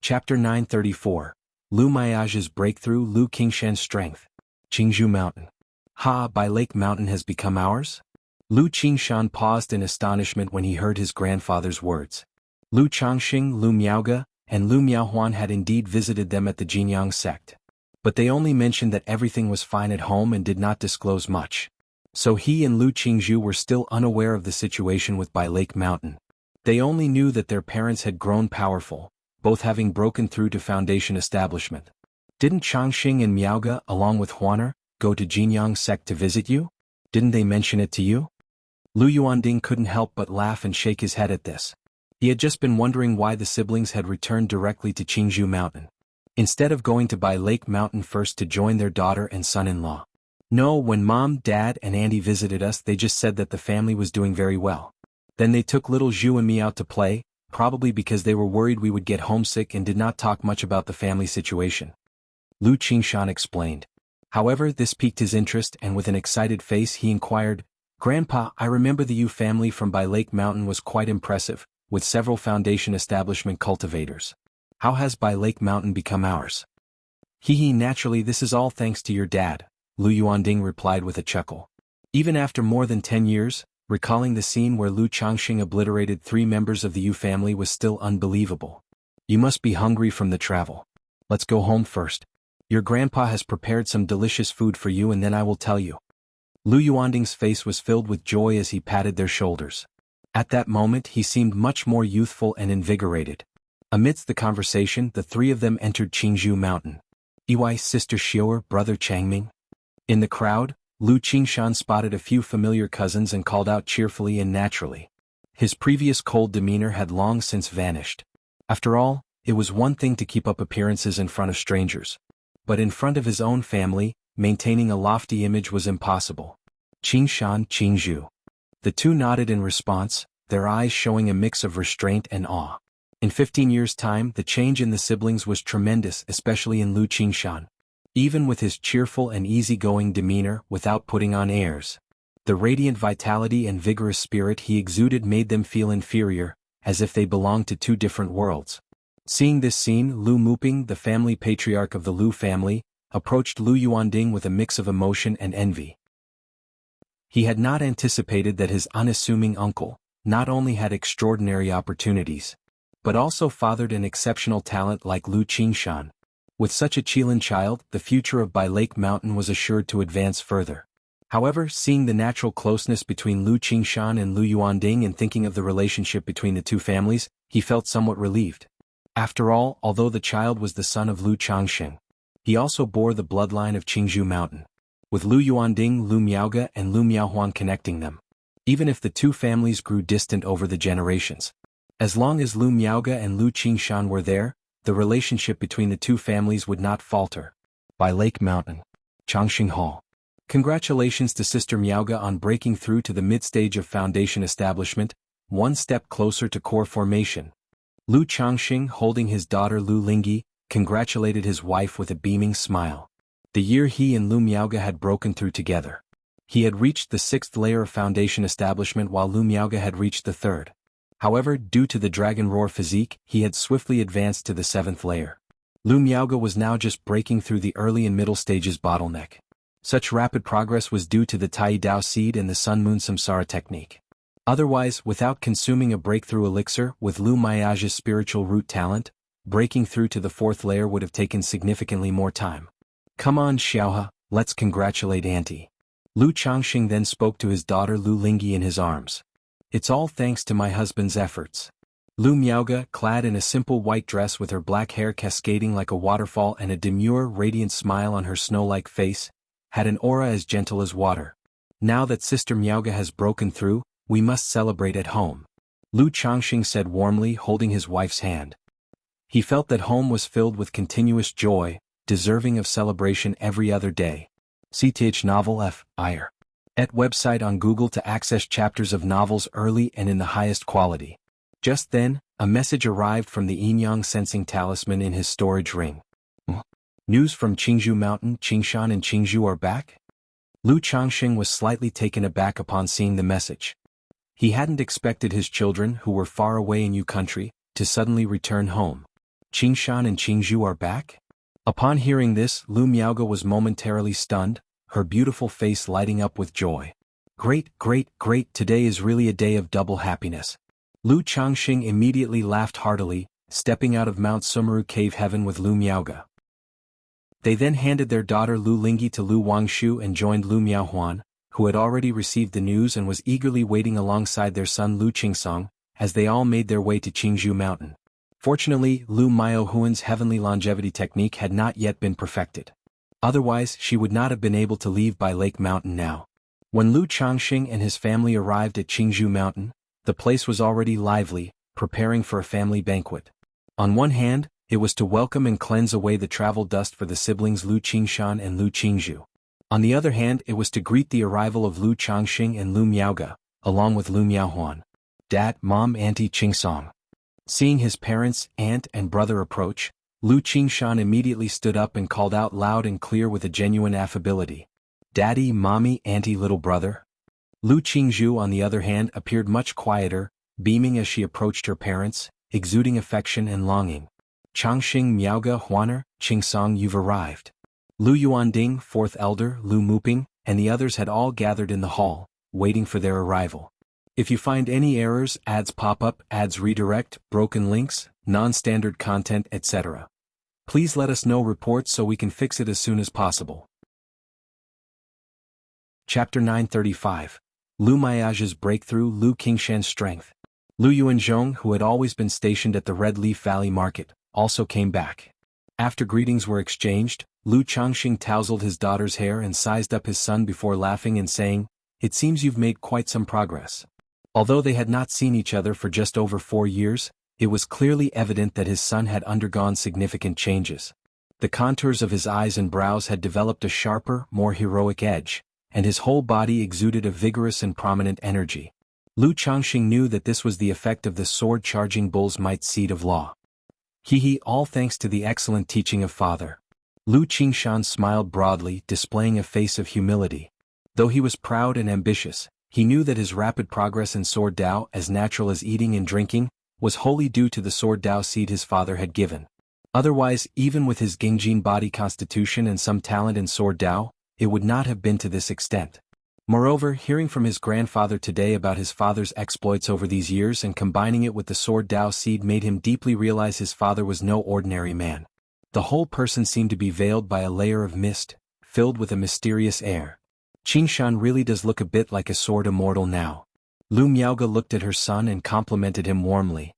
Chapter 934. Lu Miage's Breakthrough, Lu Qingshan's Strength. Jianghu Mountain. Ha, Bai Lake Mountain has become ours? Lu Qingshan paused in astonishment when he heard his grandfather's words. Lu Changxing, Lu Miaoge, and Lu Miaohuan had indeed visited them at the Jinyang sect. But they only mentioned that everything was fine at home and did not disclose much. So he and Lu Qingzhu were still unaware of the situation with Bai Lake Mountain. They only knew that their parents had grown powerful, both having broken through to Foundation establishment. Didn't Changxing and Miaoge, along with Huaner, go to Jinyang sect to visit you? Didn't they mention it to you? Lu Yuanding couldn't help but laugh and shake his head at this. He had just been wondering why the siblings had returned directly to Jianghu Mountain, instead of going to Bai Lake Mountain first to join their daughter and son-in-law. No, when Mom, Dad, and Andy visited us, they just said that the family was doing very well. Then they took little Zhu and me out to play, probably because they were worried we would get homesick, and did not talk much about the family situation. Lu Qingshan explained. However, this piqued his interest, and with an excited face he inquired, "Grandpa, I remember the Yu family from Bai Lake Mountain was quite impressive, with several Foundation establishment cultivators. How has Bai Lake Mountain become ours?" Naturally this is all thanks to your dad," Lu Yuanding replied with a chuckle. Even after more than 10 years, recalling the scene where Lu Changxing obliterated 3 members of the Yu family was still unbelievable. "You must be hungry from the travel. Let's go home first. Your grandpa has prepared some delicious food for you, and then I will tell you." Lu Yuanding's face was filled with joy as he patted their shoulders. At that moment he seemed much more youthful and invigorated. Amidst the conversation, the 3 of them entered Jianghu Mountain. Iwai's sister Xiaoer, brother Changming. In the crowd, Lu Qingshan spotted a few familiar cousins and called out cheerfully and naturally. His previous cold demeanor had long since vanished. After all, it was one thing to keep up appearances in front of strangers, but in front of his own family, maintaining a lofty image was impossible. "Qingshan, Qingzhu." The 2 nodded in response, their eyes showing a mix of restraint and awe. In 15 years' time, the change in the siblings was tremendous, especially in Lu Qingshan. Even with his cheerful and easygoing demeanor, without putting on airs, the radiant vitality and vigorous spirit he exuded made them feel inferior, as if they belonged to 2 different worlds. Seeing this scene, Lu Muping, the family patriarch of the Lu family, approached Lu Yuanding with a mix of emotion and envy. He had not anticipated that his unassuming uncle not only had extraordinary opportunities, but also fathered an exceptional talent like Lu Qingshan. With such a Qilin child, the future of Bai Lake Mountain was assured to advance further. However, seeing the natural closeness between Lu Qingshan and Lu Yuanding and thinking of the relationship between the 2 families, he felt somewhat relieved. After all, although the child was the son of Lu Changxing, he also bore the bloodline of Jianghu Mountain, with Lu Yuanding, Lu Miaoge, and Lu Miaohuan connecting them. Even if the 2 families grew distant over the generations, as long as Lu Miaoge and Lu Qingshan were there, the relationship between the 2 families would not falter. Bai Lake Mountain. Changxing Hall. Congratulations to Sister Miaoge on breaking through to the mid-stage of Foundation establishment, one step closer to core formation. Lu Changxing, holding his daughter Lu Lingyi, congratulated his wife with a beaming smile. The year he and Lu Miaoge had broken through together, he had reached the 6th layer of Foundation establishment while Lu Miaoge had reached the 3rd. However, due to the Dragon Roar physique, he had swiftly advanced to the 7th layer. Lu Miaoge was now just breaking through the early and middle stages bottleneck. Such rapid progress was due to the Tai Dao seed and the Sun Moon Samsara technique. Otherwise, without consuming a breakthrough elixir, with Lu Miage's spiritual root talent, breaking through to the 4th layer would have taken significantly more time. "Come on, Xiaohe, let's congratulate Auntie." Lu Changxing then spoke to his daughter Lu Lingyi in his arms. "It's all thanks to my husband's efforts." Lu Miaoge, clad in a simple white dress with her black hair cascading like a waterfall and a demure, radiant smile on her snow-like face, had an aura as gentle as water. "Now that Sister Miaoge has broken through, we must celebrate at home," Lu Changxing said warmly, holding his wife's hand. He felt that home was filled with continuous joy, deserving of celebration every other day. CTH Novel F. Ire. Et website on Google to access chapters of novels early and in the highest quality. Just then, a message arrived from the Yin-Yang sensing talisman in his storage ring. News from Jianghu Mountain. Qingshan and Qingzhu are back? Lu Changxing was slightly taken aback upon seeing the message. He hadn't expected his children, who were far away in Yu country, to suddenly return home. Qingshan and Jianghu are back? Upon hearing this, Lu Miaoge was momentarily stunned, her beautiful face lighting up with joy. Great, great, great, today is really a day of double happiness. Lu Changxing immediately laughed heartily, stepping out of Mount Sumeru Cave Heaven with Lu Miaoge. They then handed their daughter Lu Lingyi to Lu Wangshu and joined Lu Miaohuan, who had already received the news and was eagerly waiting alongside their son Lu Qingsong, as they all made their way to Qingzhou Mountain. Fortunately, Lu Miaohuan's heavenly longevity technique had not yet been perfected. Otherwise, she would not have been able to leave by Lake Mountain now. When Lu Changxing and his family arrived at Qingzhou Mountain, the place was already lively, preparing for a family banquet. On one hand, it was to welcome and cleanse away the travel dust for the siblings Lu Qingshan and Lu Qingzhu. On the other hand, it was to greet the arrival of Lu Changxing and Lu Miaoge, along with Lu Miaohuan. Dad, Mom, Auntie Qingsong. Seeing his parents, aunt and brother approach, Lu Qingshan immediately stood up and called out loud and clear with a genuine affability. Daddy, Mommy, Auntie, little brother. Lu Qingzhu on the other hand appeared much quieter, beaming as she approached her parents, exuding affection and longing. Changxing, Miaoge, Huaner, Qingsong, you've arrived. Lu Yuanding, fourth elder, Lu Muping, and the others had all gathered in the hall, waiting for their arrival. If you find any errors, ads pop up, ads redirect, broken links, non-standard content, etc., please let us know reports so we can fix it as soon as possible. Chapter 935. Lu Miaoge's Breakthrough, Lu Qingshan's Strength. Lu Yuanzhong, who had always been stationed at the Red Leaf Valley Market, also came back. After greetings were exchanged, Lu Changxing tousled his daughter's hair and sized up his son before laughing and saying, "It seems you've made quite some progress." Although they had not seen each other for just over 4 years, it was clearly evident that his son had undergone significant changes. The contours of his eyes and brows had developed a sharper, more heroic edge, and his whole body exuded a vigorous and prominent energy. Lu Changxing knew that this was the effect of the sword-charging bull's might seed of law. All thanks to the excellent teaching of father. Lu Qingshan smiled broadly, displaying a face of humility. Though he was proud and ambitious, he knew that his rapid progress in Sword Dao, as natural as eating and drinking, was wholly due to the Sword Dao seed his father had given. Otherwise, even with his Gingjin body constitution and some talent in Sword Dao, it would not have been to this extent. Moreover, hearing from his grandfather today about his father's exploits over these years and combining it with the Sword Dao seed made him deeply realize his father was no ordinary man. The whole person seemed to be veiled by a layer of mist, filled with a mysterious air. Qingshan really does look a bit like a sword immortal now. Lu Miaoge looked at her son and complimented him warmly.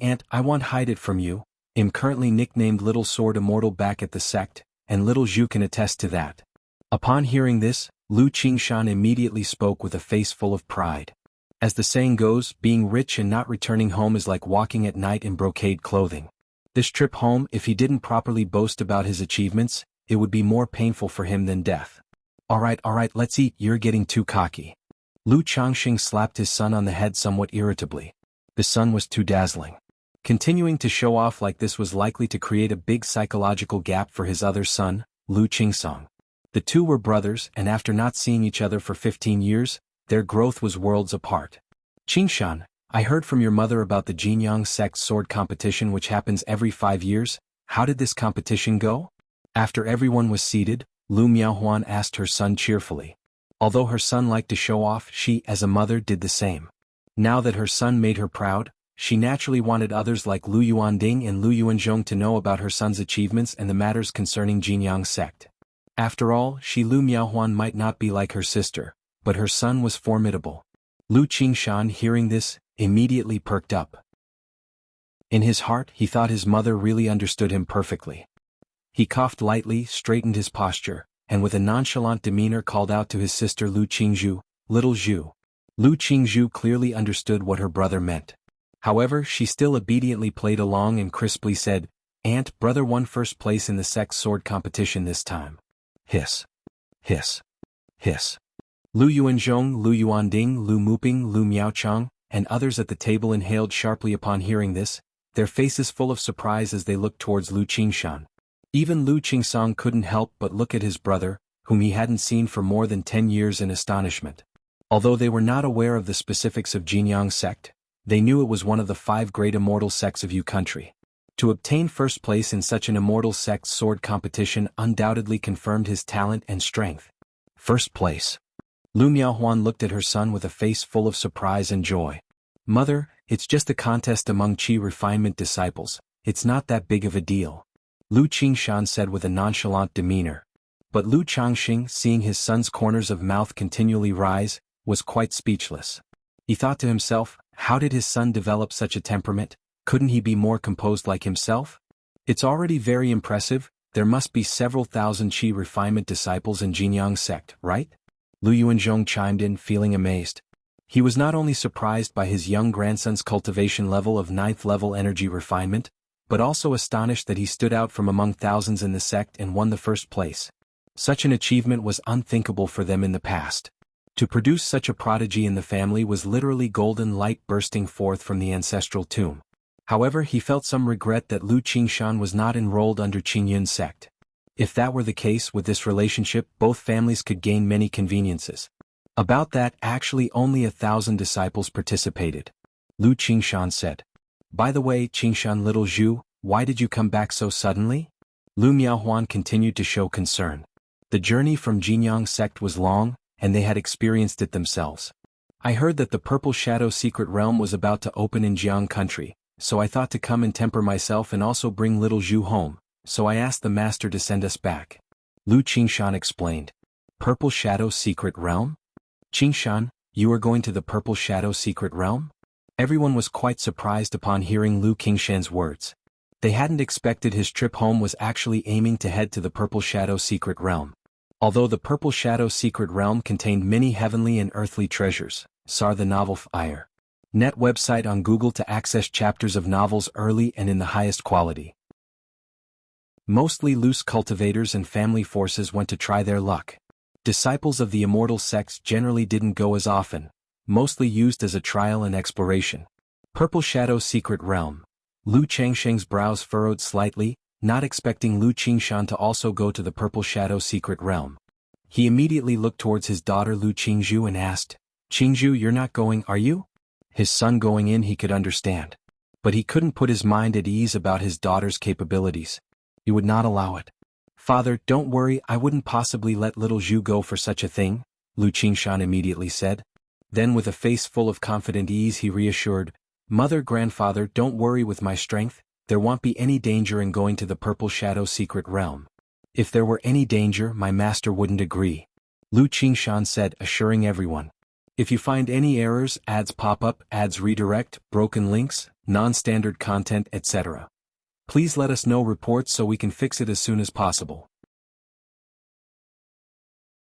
Aunt, I won't hide it from you. I'm currently nicknamed Little Sword Immortal back at the sect, and little Zhu can attest to that. Upon hearing this, Lu Qingshan immediately spoke with a face full of pride. As the saying goes, being rich and not returning home is like walking at night in brocade clothing. This trip home, if he didn't properly boast about his achievements, it would be more painful for him than death. Alright, let's eat, you're getting too cocky. Lu Changxing slapped his son on the head somewhat irritably. The son was too dazzling. Continuing to show off like this was likely to create a big psychological gap for his other son, Lu Qingsong. The two were brothers, and after not seeing each other for 15 years, their growth was worlds apart. Qingshan, I heard from your mother about the Jianghu sect sword competition which happens every 5 years. How did this competition go? After everyone was seated, Lu Miaohuan asked her son cheerfully. Although her son liked to show off, she, as a mother, did the same. Now that her son made her proud, she naturally wanted others like Lu Yuanding and Lu Yuanzhong to know about her son's achievements and the matters concerning Jianghu sect. After all, Lu Miaohuan might not be like her sister, but her son was formidable. Lu Qingshan, hearing this, immediately perked up. In his heart, he thought his mother really understood him perfectly. He coughed lightly, straightened his posture, and with a nonchalant demeanor called out to his sister Lu Qingzhu, "Little Zhu." Lu Qingzhu clearly understood what her brother meant. However, she still obediently played along and crisply said, "Aunt, brother won first place in the sect sword competition this time." Hiss. Hiss. Hiss. Lu Yuanzhong, Lu Yuanding, Lu Muping, Lu Miaochang, and others at the table inhaled sharply upon hearing this, their faces full of surprise as they looked towards Lu Qingshan. Even Lu Qingsong couldn't help but look at his brother, whom he hadn't seen for more than 10 years in astonishment. Although they were not aware of the specifics of Jianghu sect, they knew it was one of the 5 great immortal sects of Yu country. To obtain first place in such an immortal sect sword competition undoubtedly confirmed his talent and strength. First place. Lu Miaohuan looked at her son with a face full of surprise and joy. Mother, it's just a contest among Qi refinement disciples, it's not that big of a deal. Lu Qingshan said with a nonchalant demeanor. But Lu Changxing, seeing his son's corners of mouth continually rise, was quite speechless. He thought to himself, how did his son develop such a temperament? Couldn't he be more composed like himself? It's already very impressive, there must be several thousand Qi refinement disciples in Jianghu sect, right? Lu Yuanzhong chimed in, feeling amazed. He was not only surprised by his young grandson's cultivation level of 9th level energy refinement, but also astonished that he stood out from among thousands in the sect and won the first place. Such an achievement was unthinkable for them in the past. To produce such a prodigy in the family was literally golden light bursting forth from the ancestral tomb. However, he felt some regret that Lu Qingshan was not enrolled under Qingyun sect. If that were the case with this relationship, both families could gain many conveniences. About that, actually only 1,000 disciples participated. Lu Qingshan said. By the way, Qingshan little Zhu, why did you come back so suddenly? Lu Miaohuan continued to show concern. The journey from Jianghu sect was long, and they had experienced it themselves. I heard that the Purple Shadow secret realm was about to open in Jianghu country, so I thought to come and temper myself and also bring little Zhu home, so I asked the master to send us back. Lu Qingshan explained. Purple Shadow secret realm? Qingshan, you are going to the Purple Shadow secret realm? Everyone was quite surprised upon hearing Lu Qingshan's words. They hadn't expected his trip home was actually aiming to head to the Purple Shadow secret realm. Although the Purple Shadow secret realm contained many heavenly and earthly treasures, saw the novel Fire. Net website on Google to access chapters of novels early and in the highest quality. Mostly loose cultivators and family forces went to try their luck. Disciples of the Immortal sects generally didn't go as often, mostly used as a trial and exploration. Purple Shadow secret realm. Lu Changsheng's brows furrowed slightly, not expecting Lu Qingshan to also go to the Purple Shadow secret realm. He immediately looked towards his daughter Lu Qingzhu and asked, Qingzhu, you're not going, are you? His son going in he could understand. But he couldn't put his mind at ease about his daughter's capabilities. He would not allow it. Father, don't worry, I wouldn't possibly let little Zhu go for such a thing, Lu Qingshan immediately said. Then with a face full of confident ease he reassured, Mother, grandfather, don't worry with my strength, there won't be any danger in going to the Purple Shadow secret realm. If there were any danger, my master wouldn't agree. Lu Qingshan said, assuring everyone. If you find any errors, ads pop up, ads redirect, broken links, non-standard content, etc. Please let us know reports so we can fix it as soon as possible.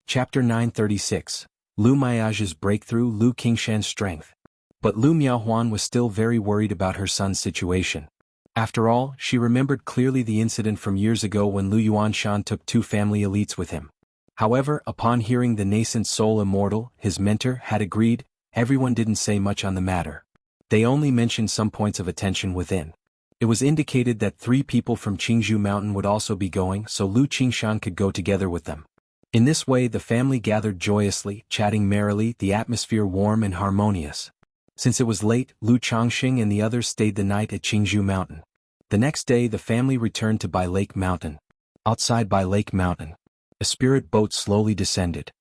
Chapter 936. Lu Miao's breakthrough. Lu Qingshan's strength. But Lu Miaohuan was still very worried about her son's situation. After all, she remembered clearly the incident from years ago when Lu Yuanshan took 2 family elites with him. However, upon hearing the nascent soul Immortal, his mentor, had agreed, everyone didn't say much on the matter. They only mentioned some points of attention within. It was indicated that 3 people from Qingzhou Mountain would also be going, so Lu Qingshan could go together with them. In this way the family gathered joyously, chatting merrily, the atmosphere warm and harmonious. Since it was late, Lu Changxing and the others stayed the night at Qingzhou Mountain. The next day the family returned to Bai Lake Mountain. Outside Bai Lake Mountain, a spirit boat slowly descended.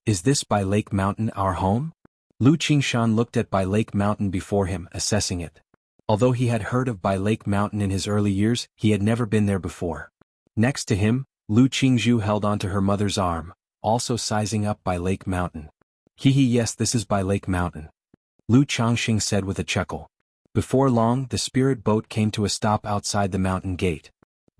Is this Bai Lake Mountain our home? Lu Qingshan looked at Bai Lake Mountain before him, assessing it. Although he had heard of Bai Lake Mountain in his early years, he had never been there before. Next to him, Lu Qingzhu held onto her mother's arm, also sizing up Bai Lake Mountain. Yes, this is Bai Lake Mountain. Lu Changxing said with a chuckle. Before long, the spirit boat came to a stop outside the mountain gate.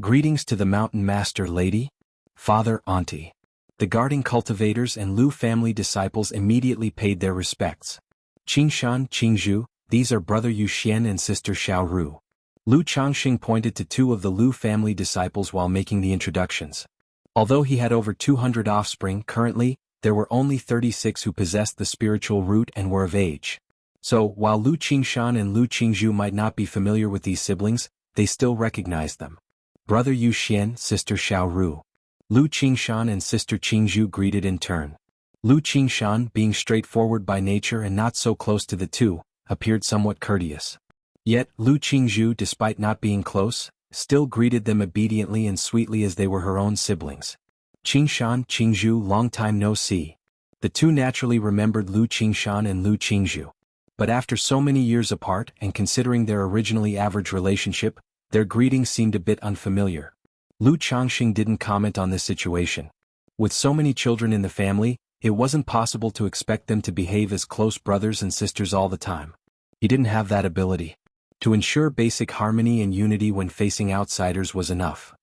Greetings to the mountain master, lady. Father, auntie. The guarding cultivators and Lu family disciples immediately paid their respects. Qingshan, Qingzhu, these are brother Yu Xian and sister Xiao Ru. Lu Changxing pointed to 2 of the Lu family disciples while making the introductions. Although he had over 200 offspring currently, there were only 36 who possessed the spiritual root and were of age. So, while Lu Qingshan and Lu Qingzhu might not be familiar with these siblings, they still recognized them. Brother Yu Xian, sister Xiao Ru. Lu Qingshan and sister Qingzhu greeted in turn. Lu Qingshan, being straightforward by nature and not so close to the 2, appeared somewhat courteous. Yet, Lu Qingzhu, despite not being close, still greeted them obediently and sweetly as they were her own siblings. Qingshan, Qingzhu, long time no see. The two naturally remembered Lu Qingshan and Lu Qingzhu. But after so many years apart and considering their originally average relationship, their greetings seemed a bit unfamiliar. Lu Changxing didn't comment on this situation. With so many children in the family, it wasn't possible to expect them to behave as close brothers and sisters all the time. He didn't have that ability. To ensure basic harmony and unity when facing outsiders was enough.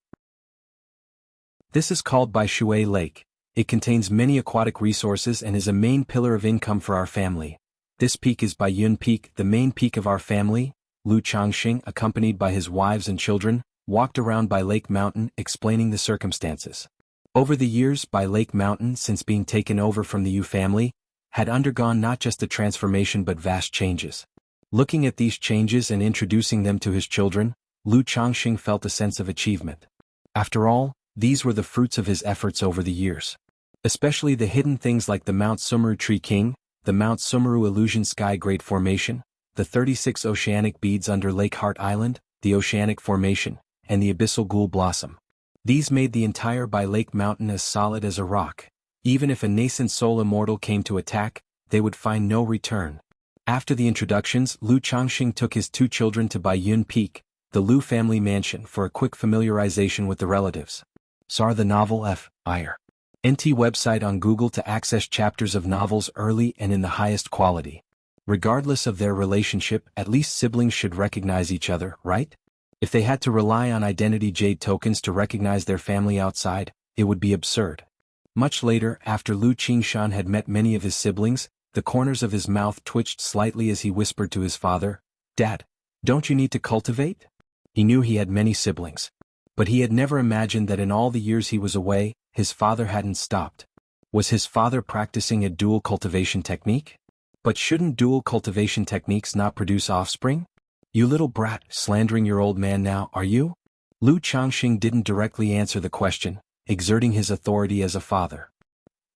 This is called Bai Shui Lake. It contains many aquatic resources and is a main pillar of income for our family. This peak is Bai Yun Peak, the main peak of our family. Lu Changxing, accompanied by his wives and children, walked around Bai Lake Mountain explaining the circumstances. Over the years, Bai Lake Mountain, since being taken over from the Yu family, had undergone not just a transformation but vast changes. Looking at these changes and introducing them to his children, Lu Changxing felt a sense of achievement. After all, these were the fruits of his efforts over the years. Especially the hidden things like the Mount Sumeru Tree King, the Mount Sumeru Illusion Sky Great Formation, the 36 oceanic beads under Lake Heart Island, the Oceanic Formation, and the Abyssal Ghoul Blossom. These made the entire Bai Lake Mountain as solid as a rock. Even if a nascent soul immortal came to attack, they would find no return. After the introductions, Lu Changxing took his two children to Bai Yun Peak, the Lu family mansion, for a quick familiarization with the relatives. Sar the novel F.I.R. NT website on Google to access chapters of novels early and in the highest quality. Regardless of their relationship, at least siblings should recognize each other, right? If they had to rely on identity jade tokens to recognize their family outside, it would be absurd. Much later, after Lu Qingshan had met many of his siblings, the corners of his mouth twitched slightly as he whispered to his father, "Dad, don't you need to cultivate?" He knew he had many siblings. But he had never imagined that in all the years he was away, his father hadn't stopped. Was his father practicing a dual cultivation technique? But shouldn't dual cultivation techniques not produce offspring? "You little brat, slandering your old man now, are you?" Lu Changxing didn't directly answer the question, exerting his authority as a father.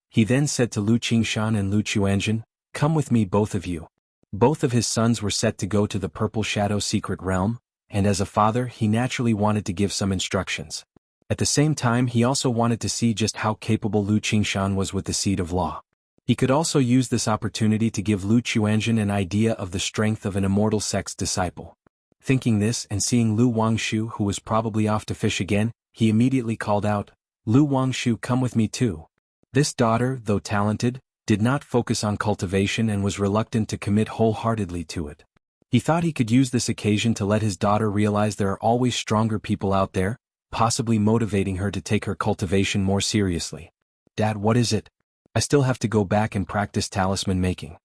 He then said to Lu Qingshan and Lu Chuanjin, "Come with me, both of you." Both of his sons were set to go to the Purple Shadow Secret Realm, and as a father he naturally wanted to give some instructions. At the same time he also wanted to see just how capable Lu Qingshan was with the Seed of Law. He could also use this opportunity to give Lu Chuanjin an idea of the strength of an immortal sect's disciple. Thinking this and seeing Lu Wangshu, who was probably off to fish again, he immediately called out, "Lu Wangshu, come with me too." This daughter, though talented, did not focus on cultivation and was reluctant to commit wholeheartedly to it. He thought he could use this occasion to let his daughter realize there are always stronger people out there, possibly motivating her to take her cultivation more seriously. "Dad, what is it? I still have to go back and practice talisman making."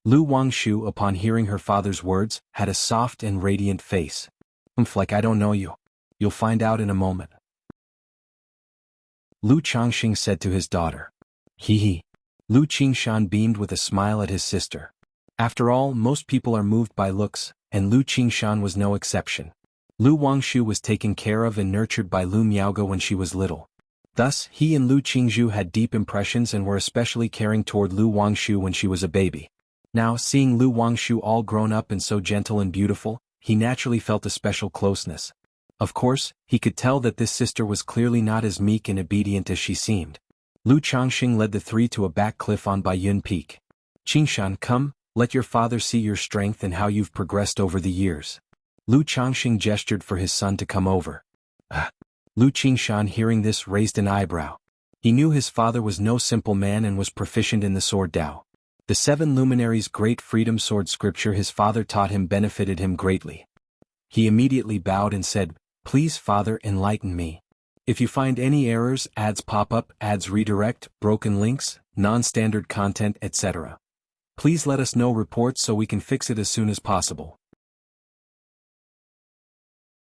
Lu Wangshu, upon hearing her father's words, had a soft and radiant face. Like I don't know you. You'll find out in a moment." Lu Changxing said to his daughter. Hee. Lu Qingshan beamed with a smile at his sister. After all, most people are moved by looks, and Lu Qingshan was no exception. Lu Wangshu was taken care of and nurtured by Lu Miaoge when she was little. Thus, he and Lu Qingzhu had deep impressions and were especially caring toward Lu Wangshu when she was a baby. Now, seeing Lu Wangshu all grown up and so gentle and beautiful, he naturally felt a special closeness. Of course, he could tell that this sister was clearly not as meek and obedient as she seemed. Lu Changxing led the three to a back cliff on Bai Yun Peak. "Qingshan, come, let your father see your strength and how you've progressed over the years." Lu Changxing gestured for his son to come over. Lu Qingshan, hearing this, raised an eyebrow. He knew his father was no simple man and was proficient in the sword Dao. The 7 luminaries' great freedom sword scripture his father taught him benefited him greatly. He immediately bowed and said, "Please, father, enlighten me. If you find any errors, ads pop up, ads redirect, broken links, non-standard content, etc. Please let us know reports so we can fix it as soon as possible."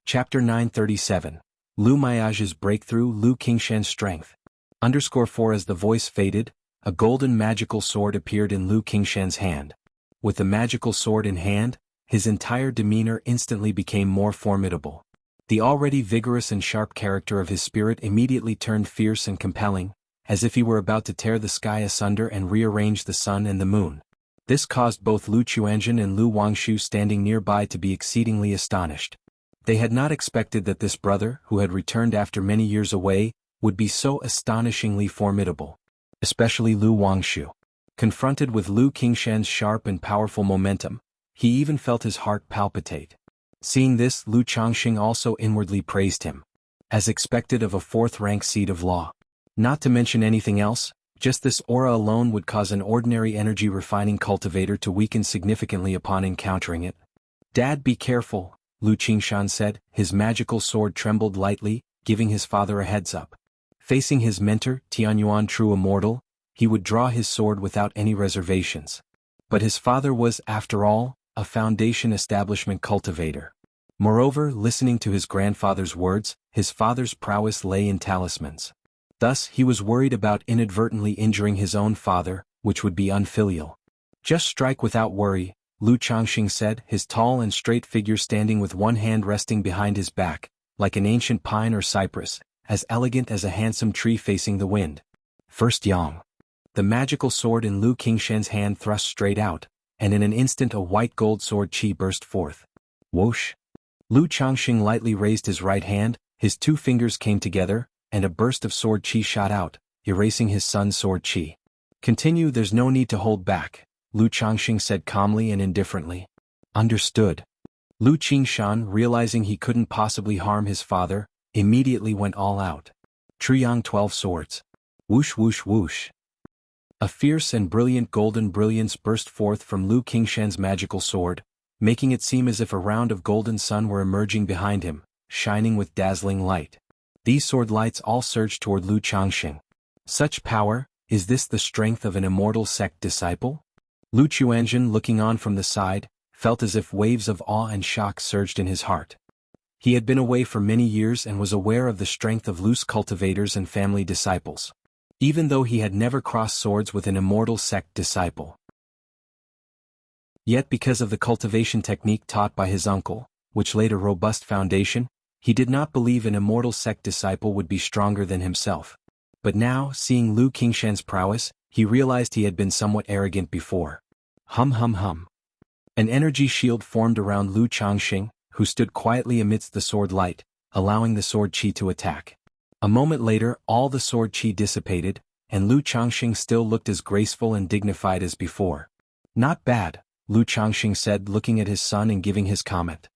Chapter 937. Lu Miage's Breakthrough, Lu Qingshan's Strength. _4 As the voice faded, a golden magical sword appeared in Lu Qingshan's hand. With the magical sword in hand, his entire demeanor instantly became more formidable. The already vigorous and sharp character of his spirit immediately turned fierce and compelling, as if he were about to tear the sky asunder and rearrange the sun and the moon. This caused both Lu Chuanjin and Lu Wangshu standing nearby to be exceedingly astonished. They had not expected that this brother, who had returned after many years away, would be so astonishingly formidable. Especially Lu Wangshu. Confronted with Lu Qingshan's sharp and powerful momentum, he even felt his heart palpitate. Seeing this, Lu Changxing also inwardly praised him. As expected of a fourth-rank seat of law. Not to mention anything else, just this aura alone would cause an ordinary energy-refining cultivator to weaken significantly upon encountering it. "Dad, be careful," Lu Qingshan said. His magical sword trembled lightly, giving his father a heads-up. Facing his mentor, Tianyuan True Immortal, he would draw his sword without any reservations. But his father was, after all, a foundation establishment cultivator. Moreover, listening to his grandfather's words, his father's prowess lay in talismans. Thus, he was worried about inadvertently injuring his own father, which would be unfilial. "Just strike without worry," Lu Changxing said, his tall and straight figure standing with one hand resting behind his back, like an ancient pine or cypress, as elegant as a handsome tree facing the wind. First Yang. The magical sword in Lu Qingshan's hand thrust straight out, and in an instant a white gold sword chi burst forth. Whoosh! Lu Changxing lightly raised his right hand, his two fingers came together, and a burst of sword chi shot out, erasing his son's sword chi. "Continue, there's no need to hold back," Lu Changxing said calmly and indifferently. "Understood." Lu Qingshan, realizing he couldn't possibly harm his father, immediately went all out. Triyang 12 swords. Whoosh whoosh whoosh. A fierce and brilliant golden brilliance burst forth from Lu Qingshan's magical sword, making it seem as if a round of golden sun were emerging behind him, shining with dazzling light. These sword lights all surged toward Lu Changxing. Such power, is this the strength of an immortal sect disciple? Lu Chuanzhen, looking on from the side, felt as if waves of awe and shock surged in his heart. He had been away for many years and was aware of the strength of loose cultivators and family disciples. Even though he had never crossed swords with an immortal sect disciple. Yet because of the cultivation technique taught by his uncle, which laid a robust foundation, he did not believe an immortal sect disciple would be stronger than himself. But now, seeing Lu Qingshan's prowess, he realized he had been somewhat arrogant before. Hum hum hum. An energy shield formed around Lu Changxing, who stood quietly amidst the sword light, allowing the sword chi to attack. A moment later, all the sword chi dissipated, and Lu Changxing still looked as graceful and dignified as before. "Not bad," Lu Changxing said, looking at his son and giving his comment.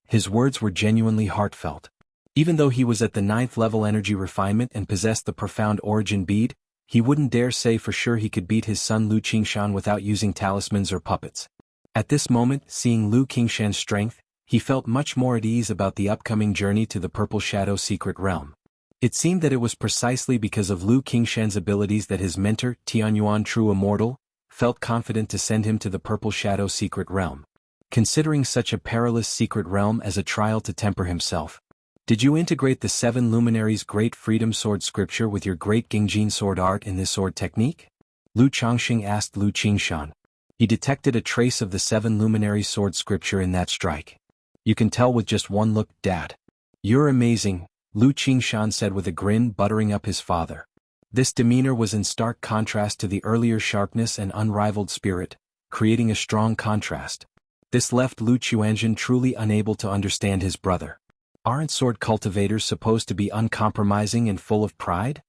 His words were genuinely heartfelt. Even though he was at the 9th level energy refinement and possessed the profound origin bead, he wouldn't dare say for sure he could beat his son Lu Qingshan without using talismans or puppets. At this moment, seeing Lu Qingshan's strength, he felt much more at ease about the upcoming journey to the Purple Shadow Secret Realm. It seemed that it was precisely because of Lu Qingshan's abilities that his mentor, Tianyuan True Immortal, felt confident to send him to the Purple Shadow Secret Realm. Considering such a perilous secret realm as a trial to temper himself. "Did you integrate the 7 luminaries' Great Freedom Sword scripture with your Great Gingjin sword art in this sword technique?" Lu Changxing asked Lu Qingshan. He detected a trace of the 7 luminaries' sword scripture in that strike. "You can tell with just one look, Dad." "You're amazing," Lu Qingshan said with a grin, buttering up his father. This demeanor was in stark contrast to the earlier sharpness and unrivaled spirit, creating a strong contrast. This left Lu Chuanzhen truly unable to understand his brother. Aren't sword cultivators supposed to be uncompromising and full of pride?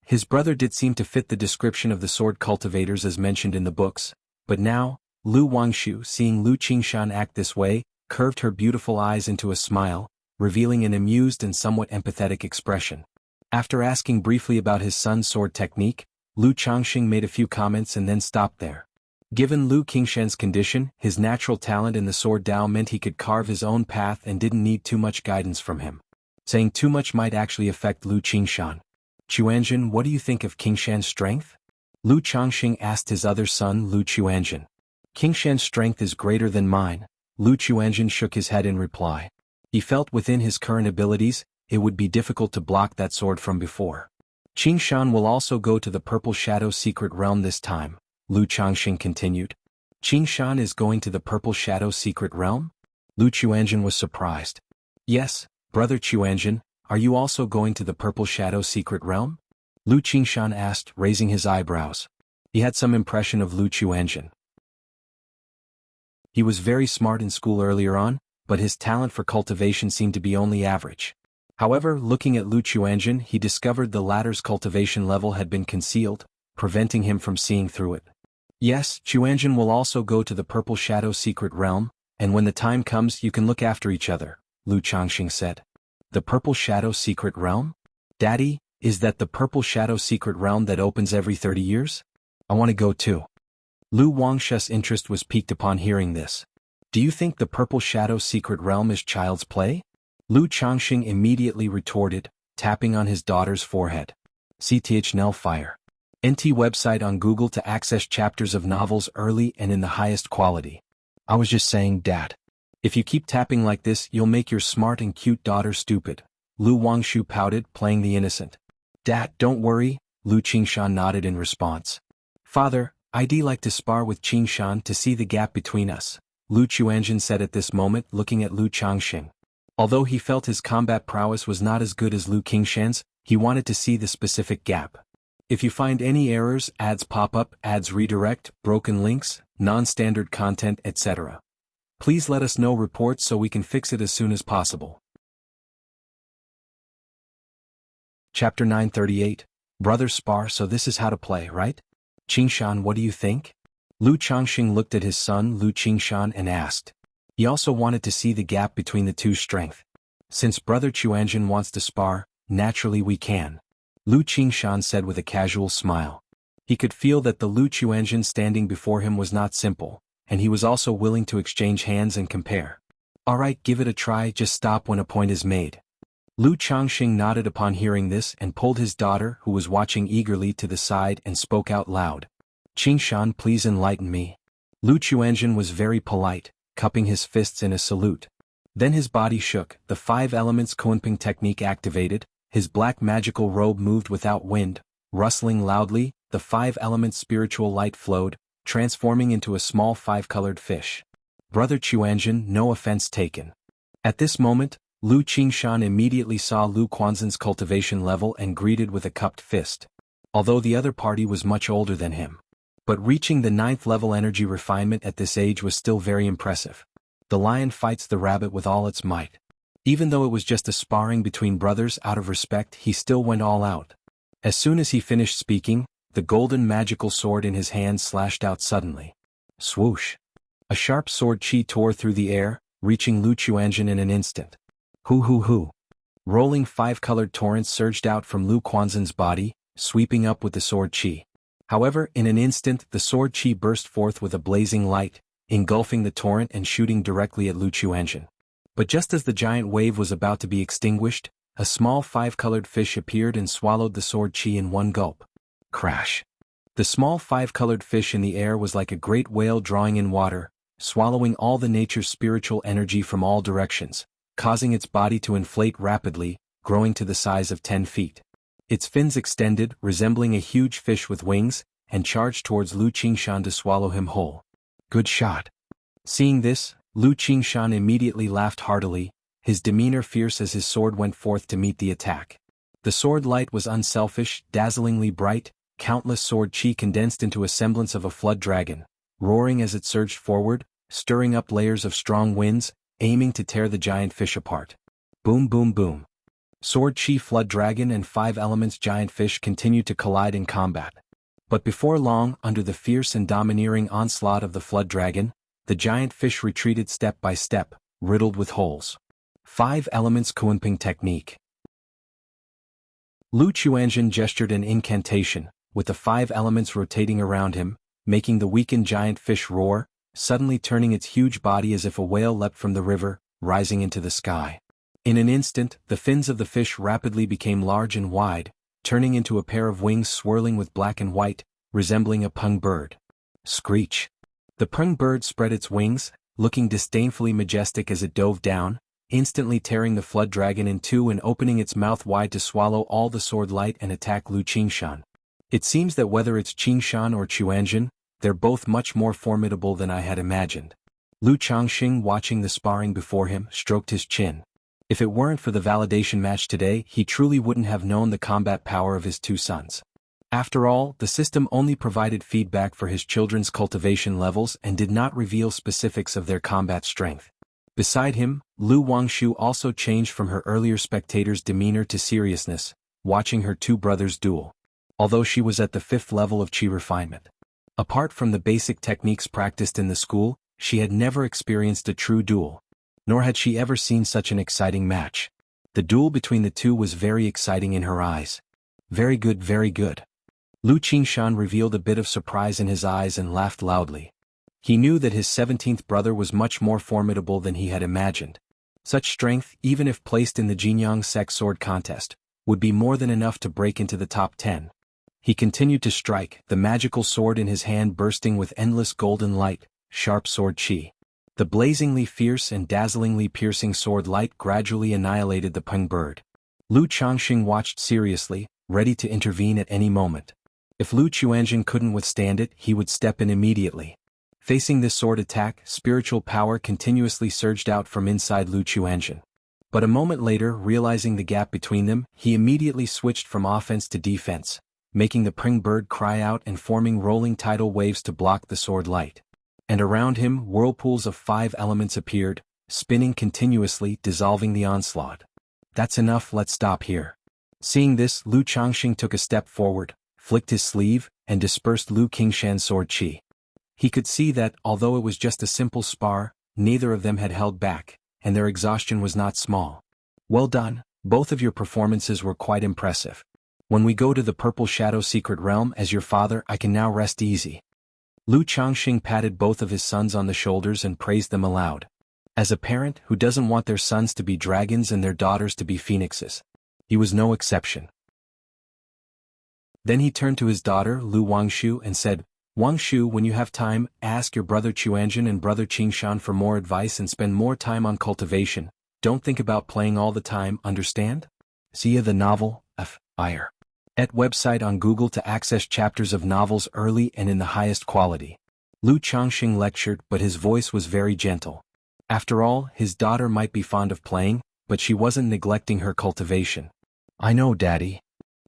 His brother did seem to fit the description of the sword cultivators as mentioned in the books, but now, Lu Wangshu, seeing Lu Qingshan act this way, curved her beautiful eyes into a smile, revealing an amused and somewhat empathetic expression. After asking briefly about his son's sword technique, Lu Changxing made a few comments and then stopped there. Given Lu Qingshan's condition, his natural talent in the sword Dao meant he could carve his own path and didn't need too much guidance from him. Saying too much might actually affect Lu Qingshan. "Chuanzhen, what do you think of Qingshan's strength?" Lu Changxing asked his other son Lu Chuanzhen. "Qingshan's strength is greater than mine," Lu Chuanzhen shook his head in reply. He felt within his current abilities, it would be difficult to block that sword from before. "Qingshan will also go to the Purple Shadow Secret Realm this time," Lu Changxing continued. "Qingshan is going to the Purple Shadow Secret Realm?" Lu Chuanzhen was surprised. "Yes, brother Chuanzhen, are you also going to the Purple Shadow Secret Realm?" Lu Qingshan asked, raising his eyebrows. He had some impression of Lu Chuanzhen. He was very smart in school earlier on, but his talent for cultivation seemed to be only average. However, looking at Lu Chuanjin, he discovered the latter's cultivation level had been concealed, preventing him from seeing through it. Yes, Chuanjin will also go to the Purple Shadow Secret Realm, and when the time comes you can look after each other, Lu Changxing said. The Purple Shadow Secret Realm? Daddy, is that the Purple Shadow Secret Realm that opens every 30 years? I want to go too. Lu Wangshu's interest was piqued upon hearing this. Do you think the Purple Shadow Secret Realm is child's play? Lu Changxing immediately retorted, tapping on his daughter's forehead. CTHNL Fire. NT website on Google to access chapters of novels early and in the highest quality. I was just saying, Dad. If you keep tapping like this, you'll make your smart and cute daughter stupid. Lu Wangshu pouted, playing the innocent. Dad, don't worry, Lu Qingshan nodded in response. Father, I'd like to spar with Qingshan to see the gap between us, Lu Chuanjin said at this moment, looking at Lu Changxing. Although he felt his combat prowess was not as good as Lu Qingshan's, he wanted to see the specific gap. If you find any errors, ads pop up, ads redirect, broken links, non-standard content, etc. Please let us know reports so we can fix it as soon as possible. Chapter 938, Brother Spar. So this is how to play, right? Qingshan, what do you think? Lu Changxing looked at his son Lu Qingshan and asked. He also wanted to see the gap between the two's strength. Since Brother Chuanjin wants to spar, naturally we can. Lu Qingshan said with a casual smile. He could feel that the Lu Chuanjin standing before him was not simple, and he was also willing to exchange hands and compare. Alright, give it a try, just stop when a point is made. Lu Changxing nodded upon hearing this and pulled his daughter, who was watching eagerly, to the side and spoke out loud. Qingshan, please enlighten me. Lu Chuanjin was very polite, cupping his fists in a salute. Then his body shook, the 5 elements Kunping technique activated, his black magical robe moved without wind, rustling loudly, the 5 elements spiritual light flowed, transforming into a small 5-colored fish. Brother Chuanjin, no offense taken. At this moment, Lu Qingshan immediately saw Lu Quanzhen's cultivation level and greeted with a cupped fist. Although the other party was much older than him. But reaching the 9th level energy refinement at this age was still very impressive. The lion fights the rabbit with all its might. Even though it was just a sparring between brothers out of respect, he still went all out. As soon as he finished speaking, the golden magical sword in his hand slashed out suddenly. Swoosh! A sharp sword chi tore through the air, reaching Lu Chuanjin in an instant. Hoo! Rolling 5-colored torrents surged out from Lu Quanzhen's body, sweeping up with the sword chi. However, in an instant the sword chi burst forth with a blazing light, engulfing the torrent and shooting directly at Lu Chuanjin. But just as the giant wave was about to be extinguished, a small 5-colored fish appeared and swallowed the sword chi in one gulp. Crash! The small 5-colored fish in the air was like a great whale drawing in water, swallowing all the nature's spiritual energy from all directions, causing its body to inflate rapidly, growing to the size of 10 feet. Its fins extended, resembling a huge fish with wings, and charged towards Lu Qingshan to swallow him whole. Good shot. Seeing this, Lu Qingshan immediately laughed heartily, his demeanor fierce as his sword went forth to meet the attack. The sword light was unselfish, dazzlingly bright, countless sword chi condensed into a semblance of a flood dragon, roaring as it surged forward, stirring up layers of strong winds, aiming to tear the giant fish apart. Boom boom boom. Sword chi flood dragon and 5 elements giant fish continued to collide in combat. But before long, under the fierce and domineering onslaught of the flood dragon, the giant fish retreated step by step, riddled with holes. 5 elements Kunping technique. Lu Chuanjin gestured an incantation, with the 5 elements rotating around him, making the weakened giant fish roar, suddenly turning its huge body as if a whale leapt from the river, rising into the sky. In an instant, the fins of the fish rapidly became large and wide, turning into a pair of wings swirling with black and white, resembling a pung bird. Screech! The pung bird spread its wings, looking disdainfully majestic as it dove down, instantly tearing the flood dragon in two and opening its mouth wide to swallow all the sword light and attack Lu Qingshan. It seems that whether it's Qingshan or Chuanjin, they're both much more formidable than I had imagined. Lu Changxing, watching the sparring before him, stroked his chin. If it weren't for the validation match today, he truly wouldn't have known the combat power of his 2 sons. After all, the system only provided feedback for his children's cultivation levels and did not reveal specifics of their combat strength. Beside him, Lu Wangshu also changed from her earlier spectator's demeanor to seriousness, watching her two brothers duel. Although she was at the 5th level of chi refinement. Apart from the basic techniques practiced in the school, she had never experienced a true duel. Nor had she ever seen such an exciting match. The duel between the two was very exciting in her eyes. Very good, very good. Lu Qingshan revealed a bit of surprise in his eyes and laughed loudly. He knew that his 17th brother was much more formidable than he had imagined. Such strength, even if placed in the Jianghu Sect sword contest, would be more than enough to break into the top 10. He continued to strike, the magical sword in his hand bursting with endless golden light, sharp sword chi. The blazingly fierce and dazzlingly piercing sword light gradually annihilated the Peng bird. Lu Changxing watched seriously, ready to intervene at any moment. If Lu Chuanjin couldn't withstand it, he would step in immediately. Facing this sword attack, spiritual power continuously surged out from inside Lu Chuanjin. But a moment later, realizing the gap between them, he immediately switched from offense to defense, making the Peng bird cry out and forming rolling tidal waves to block the sword light. And around him, whirlpools of 5 elements appeared, spinning continuously, dissolving the onslaught. That's enough, let's stop here. Seeing this, Lu Changxing took a step forward, flicked his sleeve, and dispersed Lu Qingshan's sword chi. He could see that, although it was just a simple spar, neither of them had held back, and their exhaustion was not small. Well done, both of your performances were quite impressive. When we go to the Purple Shadow Secret Realm as your father, I can now rest easy. Lu Changxing patted both of his sons on the shoulders and praised them aloud. As a parent who doesn't want their sons to be dragons and their daughters to be phoenixes, he was no exception. Then he turned to his daughter, Lu Wangshu, and said, Wangshu, when you have time, ask your brother Chuanjin and brother Qingshan for more advice and spend more time on cultivation. Don't think about playing all the time, understand? See the novel, F.I.R. at website on Google to access chapters of novels early and in the highest quality. Lu Changxing lectured, but his voice was very gentle. After all, his daughter might be fond of playing, but she wasn't neglecting her cultivation. I know, Daddy.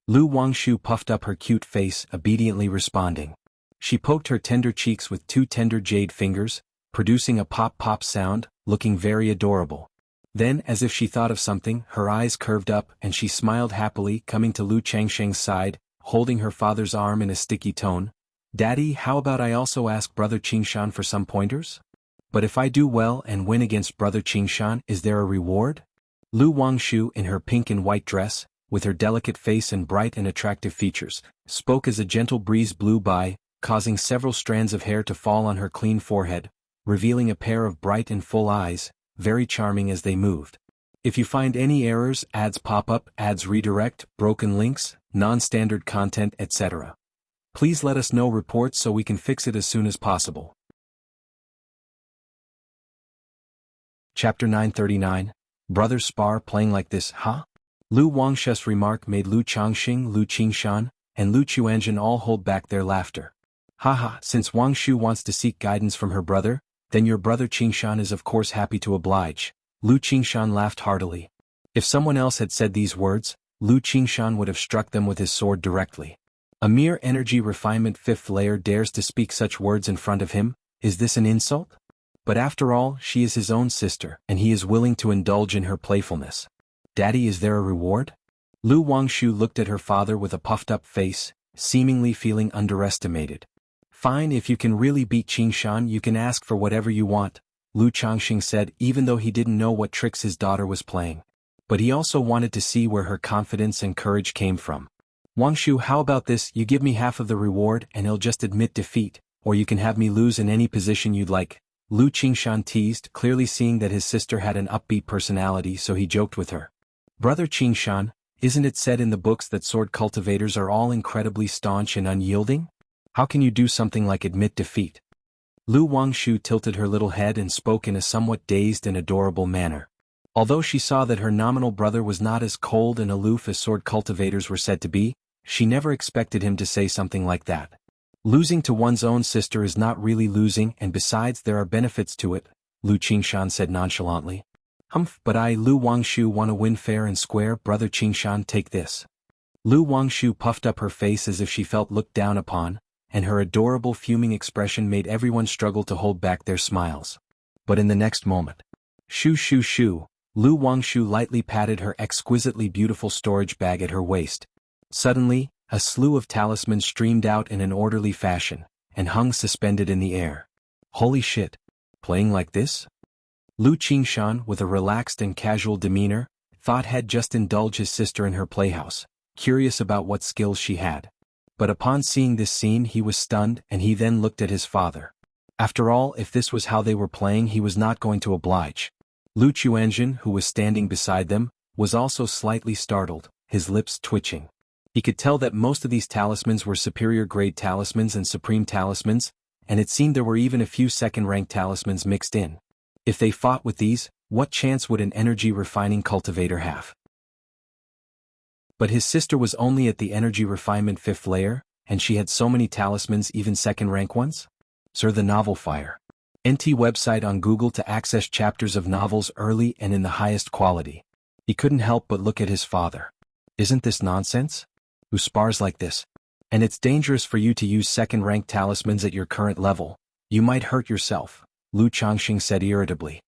Lu Wangshu puffed up her cute face, obediently responding. She poked her tender cheeks with 2 tender jade fingers, producing a pop-pop sound, looking very adorable. Then, as if she thought of something, her eyes curved up and she smiled happily, coming to Lu Changxing's side, holding her father's arm in a sticky tone. Daddy, how about I also ask brother Qingshan for some pointers? But if I do well and win against brother Qingshan, is there a reward? Lu Wangshu, in her pink and white dress, with her delicate face and bright and attractive features, spoke as a gentle breeze blew by, causing several strands of hair to fall on her clean forehead, revealing a pair of bright and full eyes, very charming as they moved. If you find any errors, ads pop up, ads redirect, broken links, non-standard content, etc., please let us know reports so we can fix it as soon as possible. Chapter 939, Brother Spar playing like this, huh? Lu Wangshu's remark made Lu Changxing, Lu Qingshan, and Lu Chuanjin all hold back their laughter. Haha, since Wangshu wants to seek guidance from her brother, then your brother Qingshan is of course happy to oblige. Lu Qingshan laughed heartily. If someone else had said these words, Lu Qingshan would have struck them with his sword directly. A mere energy refinement 5th layer dares to speak such words in front of him, is this an insult? But after all, she is his own sister, and he is willing to indulge in her playfulness. Daddy, is there a reward? Lu Wangshu looked at her father with a puffed-up face, seemingly feeling underestimated. Fine, if you can really beat Qingshan, you can ask for whatever you want, Lu Changxing said, even though he didn't know what tricks his daughter was playing. But he also wanted to see where her confidence and courage came from. Wangshu, how about this, you give me half of the reward and he'll just admit defeat, or you can have me lose in any position you'd like. Lu Qingshan teased, clearly seeing that his sister had an upbeat personality, so he joked with her. Brother Qingshan, isn't it said in the books that sword cultivators are all incredibly staunch and unyielding? How can you do something like admit defeat? Lu Wangshu tilted her little head and spoke in a somewhat dazed and adorable manner. Although she saw that her nominal brother was not as cold and aloof as sword cultivators were said to be, she never expected him to say something like that. Losing to one's own sister is not really losing, and besides there are benefits to it, Lu Qingshan said nonchalantly. Humph, but I, Lu Wangshu, want to win fair and square, brother Qingshan, take this. Lu Wangshu puffed up her face as if she felt looked down upon, and her adorable fuming expression made everyone struggle to hold back their smiles. But in the next moment, Shoo shoo shoo. Lu Wangshu lightly patted her exquisitely beautiful storage bag at her waist. Suddenly, a slew of talismans streamed out in an orderly fashion, and hung suspended in the air. Holy shit! Playing like this? Lu Qingshan, with a relaxed and casual demeanor, thought had just indulged his sister in her playhouse, curious about what skills she had. But upon seeing this scene he was stunned, and he then looked at his father. After all, if this was how they were playing, he was not going to oblige. Lu Chuanjin, who was standing beside them, was also slightly startled, his lips twitching. He could tell that most of these talismans were superior-grade talismans and supreme talismans, and it seemed there were even a few second-rank talismans mixed in. If they fought with these, what chance would an energy-refining cultivator have? But his sister was only at the energy refinement 5th layer, and she had so many talismans, even second-rank ones? Sir, the novel fire. NT website on Google to access chapters of novels early and in the highest quality. He couldn't help but look at his father. Isn't this nonsense? Who spars like this? And it's dangerous for you to use second-rank talismans at your current level. You might hurt yourself, Lu Changxing said irritably.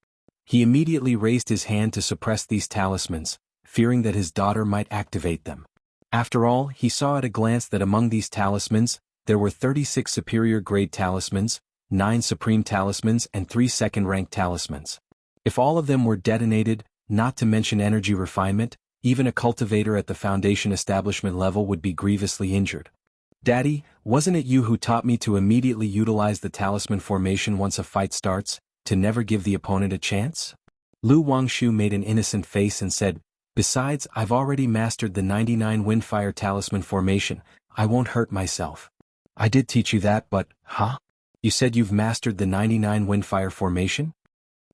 He immediately raised his hand to suppress these talismans, fearing that his daughter might activate them. After all, he saw at a glance that among these talismans, there were 36 superior-grade talismans, 9 supreme talismans and 3 second-rank talismans. If all of them were detonated, not to mention energy refinement, even a cultivator at the foundation establishment level would be grievously injured. Daddy, wasn't it you who taught me to immediately utilize the talisman formation once a fight starts, to never give the opponent a chance? Lu Wangshu made an innocent face and said, besides, I've already mastered the 99 Windfire talisman formation, I won't hurt myself. I did teach you that, but, huh? You said you've mastered the 99 Windfire formation?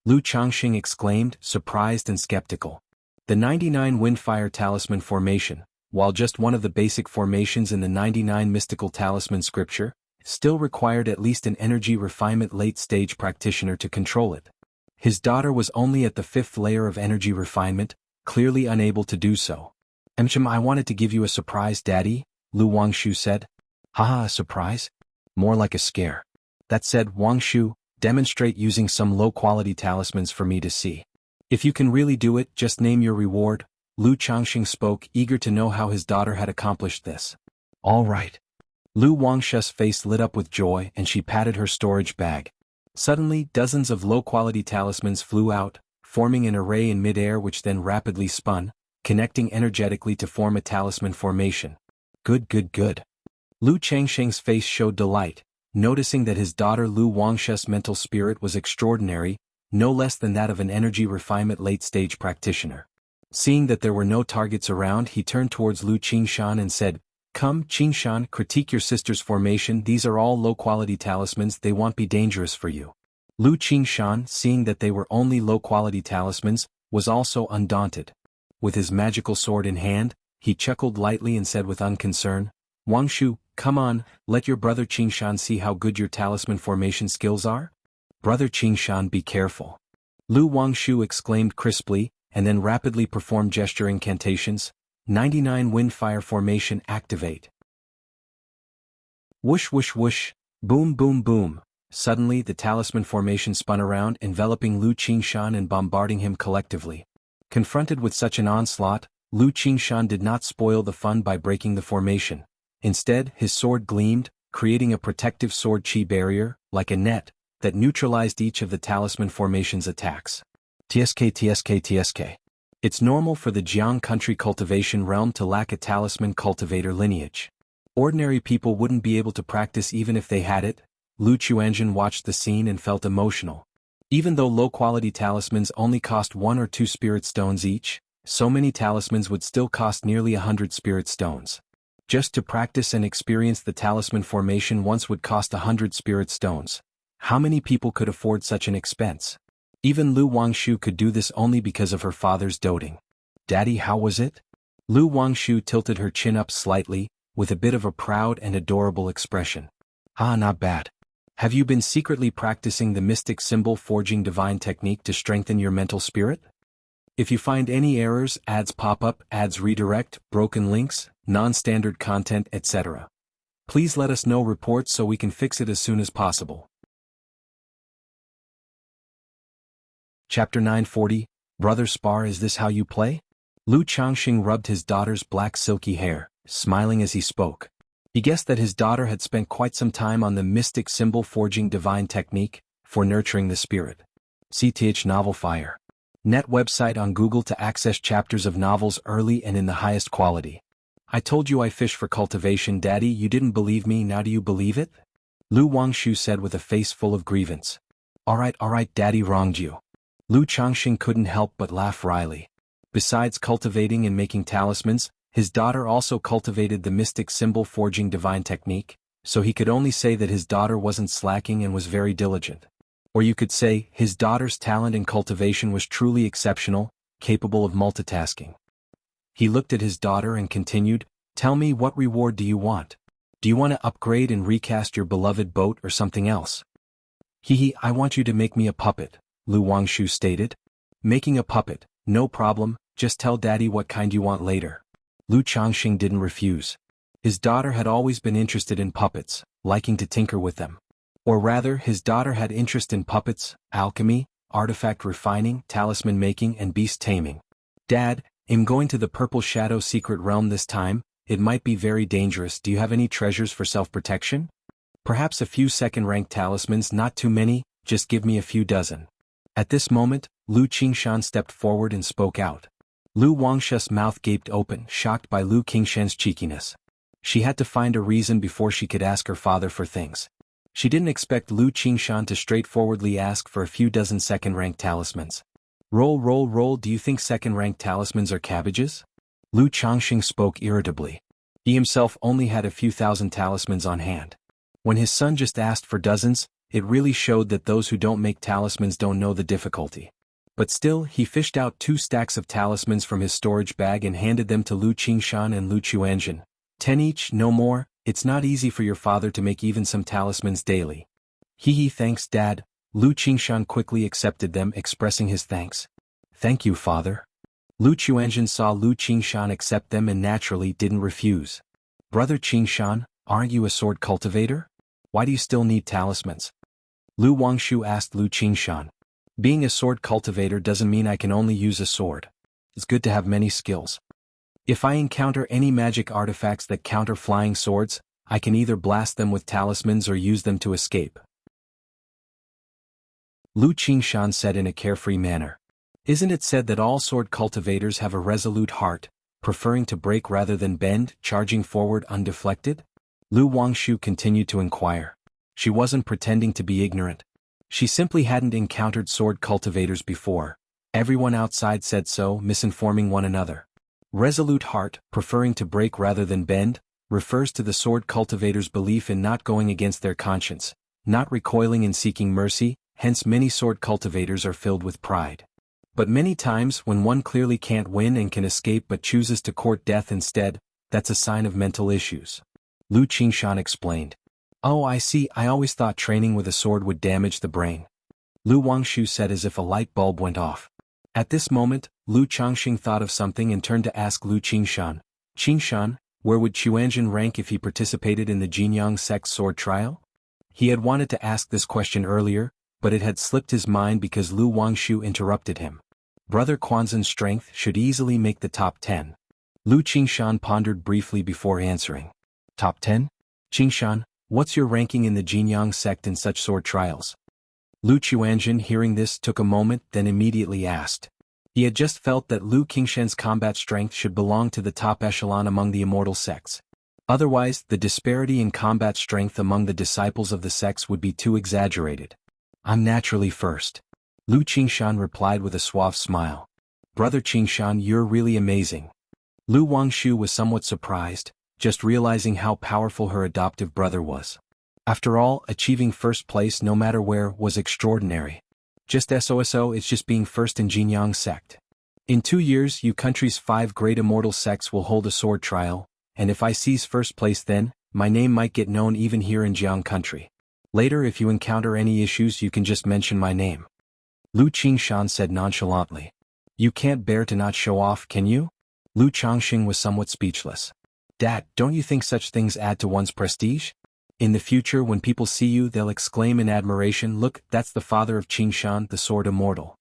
Lu Changxing exclaimed, surprised and skeptical. The 99 Windfire talisman formation, while just one of the basic formations in the 99 mystical talisman scripture, still required at least an energy refinement late-stage practitioner to control it. His daughter was only at the 5th layer of energy refinement, clearly unable to do so. I wanted to give you a surprise, Daddy, Lu Wangshu said. Haha, a surprise? More like a scare. That said, Wangshu, demonstrate using some low-quality talismans for me to see. If you can really do it, just name your reward, Lu Changxing spoke, eager to know how his daughter had accomplished this. All right. Lu Wangshu's face lit up with joy and she patted her storage bag. Suddenly, dozens of low-quality talismans flew out, forming an array in mid-air which then rapidly spun, connecting energetically to form a talisman formation. Good, good, good. Lu Changxing's face showed delight, noticing that his daughter Lu Wangshu's mental spirit was extraordinary, no less than that of an energy refinement late-stage practitioner. Seeing that there were no targets around, he turned towards Lu Qingshan and said, Come, Qingshan, critique your sister's formation. These are all low-quality talismans, they won't be dangerous for you. Lu Qingshan, seeing that they were only low-quality talismans, was also undaunted. With his magical sword in hand, he chuckled lightly and said with unconcern, Wangshu, come on, let your brother Qingshan see how good your talisman formation skills are. Brother Qingshan, be careful. Lu Wangshu exclaimed crisply, and then rapidly performed gesture incantations. 99 Windfire formation activate. Whoosh whoosh whoosh, boom boom boom. Suddenly the talisman formation spun around, enveloping Lu Qingshan and bombarding him collectively. Confronted with such an onslaught, Lu Qingshan did not spoil the fun by breaking the formation. Instead, his sword gleamed, creating a protective sword chi barrier, like a net, that neutralized each of the talisman formation's attacks. TSK. It's normal for the Jianghu country cultivation realm to lack a talisman cultivator lineage. Ordinary people wouldn't be able to practice even if they had it. Lu Chuanjin watched the scene and felt emotional. Even though low-quality talismans only cost 1 or 2 spirit stones each, so many talismans would still cost nearly 100 spirit stones. Just to practice and experience the talisman formation once would cost 100 spirit stones. How many people could afford such an expense? Even Lu Wangshu could do this only because of her father's doting. Daddy, how was it? Lu Wangshu tilted her chin up slightly, with a bit of a proud and adorable expression. Ah, not bad. Have you been secretly practicing the mystic symbol forging divine technique to strengthen your mental spirit? If you find any errors, ads pop up, ads redirect, broken links, non-standard content, etc., please let us know reports so we can fix it as soon as possible. Chapter 940, Brother Spar, is this how you play? Lu Changxing rubbed his daughter's black silky hair, smiling as he spoke. He guessed that his daughter had spent quite some time on the mystic symbol forging divine technique for nurturing the spirit. CTH Novel Fire. Net website on Google to access chapters of novels early and in the highest quality. I told you I fish for cultivation, Daddy. You didn't believe me, now do you believe it? Lu Wangshu said with a face full of grievance. Alright, Daddy wronged you. Lu Changxing couldn't help but laugh wryly. Besides cultivating and making talismans, his daughter also cultivated the mystic symbol forging divine technique, so he could only say that his daughter wasn't slacking and was very diligent. Or you could say, his daughter's talent in cultivation was truly exceptional, capable of multitasking. He looked at his daughter and continued, Tell me, what reward do you want? Do you want to upgrade and recast your beloved boat or something else? I want you to make me a puppet, Lu Wangshu stated. Making a puppet, no problem, just tell Daddy what kind you want later. Lu Changxing didn't refuse. His daughter had always been interested in puppets, liking to tinker with them. Or rather, his daughter had interest in puppets, alchemy, artifact refining, talisman making, and beast taming. Dad, I'm going to the Purple Shadow secret realm this time. It might be very dangerous. Do you have any treasures for self-protection? Perhaps a few second-rank talismans, not too many, just give me a few dozen. At this moment, Lu Qingshan stepped forward and spoke out. Lu Wangshu's mouth gaped open, shocked by Lu Qingshan's cheekiness. She had to find a reason before she could ask her father for things. She didn't expect Lu Qingshan to straightforwardly ask for a few dozen second-rank talismans. Roll, do you think second-rank talismans are cabbages? Lu Changxing spoke irritably. He himself only had a few thousand talismans on hand. When his son just asked for dozens, it really showed that those who don't make talismans don't know the difficulty. But still, he fished out 2 stacks of talismans from his storage bag and handed them to Lu Qingshan and Lu Chuanjin. 10 each, no more. It's not easy for your father to make even some talismans daily. Thanks, Dad. Lu Qingshan quickly accepted them, expressing his thanks. Thank you, Father. Lu Chuanjin saw Lu Qingshan accept them and naturally didn't refuse. Brother Qingshan, aren't you a sword cultivator? Why do you still need talismans? Lu Wangshu asked Lu Qingshan. Being a sword cultivator doesn't mean I can only use a sword. It's good to have many skills. If I encounter any magic artifacts that counter flying swords, I can either blast them with talismans or use them to escape. Lu Qingshan said in a carefree manner. Isn't it said that all sword cultivators have a resolute heart, preferring to break rather than bend, charging forward undeflected? Lu Wangshu continued to inquire. She wasn't pretending to be ignorant. She simply hadn't encountered sword cultivators before. Everyone outside said so, misinforming one another. Resolute heart, preferring to break rather than bend, refers to the sword cultivator's belief in not going against their conscience, not recoiling in seeking mercy, hence many sword cultivators are filled with pride. But many times when one clearly can't win and can escape but chooses to court death instead, that's a sign of mental issues. Lu Qingshan explained. Oh, I see, I always thought training with a sword would damage the brain. Lu Wangshu said as if a light bulb went off. At this moment, Lu Changxing thought of something and turned to ask Lu Qingshan. Qingshan, where would Chuanjin rank if he participated in the Jianghu sect's sword trial? He had wanted to ask this question earlier, but it had slipped his mind because Lu Wangshu interrupted him. Brother Quanzhen's strength should easily make the top 10. Lu Qingshan pondered briefly before answering. Top 10? Qingshan, what's your ranking in the Jianghu sect in such sword trials? Lu Chuanjin, hearing this, took a moment, then immediately asked. He had just felt that Lu Qingshan's combat strength should belong to the top echelon among the immortal sects. Otherwise, the disparity in combat strength among the disciples of the sects would be too exaggerated. I'm naturally first. Lu Qingshan replied with a suave smile. Brother Qingshan, you're really amazing. Lu Wangshu was somewhat surprised, just realizing how powerful her adoptive brother was. After all, achieving first place no matter where was extraordinary. Just SOSO, it's just being first in Jianghu sect. In 2 years, you country's 5 great immortal sects will hold a sword trial, and if I seize first place then, my name might get known even here in Jianghu country. Later, if you encounter any issues, you can just mention my name. Lu Qingshan said nonchalantly. You can't bear to not show off, can you? Lu Changxing was somewhat speechless. Dad, don't you think such things add to one's prestige? In the future, when people see you, they'll exclaim in admiration, look, that's the father of Qingshan, the sword immortal.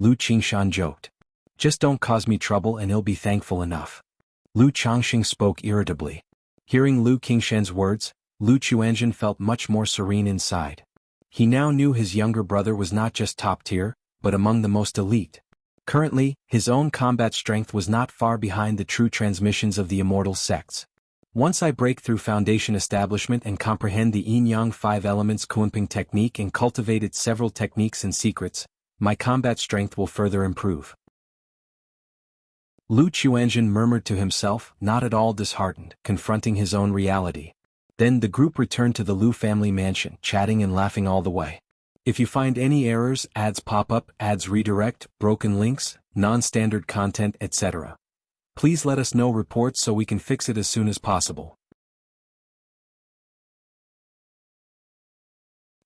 Lu Qingshan joked. Just don't cause me trouble and he'll be thankful enough. Lu Changxing spoke irritably. Hearing Lu Qingshan's words, Lu Chuanzhen felt much more serene inside. He now knew his younger brother was not just top tier, but among the most elite. Currently, his own combat strength was not far behind the true transmissions of the immortal sects. Once I break through foundation establishment and comprehend the yin-yang 5 elements Kunping technique and cultivate its several techniques and secrets, my combat strength will further improve. Lu Chuanzhen murmured to himself, not at all disheartened, confronting his own reality. Then the group returned to the Lu family mansion, chatting and laughing all the way. If you find any errors, ads pop up, ads redirect, broken links, non-standard content, etc., please let us know reports so we can fix it as soon as possible.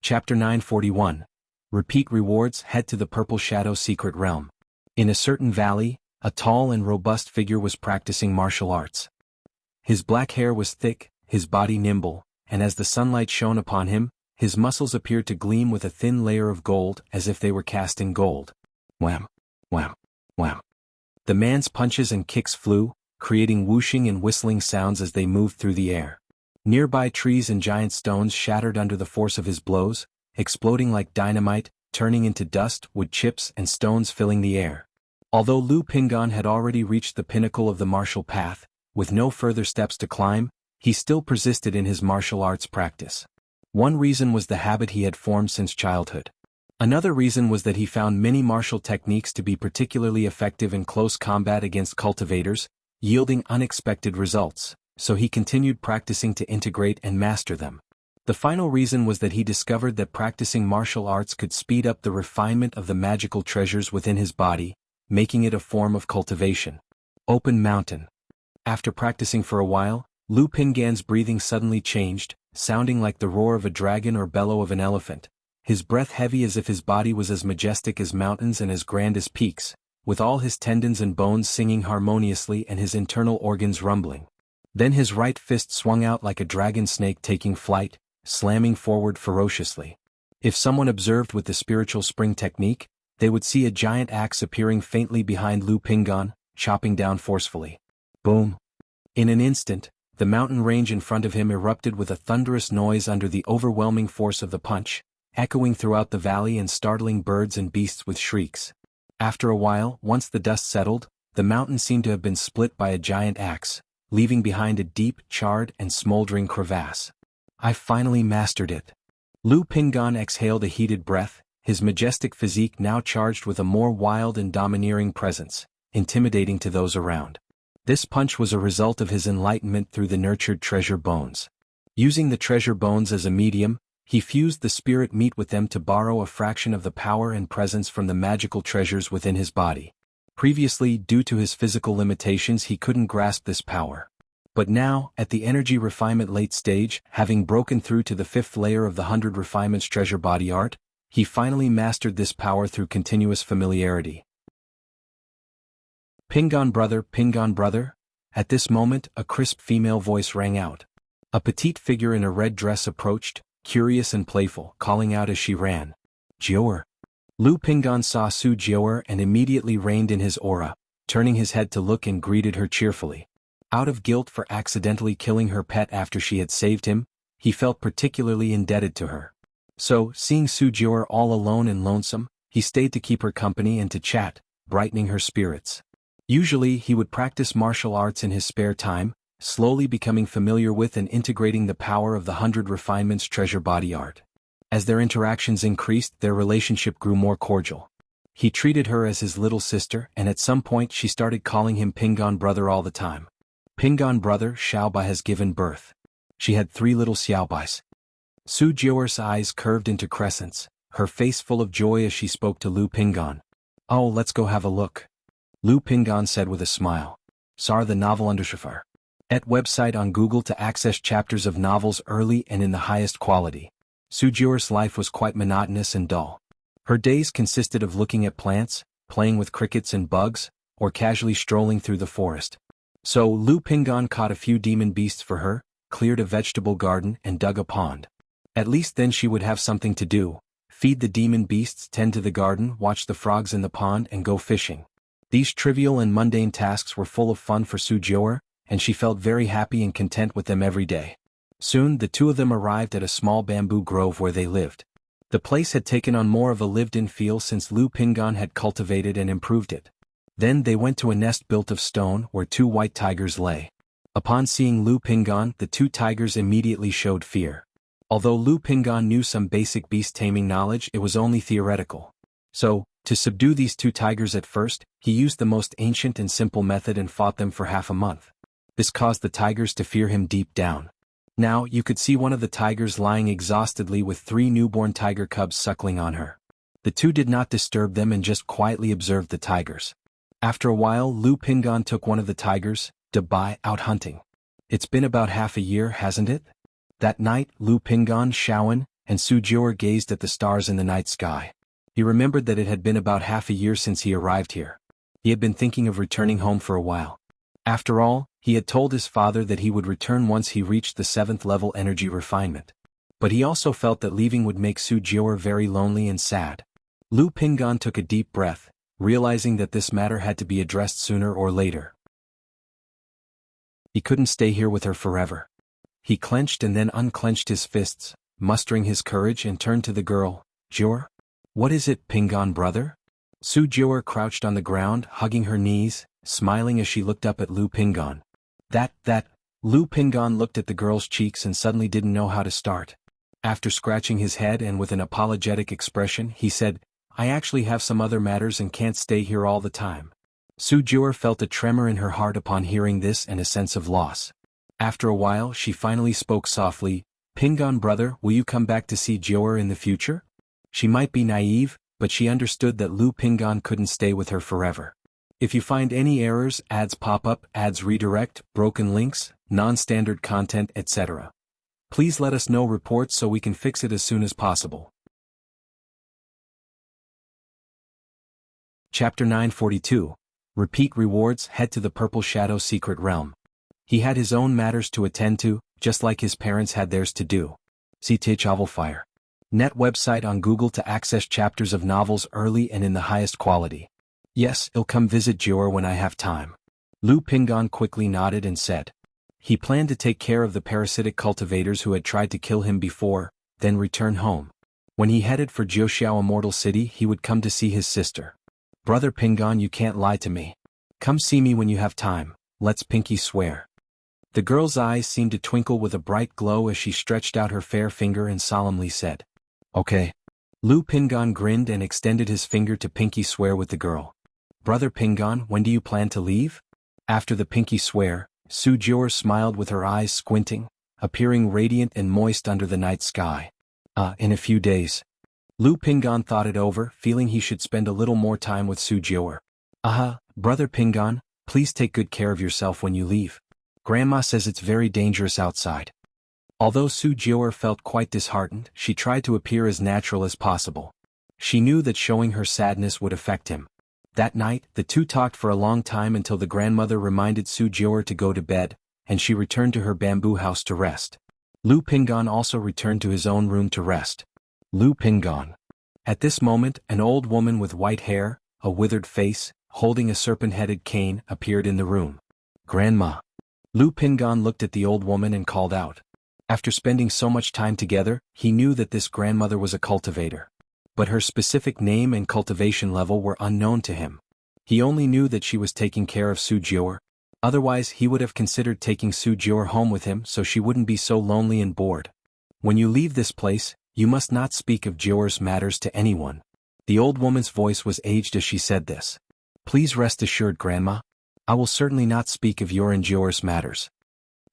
Chapter 941. Repeat rewards. Head to the Purple Shadow Secret Realm. In a certain valley, a tall and robust figure was practicing martial arts. His black hair was thick, his body nimble, and as the sunlight shone upon him, his muscles appeared to gleam with a thin layer of gold as if they were cast in gold. Wham! Wham! Wham! The man's punches and kicks flew, creating whooshing and whistling sounds as they moved through the air. Nearby trees and giant stones shattered under the force of his blows, exploding like dynamite, turning into dust, wood chips and stones filling the air. Although Lu Pingan had already reached the pinnacle of the martial path, with no further steps to climb, he still persisted in his martial arts practice. One reason was the habit he had formed since childhood. Another reason was that he found many martial techniques to be particularly effective in close combat against cultivators, yielding unexpected results, so he continued practicing to integrate and master them. The final reason was that he discovered that practicing martial arts could speed up the refinement of the magical treasures within his body, making it a form of cultivation. Open Mountain. After practicing for a while, Lu Pingan's breathing suddenly changed, sounding like the roar of a dragon or bellow of an elephant, his breath heavy as if his body was as majestic as mountains and as grand as peaks, with all his tendons and bones singing harmoniously and his internal organs rumbling. Then his right fist swung out like a dragon snake taking flight, slamming forward ferociously. If someone observed with the spiritual spring technique, they would see a giant axe appearing faintly behind Lu Pingan, chopping down forcefully. Boom! In an instant, the mountain range in front of him erupted with a thunderous noise under the overwhelming force of the punch, echoing throughout the valley and startling birds and beasts with shrieks. After a while, once the dust settled, the mountain seemed to have been split by a giant axe, leaving behind a deep, charred and smoldering crevasse. I finally mastered it. Lu Pingan exhaled a heated breath, his majestic physique now charged with a more wild and domineering presence, intimidating to those around. This punch was a result of his enlightenment through the nurtured treasure bones. Using the treasure bones as a medium, he fused the spirit meat with them to borrow a fraction of the power and presence from the magical treasures within his body. Previously, due to his physical limitations, he couldn't grasp this power. But now, at the energy refinement late stage, having broken through to the 5th layer of the 100 refinements treasure body art, he finally mastered this power through continuous familiarity. Pingan brother. At this moment, a crisp female voice rang out. A petite figure in a red dress approached, curious and playful, calling out as she ran. Jiaoer. Lu Pingan saw Su Jiaoer and immediately reined in his aura, turning his head to look and greeted her cheerfully. Out of guilt for accidentally killing her pet after she had saved him, he felt particularly indebted to her. So, seeing Su Jiaoer all alone and lonesome, he stayed to keep her company and to chat, brightening her spirits. Usually he would practice martial arts in his spare time, slowly becoming familiar with and integrating the power of the 100 refinements treasure body art. As their interactions increased, their relationship grew more cordial. He treated her as his little sister, and at some point she started calling him Pingan brother all the time. Pingan brother, Xiaobai has given birth. She had 3 little Xiaobais. Su Jiaoer's eyes curved into crescents, her face full of joy as she spoke to Lu Pingan. Oh, let's go have a look. Lu Pingan said with a smile. Sar the novel undershafar. Et website on Google to access chapters of novels early and in the highest quality. Su Jiaoer's life was quite monotonous and dull. Her days consisted of looking at plants, playing with crickets and bugs, or casually strolling through the forest. So Lu Pingan caught a few demon beasts for her, cleared a vegetable garden and dug a pond. At least then she would have something to do, feed the demon beasts, tend to the garden, watch the frogs in the pond, and go fishing. These trivial and mundane tasks were full of fun for Su Jiuer, and she felt very happy and content with them every day. Soon the two of them arrived at a small bamboo grove where they lived. The place had taken on more of a lived-in feel since Lu Pingan had cultivated and improved it. Then they went to a nest built of stone where two white tigers lay. Upon seeing Lu Pingan, the two tigers immediately showed fear. Although Lu Pingan knew some basic beast-taming knowledge, it was only theoretical. So, to subdue these two tigers at first, he used the most ancient and simple method and fought them for half a month. This caused the tigers to fear him deep down. Now you could see one of the tigers lying exhaustedly with 3 newborn tiger cubs suckling on her. The two did not disturb them and just quietly observed the tigers. After a while, Lu Pingan took one of the tigers, Dabai, out hunting. It's been about half a year, hasn't it? That night, Lu Pingan, Shaoan, and Su Jiuer gazed at the stars in the night sky. He remembered that it had been about half a year since he arrived here. He had been thinking of returning home for a while. After all, he had told his father that he would return once he reached the 7th level energy refinement. But he also felt that leaving would make Su Jiuer very lonely and sad. Lu Pingan took a deep breath, realizing that this matter had to be addressed sooner or later. He couldn't stay here with her forever. He clenched and then unclenched his fists, mustering his courage, and turned to the girl. Jiuer? What is it, Pingan brother? Su Jiuer crouched on the ground, hugging her knees, smiling as she looked up at Lu Pingan. Lu Pingan looked at the girl's cheeks and suddenly didn't know how to start. After scratching his head and with an apologetic expression, he said, I actually have some other matters and can't stay here all the time. Su Jiuer felt a tremor in her heart upon hearing this and a sense of loss. After a while, she finally spoke softly, Pingan brother, will you come back to see Jiuer in the future? She might be naive, but she understood that Lu Pingan couldn't stay with her forever. If you find any errors, ads pop up, ads redirect, broken links, non-standard content, etc., please let us know reports so we can fix it as soon as possible. Chapter 942. Repeat rewards. Head to the Purple Shadow Secret Realm. He had his own matters to attend to, just like his parents had theirs to do. See Novel Fire. Net website on Google to access chapters of novels early and in the highest quality. Yes, I'll come visit Jiuer when I have time. Lu Pingan quickly nodded and said. He planned to take care of the parasitic cultivators who had tried to kill him before, then return home. When he headed for Jiuxiao Immortal City, he would come to see his sister. Brother Pingan, you can't lie to me. Come see me when you have time, let's pinky swear. The girl's eyes seemed to twinkle with a bright glow as she stretched out her fair finger and solemnly said, Okay. Lu Pingan grinned and extended his finger to pinky swear with the girl. Brother Pingan, when do you plan to leave? After the pinky swear, Su Jiuer smiled with her eyes squinting, appearing radiant and moist under the night sky. In a few days. Lu Pingan thought it over, feeling he should spend a little more time with Su Jiuer. Brother Pingan, please take good care of yourself when you leave. Grandma says it's very dangerous outside. Although Su Jiuer felt quite disheartened, she tried to appear as natural as possible. She knew that showing her sadness would affect him. That night, the two talked for a long time until the grandmother reminded Su Jiuer to go to bed, and she returned to her bamboo house to rest. Lu Pingan also returned to his own room to rest. Lu Pingan. At this moment, an old woman with white hair, a withered face, holding a serpent-headed cane, appeared in the room. Grandma. Lu Pingan looked at the old woman and called out. After spending so much time together, he knew that this grandmother was a cultivator. But her specific name and cultivation level were unknown to him. He only knew that she was taking care of Su Jiuer. Otherwise he would have considered taking Su Jiuer home with him so she wouldn't be so lonely and bored. When you leave this place, you must not speak of Jiuer's matters to anyone. The old woman's voice was aged as she said this. Please rest assured, Grandma. I will certainly not speak of your and Jiuer's matters.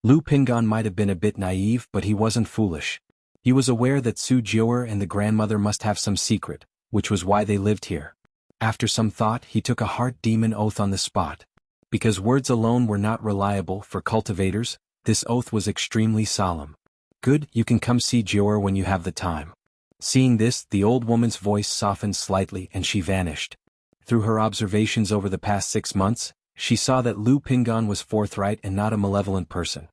Lu Pingan might have been a bit naive, but he wasn't foolish. He was aware that Su Jiuer and the grandmother must have some secret, which was why they lived here. After some thought, he took a heart demon oath on the spot. Because words alone were not reliable for cultivators, this oath was extremely solemn. Good, you can come see Jiuer when you have the time. Seeing this, the old woman's voice softened slightly and she vanished. Through her observations over the past 6 months, she saw that Lu Pingan was forthright and not a malevolent person.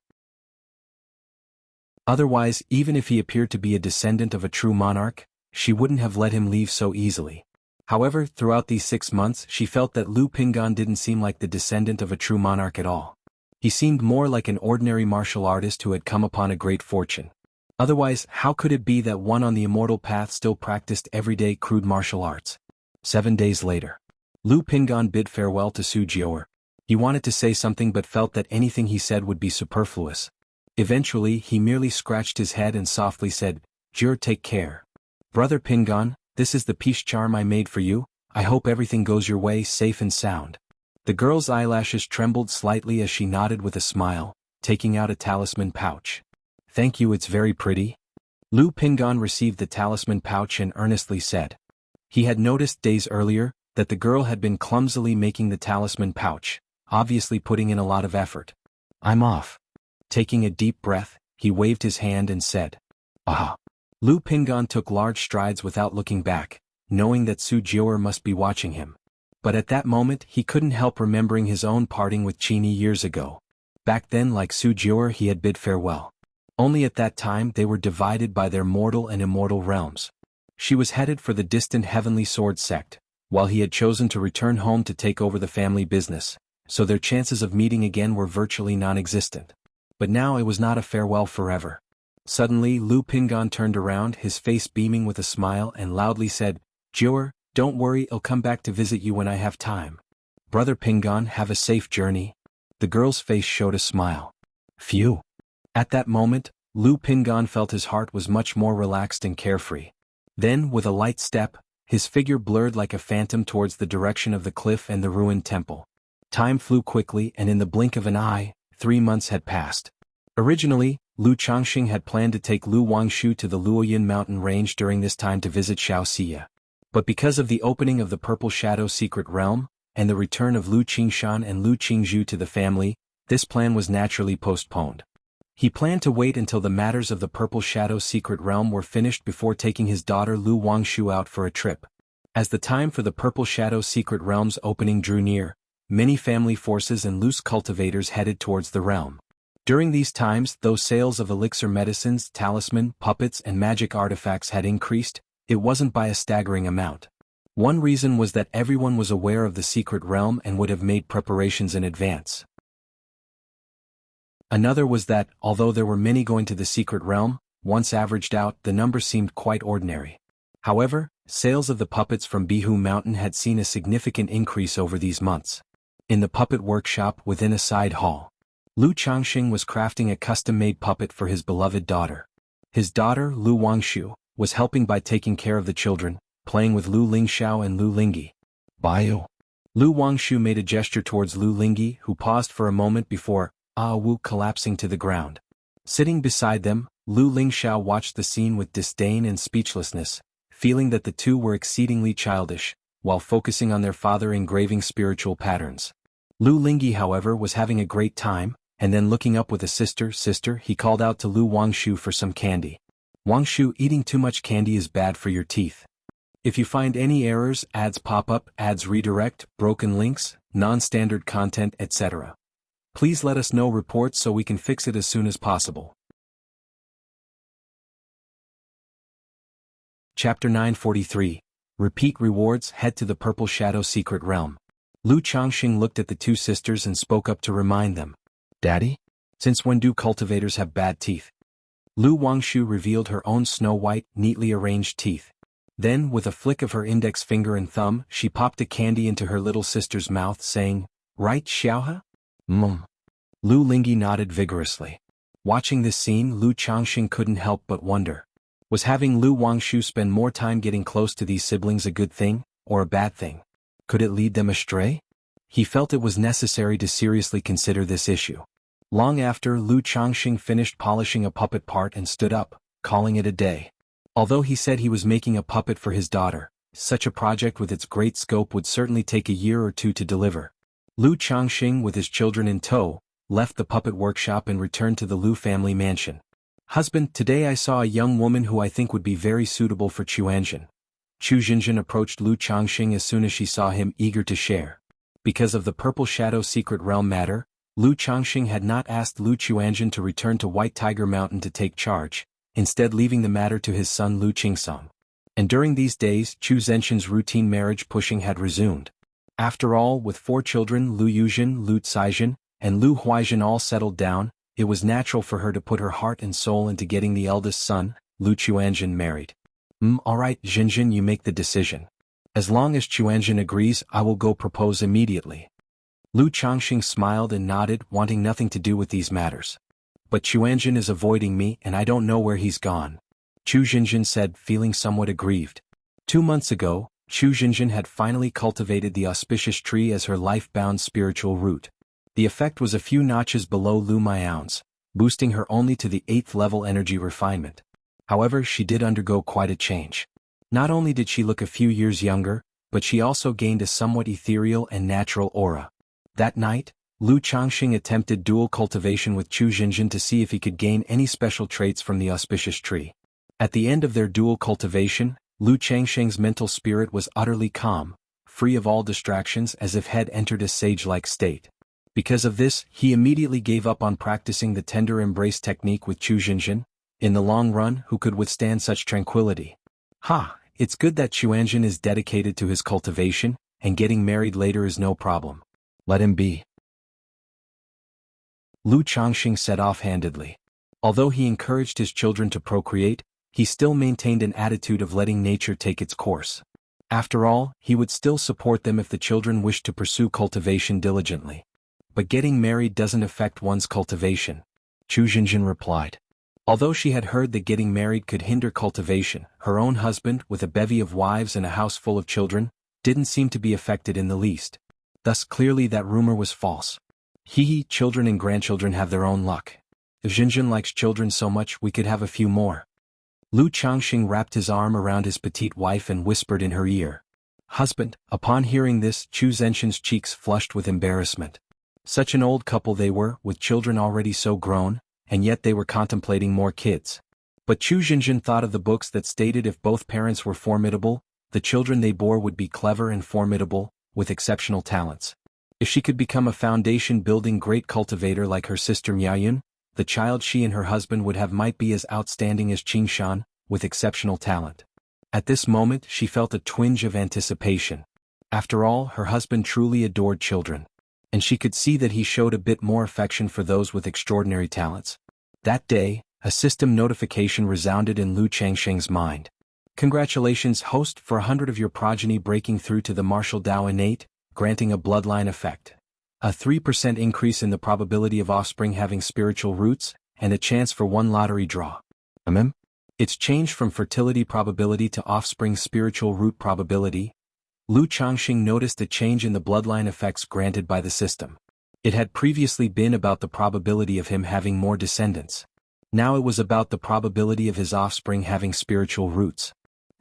Otherwise, even if he appeared to be a descendant of a true monarch, she wouldn't have let him leave so easily. However, throughout these 6 months she felt that Lu Pingan didn't seem like the descendant of a true monarch at all. He seemed more like an ordinary martial artist who had come upon a great fortune. Otherwise, how could it be that one on the immortal path still practiced everyday crude martial arts? 7 days later, Lu Pingan bid farewell to Su Jiaor. He wanted to say something but felt that anything he said would be superfluous. Eventually, he merely scratched his head and softly said, "Jiaor, take care. Brother Pingan, this is the peace charm I made for you. I hope everything goes your way safe and sound." The girl's eyelashes trembled slightly as she nodded with a smile, taking out a talisman pouch. "Thank you, it's very pretty." Lu Pingan received the talisman pouch and earnestly said. He had noticed days earlier that the girl had been clumsily making the talisman pouch, obviously putting in a lot of effort. "I'm off." Taking a deep breath, he waved his hand and said, "Ah." Lu Pingan took large strides without looking back, knowing that Su Jiaor must be watching him. But at that moment he couldn't help remembering his own parting with Qini years ago. Back then, like Su Jiaor, he had bid farewell. Only at that time they were divided by their mortal and immortal realms. She was headed for the distant Heavenly Sword sect, while he had chosen to return home to take over the family business, so their chances of meeting again were virtually non-existent. But now it was not a farewell forever. Suddenly Lu Pingan turned around, his face beaming with a smile, and loudly said, "Jiaor, don't worry, I'll come back to visit you when I have time." "Brother Pingan, have a safe journey." The girl's face showed a smile. Phew. At that moment, Lu Pingan felt his heart was much more relaxed and carefree. Then, with a light step, his figure blurred like a phantom towards the direction of the cliff and the ruined temple. Time flew quickly, and in the blink of an eye, 3 months had passed. Originally, Lu Changxing had planned to take Lu Wangshu to the Luoyin mountain range during this time to visit Xianxia. But because of the opening of the Purple Shadow secret realm, and the return of Lu Qingshan and Lu Qingzhu to the family, this plan was naturally postponed. He planned to wait until the matters of the Purple Shadow secret realm were finished before taking his daughter Lu Wangshu out for a trip. As the time for the Purple Shadow secret realm's opening drew near, many family forces and loose cultivators headed towards the realm. During these times, though sales of elixir medicines, talisman, puppets and magic artifacts had increased, it wasn't by a staggering amount. One reason was that everyone was aware of the secret realm and would have made preparations in advance. Another was that, although there were many going to the secret realm, once averaged out, the number seemed quite ordinary. However, sales of the puppets from Bihu Mountain had seen a significant increase over these months. In the puppet workshop within a side hall, Lu Changxing was crafting a custom-made puppet for his beloved daughter. His daughter, Lu Wangshu, was helping by taking care of the children, playing with Lu Lingxiao and Lu Lingyi. Bio. Lu Wangshu made a gesture towards Lu Lingyi, who paused for a moment before Wu collapsing to the ground. Sitting beside them, Lu Lingxiao watched the scene with disdain and speechlessness, feeling that the two were exceedingly childish, while focusing on their father engraving spiritual patterns. Lu Lingyi, however, was having a great time, and then looking up with a sister, he called out to Lu Wangshu for some candy. "Wangshu, eating too much candy is bad for your teeth. If you find any errors, ads pop up, ads redirect, broken links, non-standard content, etc. Please let us know reports so we can fix it as soon as possible." Chapter 943. Repeat rewards. Head to the Purple Shadow secret realm. Lu Changxing looked at the two sisters and spoke up to remind them. "Daddy? Since when do cultivators have bad teeth?" Lu Wangshu revealed her own snow-white, neatly arranged teeth. Then, with a flick of her index finger and thumb, she popped a candy into her little sister's mouth, saying, "Right, Xiaohe?" Lu Lingyi nodded vigorously. Watching this scene, Lu Changxing couldn't help but wonder. Was having Lu Wangshu spend more time getting close to these siblings a good thing, or a bad thing? Could it lead them astray? He felt it was necessary to seriously consider this issue. Long after, Lu Changxing finished polishing a puppet part and stood up, calling it a day. Although he said he was making a puppet for his daughter, such a project with its great scope would certainly take a year or two to deliver. Lu Changxing, with his children in tow, left the puppet workshop and returned to the Lu family mansion. "Husband, today I saw a young woman who I think would be very suitable for Chuanzhen." Chu Jinjin approached Lu Changxing as soon as she saw him, eager to share. Because of the Purple Shadow secret realm matter, Lu Changxing had not asked Lu Chuanzhen to return to White Tiger Mountain to take charge, instead leaving the matter to his son Lu Qingsong. And during these days Chu Zenshin's routine marriage pushing had resumed. After all, with 4 children, Lu Yuzhen, Lu Caizhen, and Lu Huaizhen all settled down, it was natural for her to put her heart and soul into getting the eldest son, Lu Chuanzhen, married. Alright, Zhenjin, you make the decision. As long as Chuanzhen agrees, I will go propose immediately. Lu Changxing smiled and nodded, wanting nothing to do with these matters. But Chuanzhen is avoiding me and I don't know where he's gone. Chu Zhenjin said, feeling somewhat aggrieved. 2 months ago, Chu Zhenjin had finally cultivated the auspicious tree as her life-bound spiritual root. The effect was a few notches below Lu Miao's, boosting her only to the 8th level energy refinement. However, she did undergo quite a change. Not only did she look a few years younger, but she also gained a somewhat ethereal and natural aura. That night, Lu Changxing attempted dual cultivation with Chu Zhenjin to see if he could gain any special traits from the auspicious tree. At the end of their dual cultivation, Lu Changxing's mental spirit was utterly calm, free of all distractions, as if had entered a sage-like state. Because of this, he immediately gave up on practicing the tender embrace technique with Chu Zhenjin. In the long run, who could withstand such tranquility? It's good that Chuanzhen is dedicated to his cultivation, and getting married later is no problem. Let him be. Lu Changxing said offhandedly. Although he encouraged his children to procreate, he still maintained an attitude of letting nature take its course. After all, he would still support them if the children wished to pursue cultivation diligently. But getting married doesn't affect one's cultivation, Chu Zhenjin replied. Although she had heard that getting married could hinder cultivation, her own husband, with a bevy of wives and a house full of children, didn't seem to be affected in the least. Thus clearly that rumor was false. Children and grandchildren have their own luck. If Zhenjin likes children so much, we could have a few more. Lu Changxing wrapped his arm around his petite wife and whispered in her ear. Husband. Upon hearing this, Chu Zenshin's cheeks flushed with embarrassment. Such an old couple they were, with children already so grown, and yet they were contemplating more kids. But Chu Zhenjin thought of the books that stated if both parents were formidable, the children they bore would be clever and formidable, with exceptional talents. If she could become a foundation-building great cultivator like her sister Miaoyun, the child she and her husband would have might be as outstanding as Qingshan, with exceptional talent. At this moment she felt a twinge of anticipation. After all, her husband truly adored children. And she could see that he showed a bit more affection for those with extraordinary talents. That day, a system notification resounded in Lu Changxing's mind. Congratulations, host, for 100 of your progeny breaking through to the martial Dao innate, granting a bloodline effect. A 3% increase in the probability of offspring having spiritual roots, and a chance for 1 lottery draw. It's changed from fertility probability to offspring spiritual root probability. Lu Changxing noticed a change in the bloodline effects granted by the system. It had previously been about the probability of him having more descendants. Now it was about the probability of his offspring having spiritual roots.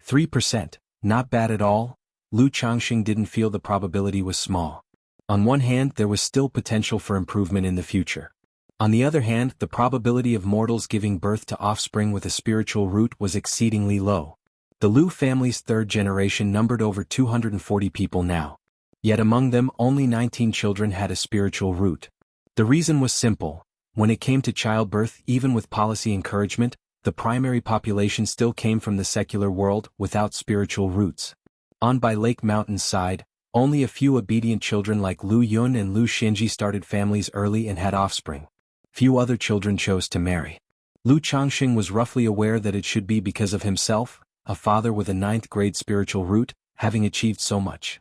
3%, not bad at all. Lu Changxing didn't feel the probability was small. On one hand, there was still potential for improvement in the future. On the other hand, the probability of mortals giving birth to offspring with a spiritual root was exceedingly low. The Lu family's 3rd generation numbered over 240 people now. Yet among them only 19 children had a spiritual root. The reason was simple. When it came to childbirth, even with policy encouragement, the primary population still came from the secular world without spiritual roots. On by Lake Mountain's side, only a few obedient children like Lu Yun and Lu Xinji started families early and had offspring. Few other children chose to marry. Lu Changxing was roughly aware that it should be because of himself, a father with a 9th grade spiritual root, having achieved so much.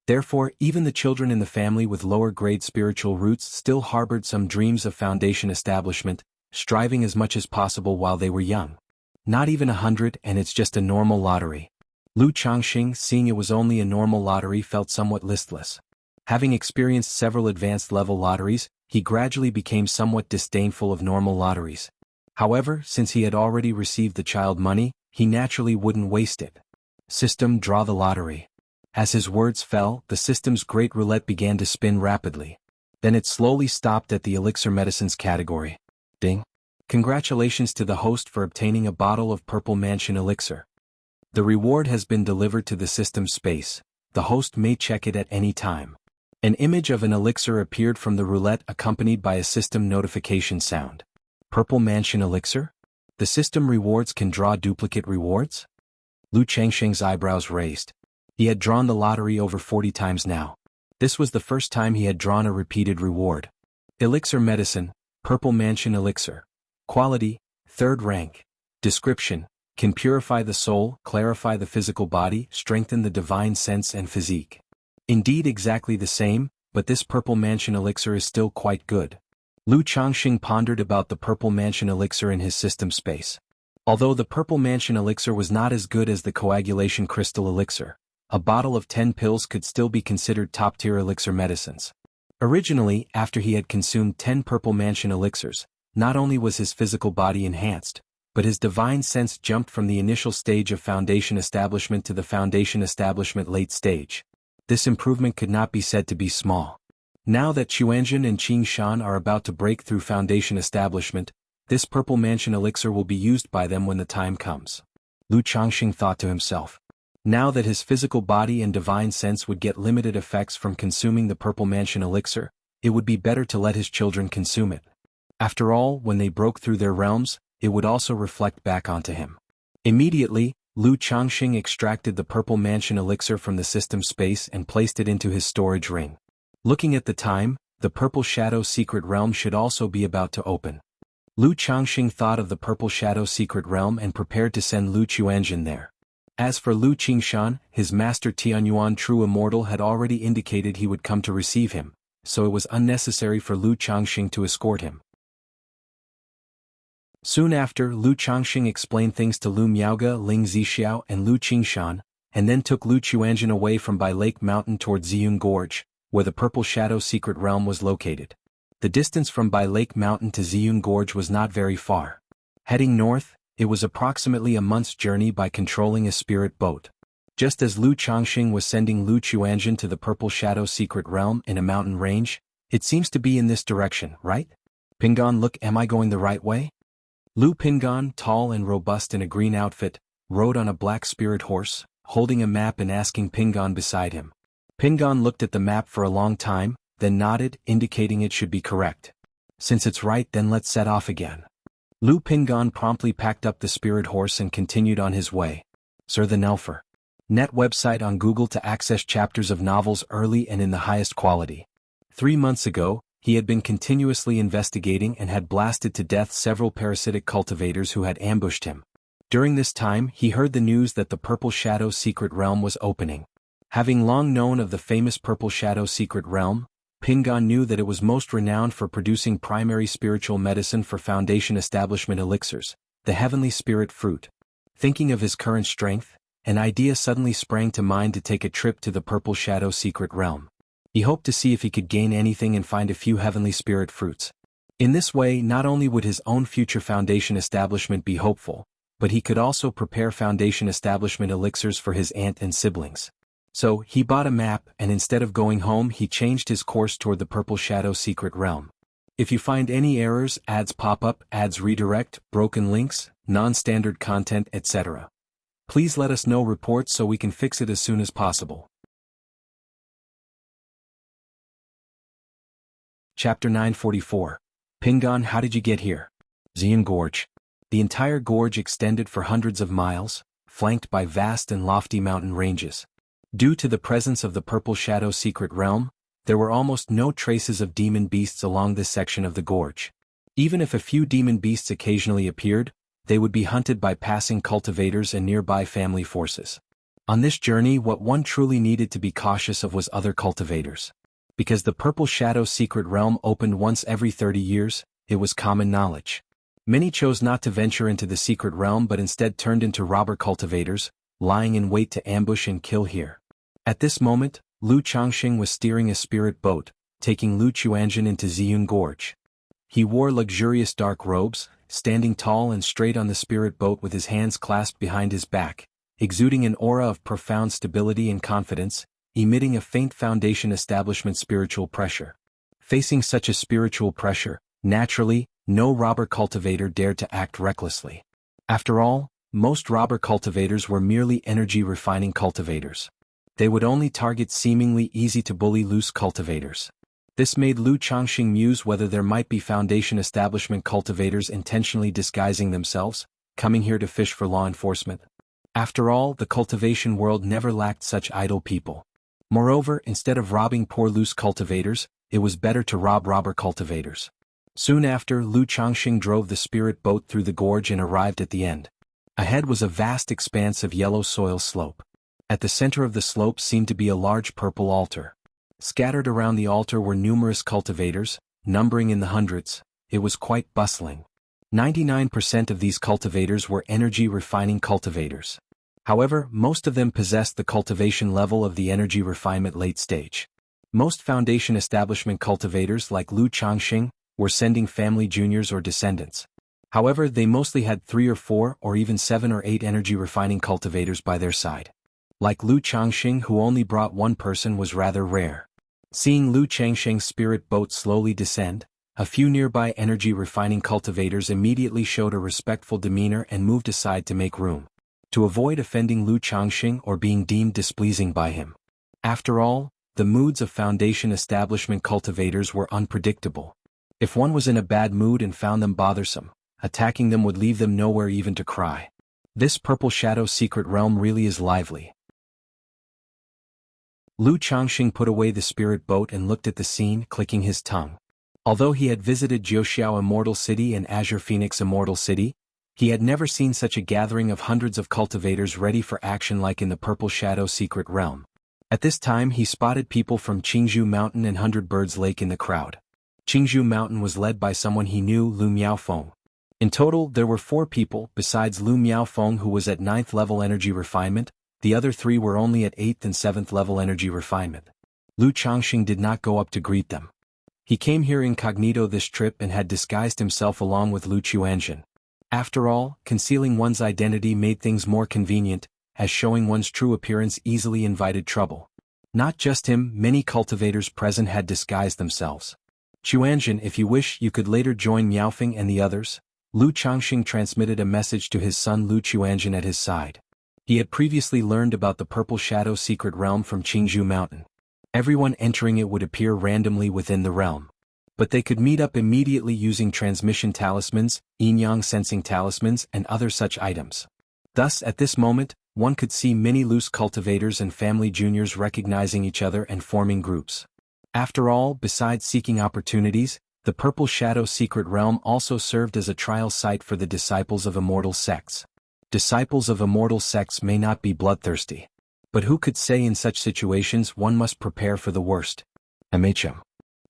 Therefore, even the children in the family with lower grade spiritual roots still harbored some dreams of foundation establishment, striving as much as possible while they were young. Not even 100, and it's just a normal lottery. Lu Changxing, seeing it was only a normal lottery, felt somewhat listless. Having experienced several advanced level lotteries, he gradually became somewhat disdainful of normal lotteries. However, since he had already received the child money, he naturally wouldn't waste it. System, draw the lottery. As his words fell, the system's great roulette began to spin rapidly. Then it slowly stopped at the elixir medicines category. Ding. Congratulations to the host for obtaining a bottle of Purple Mansion elixir. The reward has been delivered to the system space. The host may check it at any time. An image of an elixir appeared from the roulette accompanied by a system notification sound. Purple Mansion elixir? The system rewards can draw duplicate rewards? Lu Changsheng's eyebrows raised. He had drawn the lottery over 40 times now. This was the first time he had drawn a repeated reward. Elixir Medicine, Purple Mansion Elixir. Quality, 3rd rank. Description, can purify the soul, clarify the physical body, strengthen the divine sense and physique. Indeed exactly the same, but this Purple Mansion Elixir is still quite good. Lu Changxing pondered about the Purple Mansion Elixir in his system space. Although the Purple Mansion Elixir was not as good as the Coagulation Crystal Elixir, a bottle of 10 pills could still be considered top-tier elixir medicines. Originally, after he had consumed 10 Purple Mansion Elixirs, not only was his physical body enhanced, but his divine sense jumped from the initial stage of Foundation Establishment to the Foundation Establishment late stage. This improvement could not be said to be small. Now that Xuanzhen and Qingshan are about to break through Foundation Establishment, this Purple Mansion Elixir will be used by them when the time comes. Lu Changxing thought to himself. Now that his physical body and divine sense would get limited effects from consuming the Purple Mansion Elixir, it would be better to let his children consume it. After all, when they broke through their realms, it would also reflect back onto him. Immediately, Lu Changxing extracted the Purple Mansion Elixir from the system space and placed it into his storage ring. Looking at the time, the Purple Shadow Secret Realm should also be about to open. Lu Changxing thought of the Purple Shadow Secret Realm and prepared to send Lu Xuanzhen there. As for Lu Qingshan, his master Tianyuan True Immortal had already indicated he would come to receive him, so it was unnecessary for Lu Changxing to escort him. Soon after, Lu Changxing explained things to Lu Miaoge, Ling Zixiao and Lu Qingshan, and then took Lu Xuanzhen away from Bai Lake Mountain toward Ziyun Gorge, where the Purple Shadow Secret Realm was located. The distance from Bai Lake Mountain to Ziyun Gorge was not very far. Heading north, it was approximately a month's journey by controlling a spirit boat. Just as Lu Changxing was sending Lu Xuanzhen to the Purple Shadow Secret Realm in a mountain range, it seems to be in this direction, right? Pingan, look, am I going the right way? Lu Pingan, tall and robust in a green outfit, rode on a black spirit horse, holding a map and asking Pingan beside him. Pingan looked at the map for a long time, then nodded, indicating it should be correct. Since it's right, then let's set off again. Lu Pingan promptly packed up the spirit horse and continued on his way. Sir the Nelfer. Net website on Google to access chapters of novels early and in the highest quality. 3 months ago, he had been continuously investigating and had blasted to death several parasitic cultivators who had ambushed him. During this time, he heard the news that the Purple Shadow Secret Realm was opening. Having long known of the famous Purple Shadow Secret Realm, Pingan knew that it was most renowned for producing primary spiritual medicine for Foundation Establishment elixirs, the Heavenly Spirit Fruit. Thinking of his current strength, an idea suddenly sprang to mind to take a trip to the Purple Shadow Secret Realm. He hoped to see if he could gain anything and find a few Heavenly Spirit Fruits. In this way, not only would his own future Foundation Establishment be hopeful, but he could also prepare Foundation Establishment elixirs for his aunt and siblings. So, he bought a map and instead of going home he changed his course toward the Purple Shadow Secret Realm. If you find any errors, ads pop up, ads redirect, broken links, non-standard content, etc., please let us know reports so we can fix it as soon as possible. Chapter 944. Pingan, how did you get here? Ziyun Gorge. The entire gorge extended for hundreds of miles, flanked by vast and lofty mountain ranges. Due to the presence of the Purple Shadow Secret Realm, there were almost no traces of demon beasts along this section of the gorge. Even if a few demon beasts occasionally appeared, they would be hunted by passing cultivators and nearby family forces. On this journey, what one truly needed to be cautious of was other cultivators. Because the Purple Shadow Secret Realm opened once every 30 years, it was common knowledge. Many chose not to venture into the secret realm but instead turned into robber cultivators, lying in wait to ambush and kill here. At this moment, Lu Changxing was steering a spirit boat, taking Lu Xuanzhen into Ziyun Gorge. He wore luxurious dark robes, standing tall and straight on the spirit boat with his hands clasped behind his back, exuding an aura of profound stability and confidence, emitting a faint Foundation Establishment spiritual pressure. Facing such a spiritual pressure, naturally, no robber cultivator dared to act recklessly. After all, most robber cultivators were merely energy-refining cultivators. They would only target seemingly easy-to-bully loose cultivators. This made Lu Changxing muse whether there might be Foundation establishment cultivators intentionally disguising themselves, coming here to fish for law enforcement. After all, the cultivation world never lacked such idle people. Moreover, instead of robbing poor loose cultivators, it was better to rob robber cultivators. Soon after, Lu Changxing drove the spirit boat through the gorge and arrived at the end. Ahead was a vast expanse of yellow soil slope. At the center of the slope seemed to be a large purple altar. Scattered around the altar were numerous cultivators, numbering in the hundreds. It was quite bustling. 99% of these cultivators were energy refining cultivators. However, most of them possessed the cultivation level of the energy refinement late stage. Most Foundation establishment cultivators like Lu Changxing were sending family juniors or descendants. However, they mostly had 3 or 4 or even 7 or 8 energy refining cultivators by their side. Like Lu Changxing, who only brought one person, was rather rare. Seeing Lu Changxing's spirit boat slowly descend, a few nearby energy refining cultivators immediately showed a respectful demeanor and moved aside to make room, to avoid offending Lu Changxing or being deemed displeasing by him. After all, the moods of Foundation establishment cultivators were unpredictable. If one was in a bad mood and found them bothersome, attacking them would leave them nowhere even to cry. This Purple Shadow secret realm really is lively. Lu Changxing put away the spirit boat and looked at the scene, clicking his tongue. Although he had visited Jiuxiao Immortal City and Azure Phoenix Immortal City, he had never seen such a gathering of hundreds of cultivators ready for action like in the Purple Shadow secret realm. At this time he spotted people from Jianghu Mountain and 100 Birds Lake in the crowd. Jianghu Mountain was led by someone he knew, Lu Miaofeng. In total, there were 4 people, besides Lu Miaofeng, who was at 9th level energy refinement. The other 3 were only at 8th and 7th level energy refinement. Lu Changxing did not go up to greet them. He came here incognito this trip and had disguised himself along with Lu Qianxin. After all, concealing one's identity made things more convenient, as showing one's true appearance easily invited trouble. Not just him, many cultivators present had disguised themselves. Qianxin, if you wish, you could later join Miaofeng and the others. Lu Changxing transmitted a message to his son Lu Qianxin at his side. He had previously learned about the Purple Shadow secret realm from Jianghu Mountain. Everyone entering it would appear randomly within the realm. But they could meet up immediately using transmission talismans, yin-yang sensing talismans, and other such items. Thus, at this moment, one could see many loose cultivators and family juniors recognizing each other and forming groups. After all, besides seeking opportunities, the Purple Shadow secret realm also served as a trial site for the disciples of immortal sects. Disciples of immortal sects may not be bloodthirsty. But who could say in such situations one must prepare for the worst? MHM.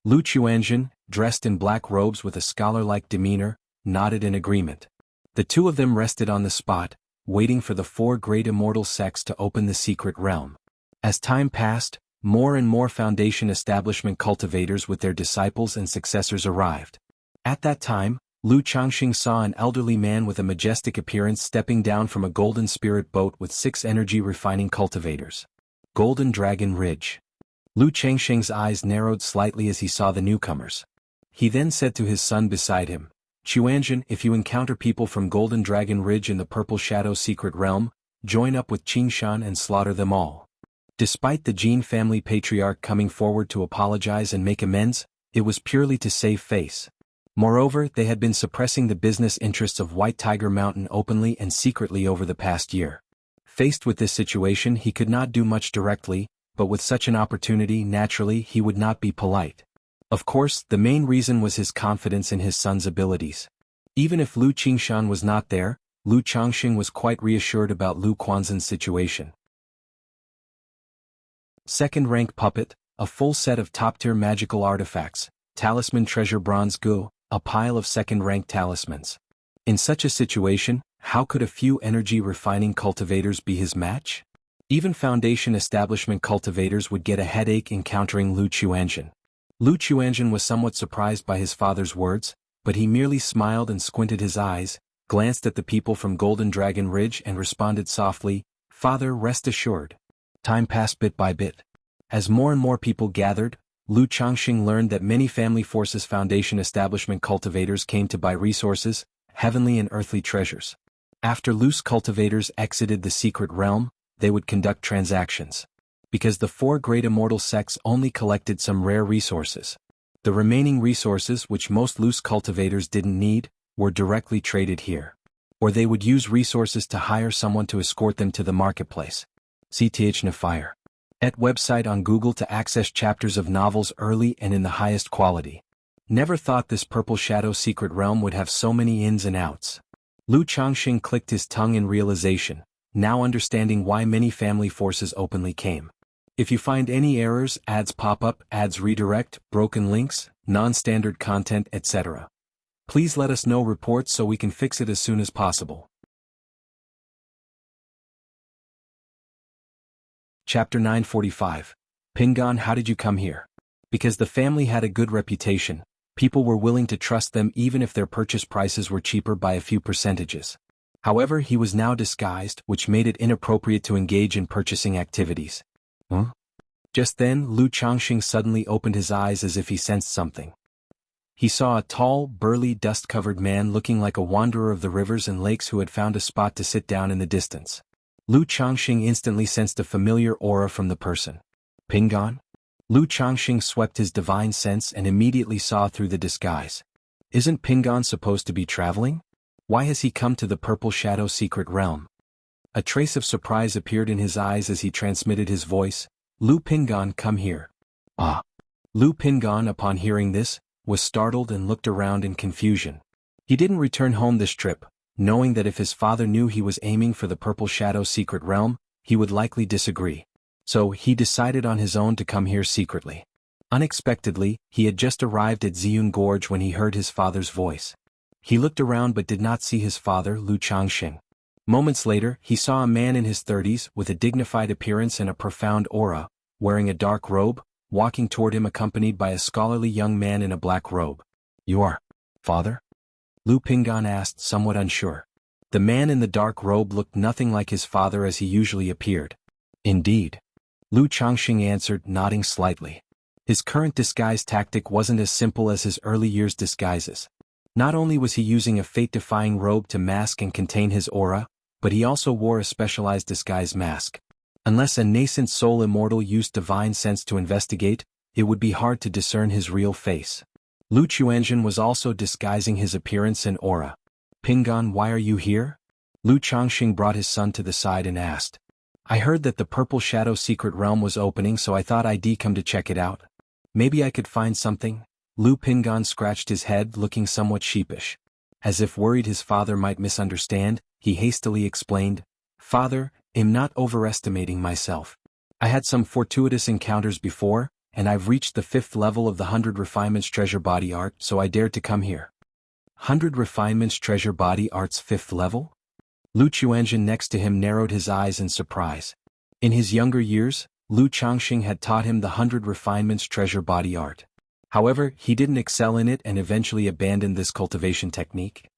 Lu Qianxin, dressed in black robes with a scholar-like demeanor, nodded in agreement. The 2 of them rested on the spot, waiting for the 4 great immortal sects to open the secret realm. As time passed, more and more Foundation establishment cultivators with their disciples and successors arrived. At that time, Lu Changxing saw an elderly man with a majestic appearance stepping down from a golden spirit boat with 6 energy refining cultivators. Golden Dragon Ridge. Lu Changxing's eyes narrowed slightly as he saw the newcomers. He then said to his son beside him, Qianxin, if you encounter people from Golden Dragon Ridge in the Purple Shadow secret realm, join up with Qingshan and slaughter them all. Despite the Jin family patriarch coming forward to apologize and make amends, it was purely to save face. Moreover, they had been suppressing the business interests of White Tiger Mountain openly and secretly over the past year. Faced with this situation, he could not do much directly, but with such an opportunity, naturally, he would not be polite. Of course, the main reason was his confidence in his son's abilities. Even if Lu Qingshan was not there, Lu Changxing was quite reassured about Lu Quanzhen's situation. Second-rank puppet, a full set of top-tier magical artifacts, talisman treasure bronze gu, a pile of second-rank talismans. In such a situation, how could a few energy refining cultivators be his match? Even Foundation establishment cultivators would get a headache encountering Lu Qianxin. Lu Qianxin was somewhat surprised by his father's words, but he merely smiled and squinted his eyes, glanced at the people from Golden Dragon Ridge and responded softly, "Father, rest assured." Time passed bit by bit. As more and more people gathered, Lu Changxing learned that many Family Forces Foundation establishment cultivators came to buy resources, heavenly and earthly treasures. After loose cultivators exited the secret realm, they would conduct transactions. Because the 4 great immortal sects only collected some rare resources, The remaining resources, which most loose cultivators didn't need, were directly traded here. Or they would use resources to hire someone to escort them to the marketplace. CTH Fire. Et website on Google to access chapters of novels early and in the highest quality. Never thought this Purple Shadow Secret Realm would have so many ins and outs. Lu Changxing clicked his tongue in realization, now understanding why many family forces openly came. If you find any errors, ads pop up, ads redirect, broken links, non-standard content, etc., please let us know reports so we can fix it as soon as possible. Chapter 945. Pingon, how did you come here? Because the family had a good reputation, people were willing to trust them even if their purchase prices were cheaper by a few percentages. However, he was now disguised, which made it inappropriate to engage in purchasing activities. Huh? Just then, Lu Changxing suddenly opened his eyes as if he sensed something. He saw a tall, burly, dust-covered man looking like a wanderer of the rivers and lakes who had found a spot to sit down in the distance. Lu Changxing instantly sensed a familiar aura from the person. Pingon? Lu Changxing swept his divine sense and immediately saw through the disguise. Isn't Pingon supposed to be traveling? Why has he come to the Purple Shadow Secret Realm? A trace of surprise appeared in his eyes as he transmitted his voice. Lu Pingon, come here. Ah. Lu Pingon, upon hearing this, was startled and looked around in confusion. He didn't return home this trip, knowing that if his father knew he was aiming for the Purple Shadow Secret Realm, he would likely disagree. So he decided on his own to come here secretly. Unexpectedly, he had just arrived at Ziyun Gorge when he heard his father's voice. He looked around but did not see his father, Lu Changxing. Moments later, he saw a man in his 30s with a dignified appearance and a profound aura, wearing a dark robe, walking toward him accompanied by a scholarly young man in a black robe. You are father? Lu Pingon asked, somewhat unsure. The man in the dark robe looked nothing like his father as he usually appeared. Indeed. Lu Changxing answered, nodding slightly. His current disguise tactic wasn't as simple as his early years' disguises. Not only was he using a fate-defying robe to mask and contain his aura, but he also wore a specialized disguise mask. Unless a nascent soul immortal used divine sense to investigate, it would be hard to discern his real face. Lu Chuanzhen was also disguising his appearance and aura. Pingon, why are you here? Lu Changxing brought his son to the side and asked. I heard that the Purple Shadow Secret Realm was opening, so I thought I'd come to check it out. Maybe I could find something? Lu Pingon scratched his head, looking somewhat sheepish. As if worried his father might misunderstand, he hastily explained, Father, I'm not overestimating myself. I had some fortuitous encounters before, and I've reached the 5th level of the 100 Refinements Treasure Body Art, so I dared to come here. 100 Refinements Treasure Body Art's 5th level? Lu Chuanzhen next to him narrowed his eyes in surprise. In his younger years, Lu Changxing had taught him the 100 Refinements Treasure Body Art. However, he didn't excel in it and eventually abandoned this cultivation technique.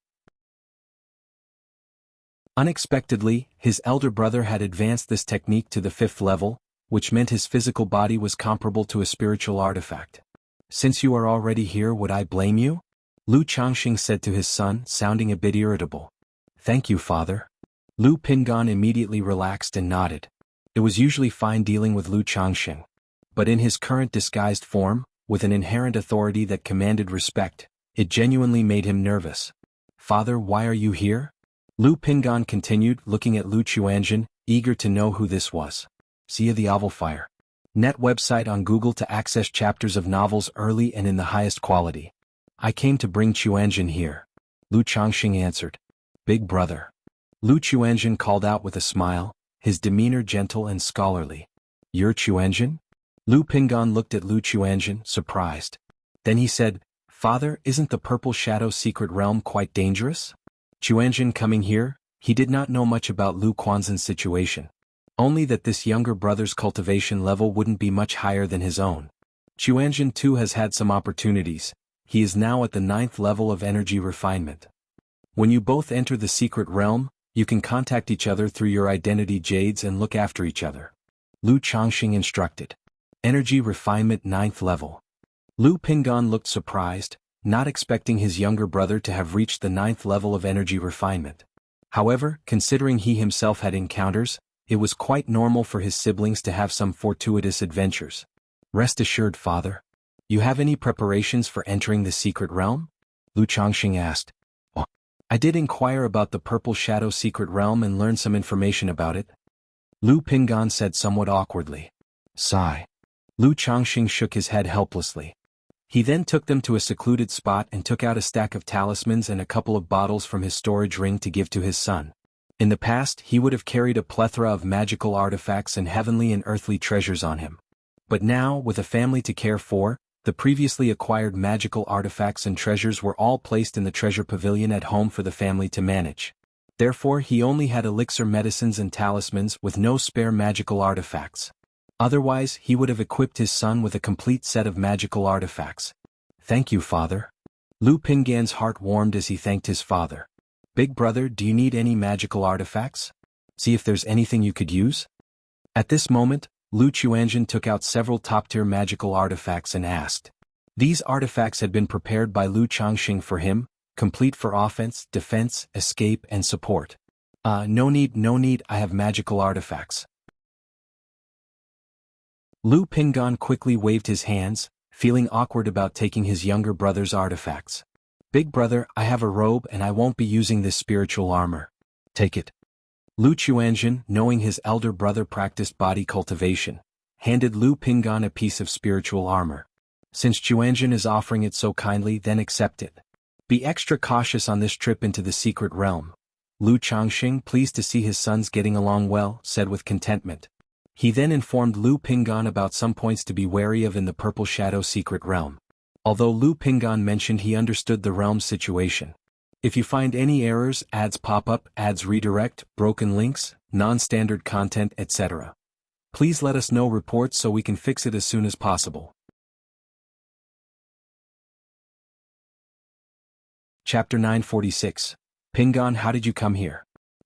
Unexpectedly, his elder brother had advanced this technique to the 5th level, which meant his physical body was comparable to a spiritual artifact. Since you are already here, would I blame you? Lu Changxing said to his son, sounding a bit irritable. Thank you, father. Lu Pingon immediately relaxed and nodded. It was usually fine dealing with Lu Changxing. But in his current disguised form, with an inherent authority that commanded respect, it genuinely made him nervous. Father, why are you here? Lu Pingon continued, looking at Lu Chuanzhen, eager to know who this was. Xia the Oval Fire. Net website on Google to access chapters of novels early and in the highest quality. I came to bring Chuanzhen here. Lu Changxing answered. Big brother. Lu Chuanzhen called out with a smile, his demeanor gentle and scholarly. You're Chuanzhen? Lu Pingon looked at Lu Chuanzhen, surprised. Then he said, Father, isn't the Purple Shadow Secret Realm quite dangerous? Chuanzhen coming here, he did not know much about Lu Quanzhen's situation. Only that this younger brother's cultivation level wouldn't be much higher than his own. Chuanzhen too has had some opportunities. He is now at the 9th level of energy refinement. When you both enter the secret realm, you can contact each other through your identity jades and look after each other. Lu Changxing instructed. Energy refinement 9th level. Lu Pingon looked surprised, not expecting his younger brother to have reached the 9th level of energy refinement. However, considering he himself had encounters, it was quite normal for his siblings to have some fortuitous adventures. Rest assured, father. You have any preparations for entering the secret realm? Lu Changxing asked. Oh, I did inquire about the Purple Shadow secret realm and learn some information about it. Lu Pingan said somewhat awkwardly. Sigh. Lu Changxing shook his head helplessly. He then took them to a secluded spot and took out a stack of talismans and a couple of bottles from his storage ring to give to his son. In the past, he would have carried a plethora of magical artifacts and heavenly and earthly treasures on him. But now, with a family to care for, the previously acquired magical artifacts and treasures were all placed in the treasure pavilion at home for the family to manage. Therefore, he only had elixir medicines and talismans with no spare magical artifacts. Otherwise, he would have equipped his son with a complete set of magical artifacts. Thank you, father. Lu Pingan's heart warmed as he thanked his father. Big brother, do you need any magical artifacts? See if there's anything you could use? At this moment, Lu Chuanzhen took out several top-tier magical artifacts and asked. These artifacts had been prepared by Lu Changxing for him, complete for offense, defense, escape, and support. No need, I have magical artifacts. Lu Pingan quickly waved his hands, feeling awkward about taking his younger brother's artifacts. Big brother, I have a robe and I won't be using this spiritual armor. Take it. Lu Chuanzhen, knowing his elder brother practiced body cultivation, handed Lu Pingan a piece of spiritual armor. Since Chuanzhen is offering it so kindly, then accept it. Be extra cautious on this trip into the secret realm. Lu Changxing, pleased to see his sons getting along well, said with contentment. He then informed Lu Pingan about some points to be wary of in the Purple Shadow secret realm. Although Lu Pingan mentioned he understood the realm's situation. If you find any errors, ads pop up, ads redirect, broken links, non-standard content, etc. Please let us know reports so we can fix it as soon as possible. Chapter 946. Pingan, how did you come here?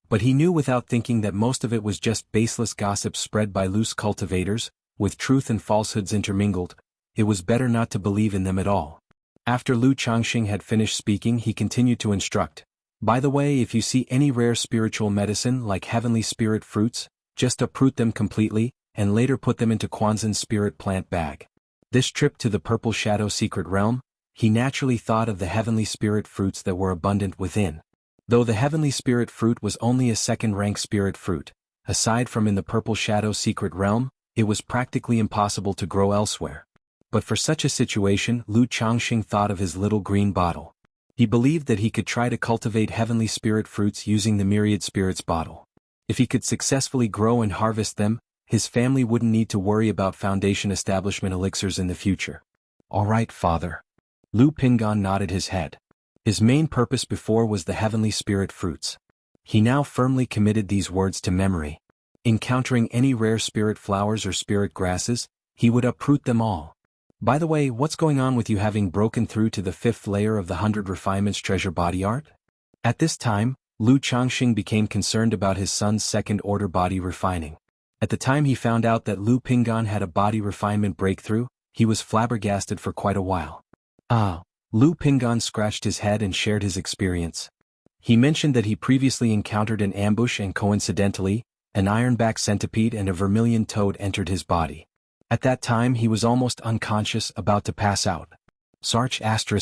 But he knew without thinking that most of it was just baseless gossip spread by loose cultivators, with truth and falsehoods intermingled. It was better not to believe in them at all. After Lu Changxing had finished speaking, he continued to instruct. By the way, if you see any rare spiritual medicine like heavenly spirit fruits, just uproot them completely, and later put them into Quanzhen's spirit plant bag. This trip to the Purple Shadow secret realm, he naturally thought of the heavenly spirit fruits that were abundant within. Though the heavenly spirit fruit was only a second-rank spirit fruit, aside from in the Purple Shadow secret realm, it was practically impossible to grow elsewhere. But for such a situation, Lu Changxing thought of his little green bottle. He believed that he could try to cultivate heavenly spirit fruits using the myriad spirits bottle. If he could successfully grow and harvest them, his family wouldn't need to worry about foundation establishment elixirs in the future. All right, father. Lu Pingan nodded his head. His main purpose before was the heavenly spirit fruits. He now firmly committed these words to memory. Encountering any rare spirit flowers or spirit grasses, he would uproot them all. By the way, what's going on with you having broken through to the 5th layer of the 100 Refinements treasure body art? At this time, Lu Changxing became concerned about his son's second-order body refining. At the time he found out that Lu Pingan had a body refinement breakthrough, he was flabbergasted for quite a while. Lu Pingan scratched his head and shared his experience. He mentioned that he previously encountered an ambush and coincidentally, an ironback centipede and a vermilion toad entered his body. At that time he was almost unconscious, about to pass out. Sarch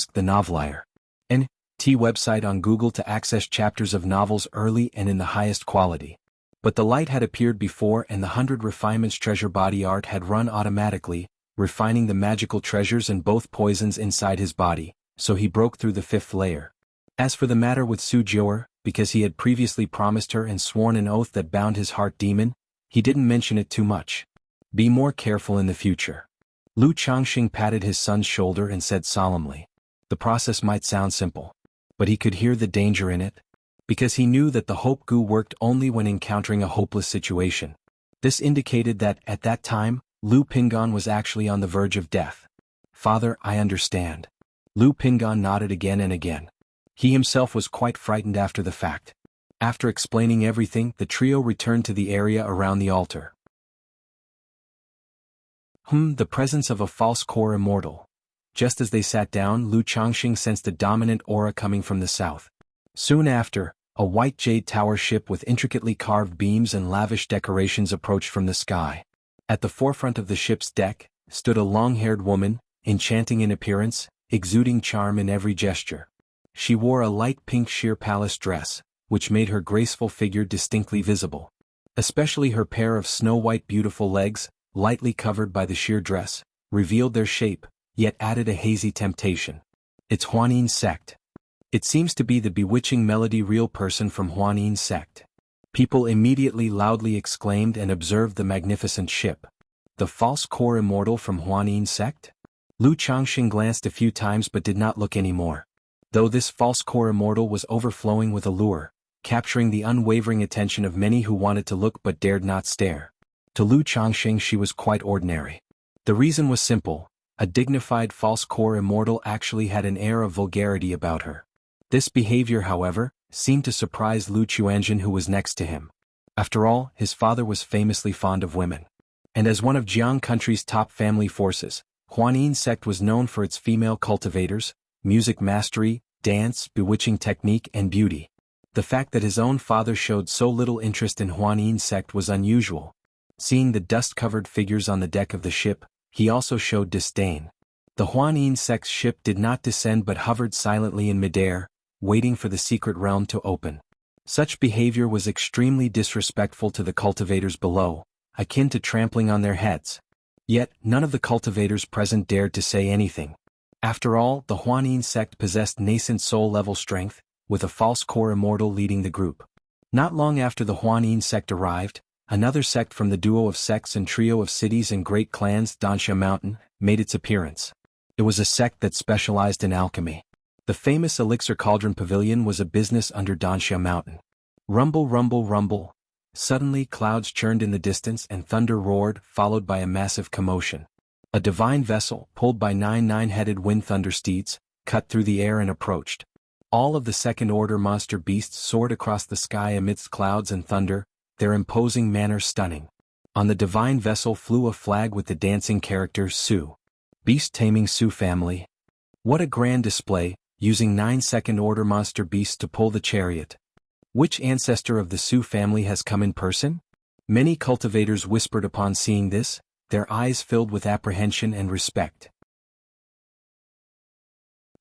* the Novelier. N.T. website on Google to access chapters of novels early and in the highest quality. But the light had appeared before and the 100 Refinements treasure body art had run automatically, refining the magical treasures and both poisons inside his body, so he broke through the 5th layer. As for the matter with Su Jiuer, because he had previously promised her and sworn an oath that bound his heart demon, he didn't mention it too much. Be more careful in the future. Lu Changxing patted his son's shoulder and said solemnly. The process might sound simple, but he could hear the danger in it. Because he knew that the hope goo worked only when encountering a hopeless situation. This indicated that, at that time, Lu Pingan was actually on the verge of death. Father, I understand. Lu Pingan nodded again and again. He himself was quite frightened after the fact. After explaining everything, the trio returned to the area around the altar. The presence of a false core immortal. Just as they sat down, Lu Changxing sensed a dominant aura coming from the south. Soon after, a white jade tower ship with intricately carved beams and lavish decorations approached from the sky. At the forefront of the ship's deck, stood a long-haired woman, enchanting in appearance, exuding charm in every gesture. She wore a light pink sheer palace dress, which made her graceful figure distinctly visible. Especially her pair of snow-white beautiful legs, lightly covered by the sheer dress, revealed their shape, yet added a hazy temptation. It's Huanin sect. It seems to be the bewitching melody real person from Huanin sect. People immediately loudly exclaimed and observed the magnificent ship. The false core immortal from Huanin sect? Lu Changxing glanced a few times but did not look any more. Though this false core immortal was overflowing with allure, capturing the unwavering attention of many who wanted to look but dared not stare. To Lu Changxing she was quite ordinary. The reason was simple: a dignified false core immortal actually had an air of vulgarity about her. This behavior, however, seemed to surprise Lu Chuanjin, who was next to him. After all, his father was famously fond of women. And as one of Jiang country's top family forces, Huanin sect was known for its female cultivators, music mastery, dance, bewitching technique and beauty. The fact that his own father showed so little interest in Huanin sect was unusual. Seeing the dust-covered figures on the deck of the ship, he also showed disdain. The Huanin sect's ship did not descend but hovered silently in midair, waiting for the secret realm to open. Such behavior was extremely disrespectful to the cultivators below, akin to trampling on their heads. Yet, none of the cultivators present dared to say anything. After all, the Huanin sect possessed nascent soul-level strength, with a false core immortal leading the group. Not long after the Huanin sect arrived, another sect from the duo of sects and trio of cities and great clans, Dansha Mountain, made its appearance. It was a sect that specialized in alchemy. The famous Elixir Cauldron Pavilion was a business under Dansha Mountain. Rumble, rumble, rumble. Suddenly clouds churned in the distance and thunder roared, followed by a massive commotion. A divine vessel, pulled by 9 nine-headed wind thunder steeds, cut through the air and approached. All of the second-order monster beasts soared across the sky amidst clouds and thunder, their imposing manner stunning. On the divine vessel flew a flag with the dancing character Su. Beast-taming Su family. What a grand display, using 9 second-order monster beasts to pull the chariot. Which ancestor of the Su family has come in person? Many cultivators whispered upon seeing this, their eyes filled with apprehension and respect.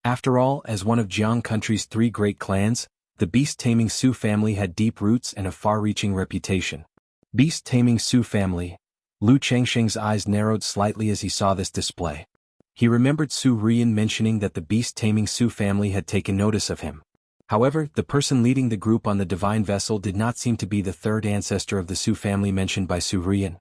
After all, as one of Jiang country's 3 great clans, the beast-taming Su family had deep roots and a far-reaching reputation. Beast-taming Su family. Lu Changxing's eyes narrowed slightly as he saw this display. He remembered Su Rian mentioning that the beast-taming Su family had taken notice of him. However, the person leading the group on the divine vessel did not seem to be the 3rd ancestor of the Su family mentioned by Su Rian.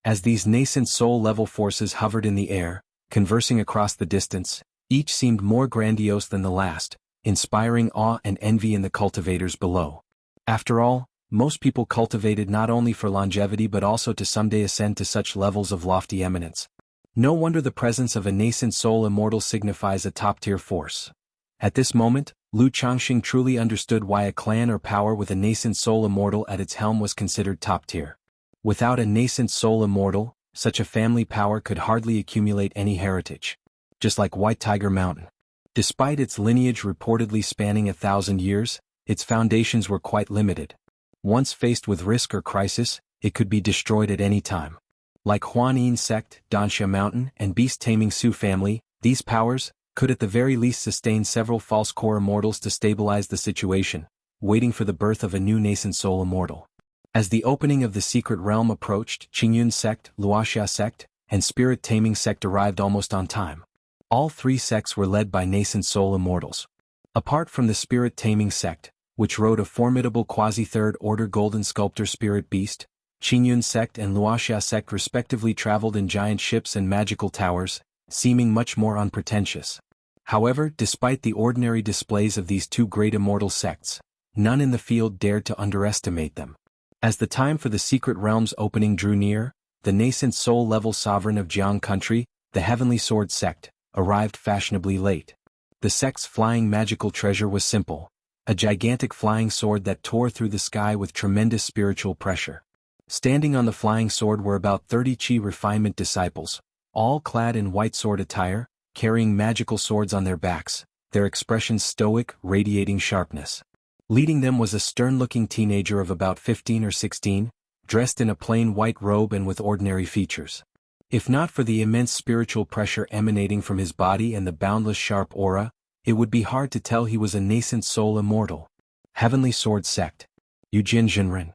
As these nascent soul-level forces hovered in the air, conversing across the distance, each seemed more grandiose than the last, inspiring awe and envy in the cultivators below. After all, most people cultivated not only for longevity but also to someday ascend to such levels of lofty eminence. No wonder the presence of a nascent soul immortal signifies a top-tier force. At this moment, Lu Changxing truly understood why a clan or power with a nascent soul immortal at its helm was considered top-tier. Without a nascent soul immortal, such a family power could hardly accumulate any heritage. Just like White Tiger Mountain. Despite its lineage reportedly spanning 1,000 years, its foundations were quite limited. Once faced with risk or crisis, it could be destroyed at any time. Like Huanin sect, Dansha Mountain, and beast-taming Su family, these powers could at the very least sustain several false core immortals to stabilize the situation, waiting for the birth of a new nascent soul immortal. As the opening of the secret realm approached, Qingyun sect, Wuxia sect, and spirit-taming sect arrived almost on time. All 3 sects were led by nascent soul immortals. Apart from the spirit-taming sect, which rode a formidable quasi-3rd-order golden sculptor spirit beast, Qingyun sect and Wuxia sect respectively traveled in giant ships and magical towers, seeming much more unpretentious. However, despite the ordinary displays of these 2 great immortal sects, none in the field dared to underestimate them. As the time for the secret realm's opening drew near, the nascent soul-level sovereign of Jiang country, the Heavenly Sword sect, arrived fashionably late. The sect's flying magical treasure was simple, a gigantic flying sword that tore through the sky with tremendous spiritual pressure. Standing on the flying sword were about 30 Qi refinement disciples, all clad in white sword attire, carrying magical swords on their backs, their expressions stoic, radiating sharpness. Leading them was a stern-looking teenager of about 15 or 16, dressed in a plain white robe and with ordinary features. If not for the immense spiritual pressure emanating from his body and the boundless sharp aura, it would be hard to tell he was a nascent soul immortal. Heavenly Sword Sect. Yujin Jinren.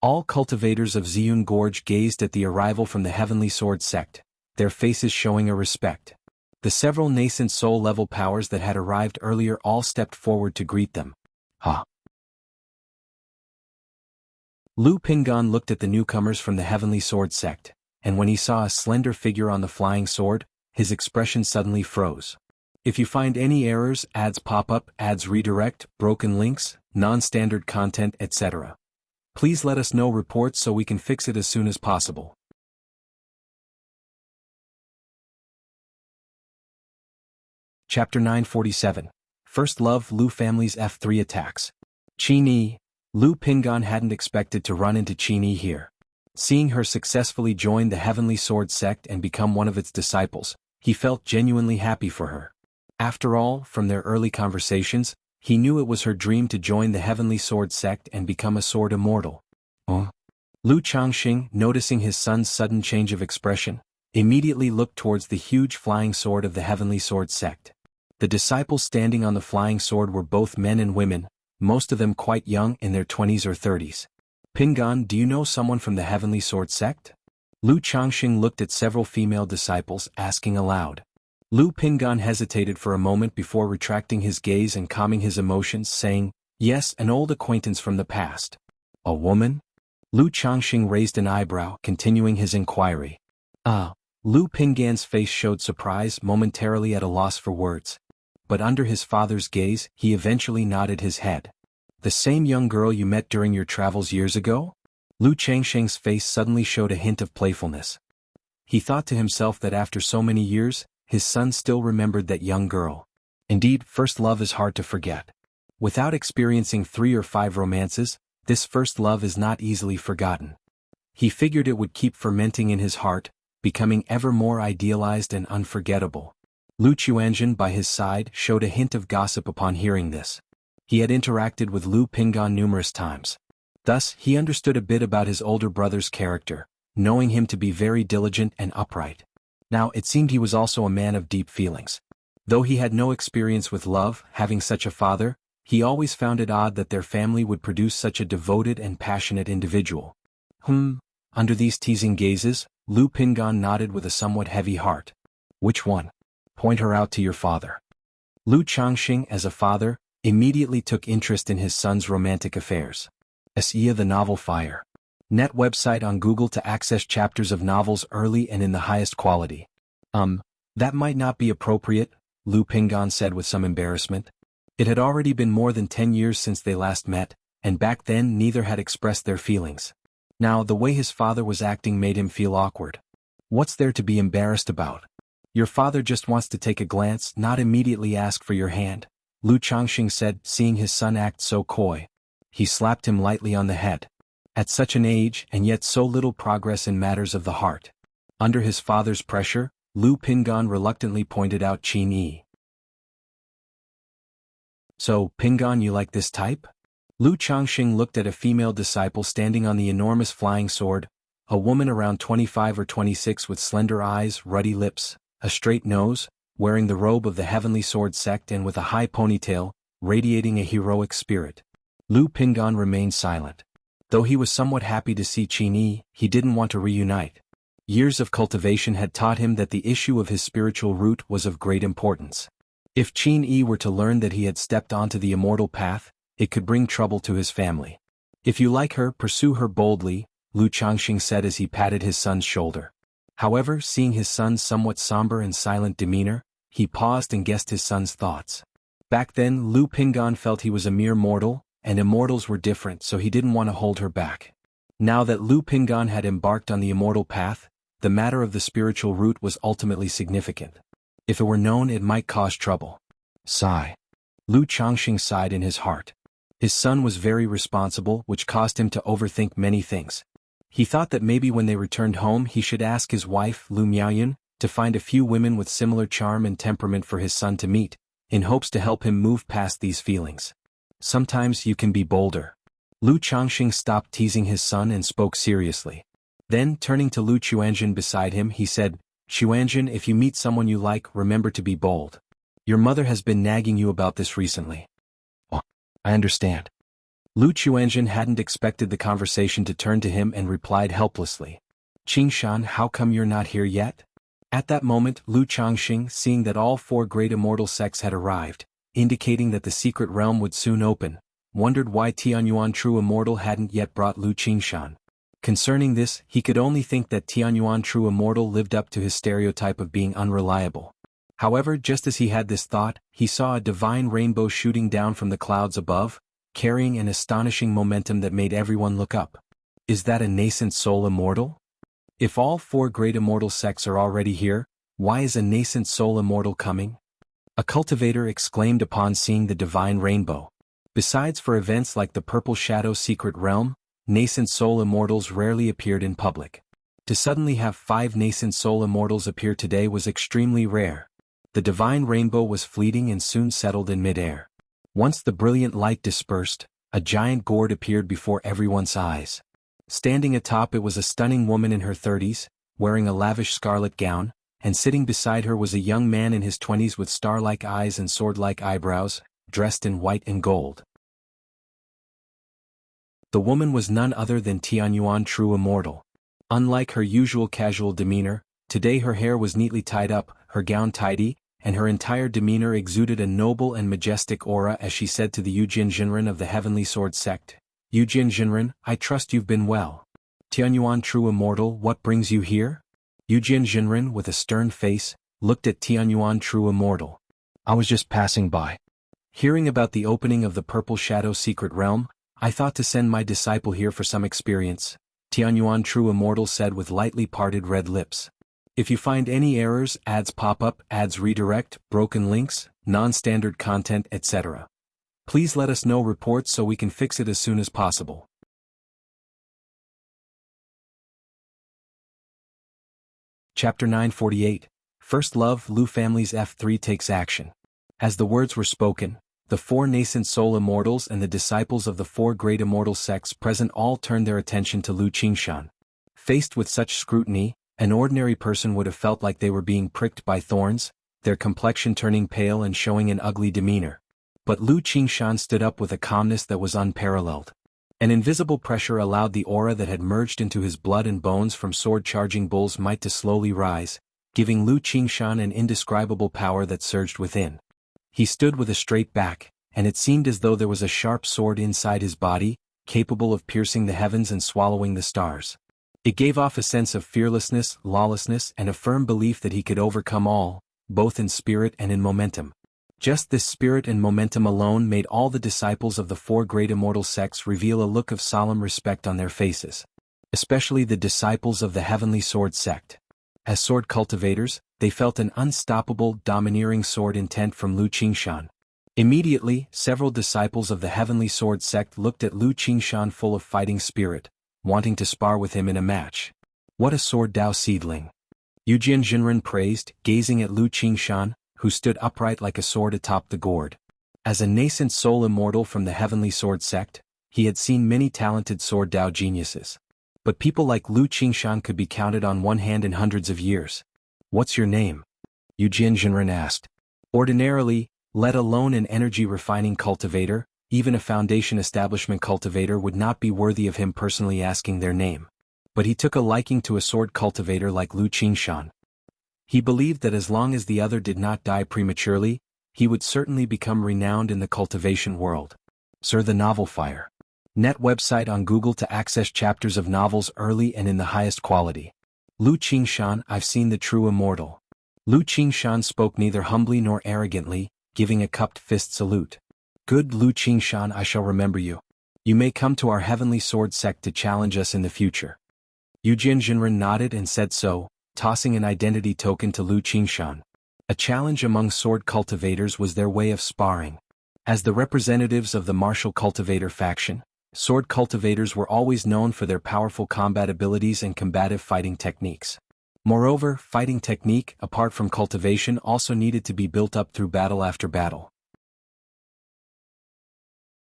All cultivators of Ziyun Gorge gazed at the arrival from the Heavenly Sword Sect, their faces showing a respect. The several nascent soul-level powers that had arrived earlier all stepped forward to greet them. Ha! Lu Pingan looked at the newcomers from the Heavenly Sword Sect, and when he saw a slender figure on the flying sword, his expression suddenly froze. If you find any errors, ads pop up, ads redirect, broken links, non-standard content, etc., please let us know reports so we can fix it as soon as possible. Chapter 947. First Love Lu Family's F3 Attacks. Qin. Lu Pingan hadn't expected to run into Qin here. Seeing her successfully join the Heavenly Sword Sect and become one of its disciples, he felt genuinely happy for her. After all, from their early conversations, he knew it was her dream to join the Heavenly Sword Sect and become a sword immortal. Lu Changxing, noticing his son's sudden change of expression, immediately looked towards the huge flying sword of the Heavenly Sword Sect. The disciples standing on the flying sword were both men and women, most of them quite young in their 20s or 30s. Pingan, do you know someone from the Heavenly Sword Sect? Lu Changxing looked at several female disciples, asking aloud. Lu Pingan hesitated for a moment before retracting his gaze and calming his emotions, saying, "Yes, an old acquaintance from the past." "A woman?" Lu Changxing raised an eyebrow, continuing his inquiry. Lu Pingan's face showed surprise, momentarily at a loss for words. But under his father's gaze, he eventually nodded his head. "The same young girl you met during your travels years ago?" Lu Changxing's face suddenly showed a hint of playfulness. He thought to himself that after so many years, his son still remembered that young girl. Indeed, first love is hard to forget. Without experiencing 3 or 5 romances, this first love is not easily forgotten. He figured it would keep fermenting in his heart, becoming ever more idealized and unforgettable. Lu Chuanjin by his side showed a hint of gossip upon hearing this. He had interacted with Lu Pingan numerous times. Thus, he understood a bit about his older brother's character, knowing him to be very diligent and upright. Now, it seemed he was also a man of deep feelings. Though he had no experience with love, having such a father, he always found it odd that their family would produce such a devoted and passionate individual. Under these teasing gazes, Lu Pingan nodded with a somewhat heavy heart. "Which one? Point her out to your father." Lu Changxing, as a father, immediately took interest in his son's romantic affairs. Xianxia the Novel Fire. Net website on Google to access chapters of novels early and in the highest quality. That might not be appropriate, Lu Pingan said with some embarrassment. It had already been more than 10 years since they last met, and back then neither had expressed their feelings. Now, the way his father was acting made him feel awkward. What's there to be embarrassed about? Your father just wants to take a glance, not immediately ask for your hand, Lu Changxing said, seeing his son act so coy. He slapped him lightly on the head. At such an age, and yet so little progress in matters of the heart. Under his father's pressure, Lu Pingan reluctantly pointed out Qin. "So, Pingan, you like this type?" Lu Changxing looked at a female disciple standing on the enormous flying sword, a woman around 25 or 26 with slender eyes, ruddy lips, a straight nose, wearing the robe of the Heavenly Sword Sect and with a high ponytail, radiating a heroic spirit. Lu Pingan remained silent. Though he was somewhat happy to see Qin, he didn't want to reunite. Years of cultivation had taught him that the issue of his spiritual root was of great importance. If Qin were to learn that he had stepped onto the immortal path, it could bring trouble to his family. "If you like her, pursue her boldly," Lu Changxing said as he patted his son's shoulder. However, seeing his son's somewhat somber and silent demeanor, he paused and guessed his son's thoughts. Back then, Lu Pingan felt he was a mere mortal, and immortals were different, so he didn't want to hold her back. Now that Lu Pingan had embarked on the immortal path, the matter of the spiritual root was ultimately significant. If it were known, it might cause trouble. Sigh. Lu Changxing sighed in his heart. His son was very responsible, which caused him to overthink many things. He thought that maybe when they returned home he should ask his wife, Lu Miaoyun, to find a few women with similar charm and temperament for his son to meet, in hopes to help him move past these feelings. Sometimes you can be bolder. Lu Changxing stopped teasing his son and spoke seriously. Then, turning to Lu Chuanjin beside him, he said, Chuanjin, if you meet someone you like, remember to be bold. Your mother has been nagging you about this recently. Oh, I understand. Lu Chuanjin hadn't expected the conversation to turn to him and replied helplessly. Qingshan, how come you're not here yet? At that moment, Lu Changxing, seeing that all 4 great immortal sects had arrived, indicating that the secret realm would soon open, wondered why Tianyuan True Immortal hadn't yet brought Lu Qingshan. Concerning this, he could only think that Tianyuan True Immortal lived up to his stereotype of being unreliable. However, just as he had this thought, he saw a divine rainbow shooting down from the clouds above, carrying an astonishing momentum that made everyone look up. Is that a nascent soul immortal? If all 4 great immortal sects are already here, why is a nascent soul immortal coming? A cultivator exclaimed upon seeing the divine rainbow. Besides for events like the Purple Shadow Secret Realm, nascent soul immortals rarely appeared in public. To suddenly have 5 nascent soul immortals appear today was extremely rare. The divine rainbow was fleeting and soon settled in mid-air. Once the brilliant light dispersed, a giant gourd appeared before everyone's eyes. Standing atop it was a stunning woman in her 30s, wearing a lavish scarlet gown, and sitting beside her was a young man in his 20s with star-like eyes and sword-like eyebrows, dressed in white and gold. The woman was none other than Tianyuan True Immortal. Unlike her usual casual demeanor, today her hair was neatly tied up, her gown tidy, and her entire demeanor exuded a noble and majestic aura as she said to the Yujin Jinren of the Heavenly Sword Sect, Yujin Jinren, I trust you've been well. Tianyuan True Immortal, what brings you here? Yujin Jinren, with a stern face, looked at Tianyuan True Immortal. I was just passing by. Hearing about the opening of the Purple Shadow Secret Realm, I thought to send my disciple here for some experience, Tianyuan True Immortal said with lightly parted red lips. If you find any errors, ads pop up, ads redirect, broken links, non-standard content, etc., please let us know reports so we can fix it as soon as possible. Chapter 948, First Love, Lu Family's F3 Takes Action. As the words were spoken, the 4 nascent soul immortals and the disciples of the 4 great immortal sects present all turned their attention to Lu Qingshan. Faced with such scrutiny, an ordinary person would have felt like they were being pricked by thorns, their complexion turning pale and showing an ugly demeanor. But Lu Qingshan stood up with a calmness that was unparalleled. An invisible pressure allowed the aura that had merged into his blood and bones from sword-charging bull's might to slowly rise, giving Lu Qingshan an indescribable power that surged within. He stood with a straight back, and it seemed as though there was a sharp sword inside his body, capable of piercing the heavens and swallowing the stars. It gave off a sense of fearlessness, lawlessness, and a firm belief that he could overcome all, both in spirit and in momentum. Just this spirit and momentum alone made all the disciples of the 4 great immortal sects reveal a look of solemn respect on their faces. Especially the disciples of the Heavenly Sword Sect. As sword cultivators, they felt an unstoppable, domineering sword intent from Lu Qingshan. Immediately, several disciples of the Heavenly Sword Sect looked at Lu Qingshan full of fighting spirit, wanting to spar with him in a match. What a sword Dao seedling! Yujin Jinren praised, gazing at Lu Qingshan, who stood upright like a sword atop the gourd. As a nascent soul immortal from the Heavenly Sword Sect, he had seen many talented sword Dao geniuses. But people like Lu Qingshan could be counted on one hand in hundreds of years. What's your name? Yujin Jinren asked. Ordinarily, let alone an energy-refining cultivator, even a foundation establishment cultivator would not be worthy of him personally asking their name. But he took a liking to a sword cultivator like Lu Qingshan. He believed that as long as the other did not die prematurely, he would certainly become renowned in the cultivation world. Sir, the Novel Fire. Net website on Google to access chapters of novels early and in the highest quality. Lu Qingshan, I've seen the true immortal. Lu Qingshan spoke neither humbly nor arrogantly, giving a cupped fist salute. Good Lu Qingshan, I shall remember you. You may come to our Heavenly Sword Sect to challenge us in the future. Yujin Jinren nodded and said so, tossing an identity token to Lu Qingshan. A challenge among sword cultivators was their way of sparring. As the representatives of the martial cultivator faction, sword cultivators were always known for their powerful combat abilities and combative fighting techniques. Moreover, fighting technique, apart from cultivation, also needed to be built up through battle after battle.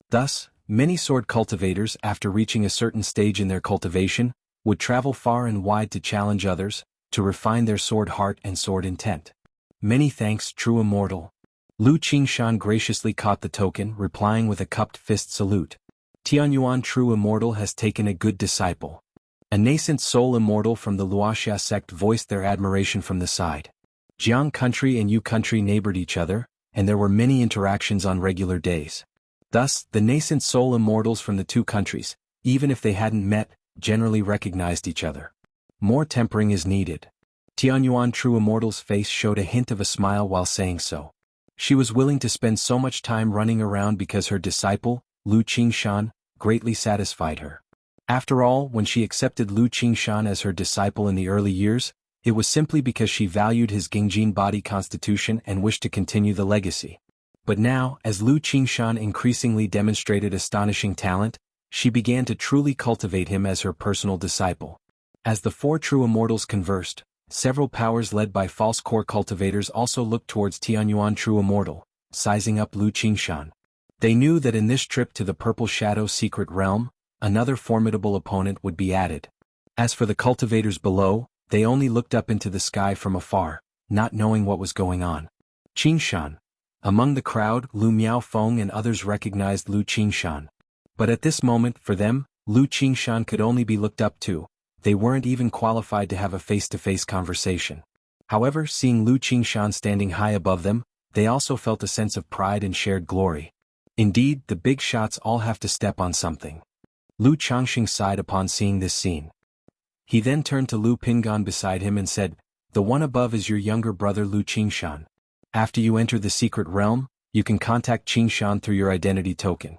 Thus, many sword cultivators, after reaching a certain stage in their cultivation, would travel far and wide to challenge others, to refine their sword heart and sword intent. Many thanks, true immortal. Lu Qingshan graciously caught the token, replying with a cupped fist salute. Tianyuan true immortal has taken a good disciple. A nascent soul immortal from the Wuxia sect voiced their admiration from the side. Jiang country and Yu country neighbored each other, and there were many interactions on regular days. Thus, the nascent soul immortals from the two countries, even if they hadn't met, generally recognized each other. More tempering is needed. Tianyuan true immortal's face showed a hint of a smile while saying so. She was willing to spend so much time running around because her disciple, Lu Qingshan, greatly satisfied her. After all, when she accepted Lu Qingshan as her disciple in the early years, it was simply because she valued his Gengjin body constitution and wished to continue the legacy. But now, as Lu Qingshan increasingly demonstrated astonishing talent, she began to truly cultivate him as her personal disciple. As the four true immortals conversed, several powers led by false core cultivators also looked towards Tianyuan true immortal, sizing up Lu Qingshan. They knew that in this trip to the Purple Shadow secret realm, another formidable opponent would be added. As for the cultivators below, they only looked up into the sky from afar, not knowing what was going on. Qingshan. Among the crowd, Lu Miaofeng and others recognized Lu Qingshan. But at this moment, for them, Lu Qingshan could only be looked up to. They weren't even qualified to have a face-to-face conversation. However, seeing Lu Qingshan standing high above them, they also felt a sense of pride and shared glory. Indeed, the big shots all have to step on something. Lu Changxing sighed upon seeing this scene. He then turned to Lu Pingan beside him and said, "The one above is your younger brother Lu Qingshan. After you enter the secret realm, you can contact Qingshan through your identity token."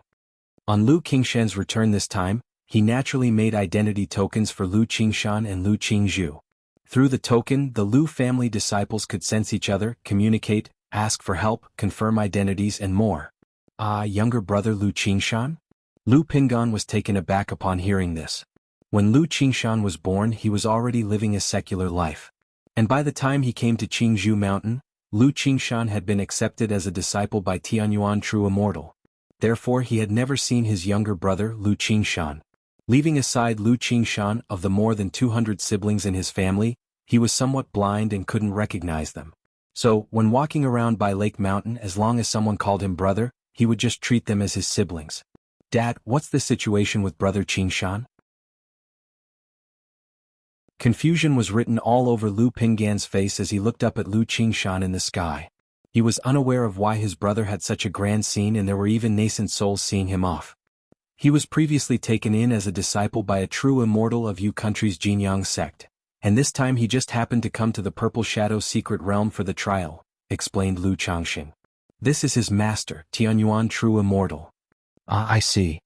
On Lu Qingshan's return this time, he naturally made identity tokens for Lu Qingshan and Lu Qingzhu. Through the token, the Lu family disciples could sense each other, communicate, ask for help, confirm identities and more. Ah, younger brother Lu Qingshan? Lu Pingan was taken aback upon hearing this. When Lu Qingshan was born, he was already living a secular life. And by the time he came to Qingzhu Mountain, Lu Qingshan had been accepted as a disciple by Tianyuan true immortal. Therefore he had never seen his younger brother Lu Qingshan. Leaving aside Lu Qingshan, of the more than 200 siblings in his family, he was somewhat blind and couldn't recognize them. So, when walking around by Lake Mountain, as long as someone called him brother, he would just treat them as his siblings. "Dad, what's the situation with brother Qingshan?" Confusion was written all over Lu Pingan's face as he looked up at Lu Qingshan in the sky. He was unaware of why his brother had such a grand scene, and there were even nascent souls seeing him off. He was previously taken in as a disciple by a true immortal of Yu country's Jianghu sect, and this time he just happened to come to the Purple Shadow secret realm for the trial, explained Lu Changxing. "This is his master, Tianyuan true immortal." "Ah, I see."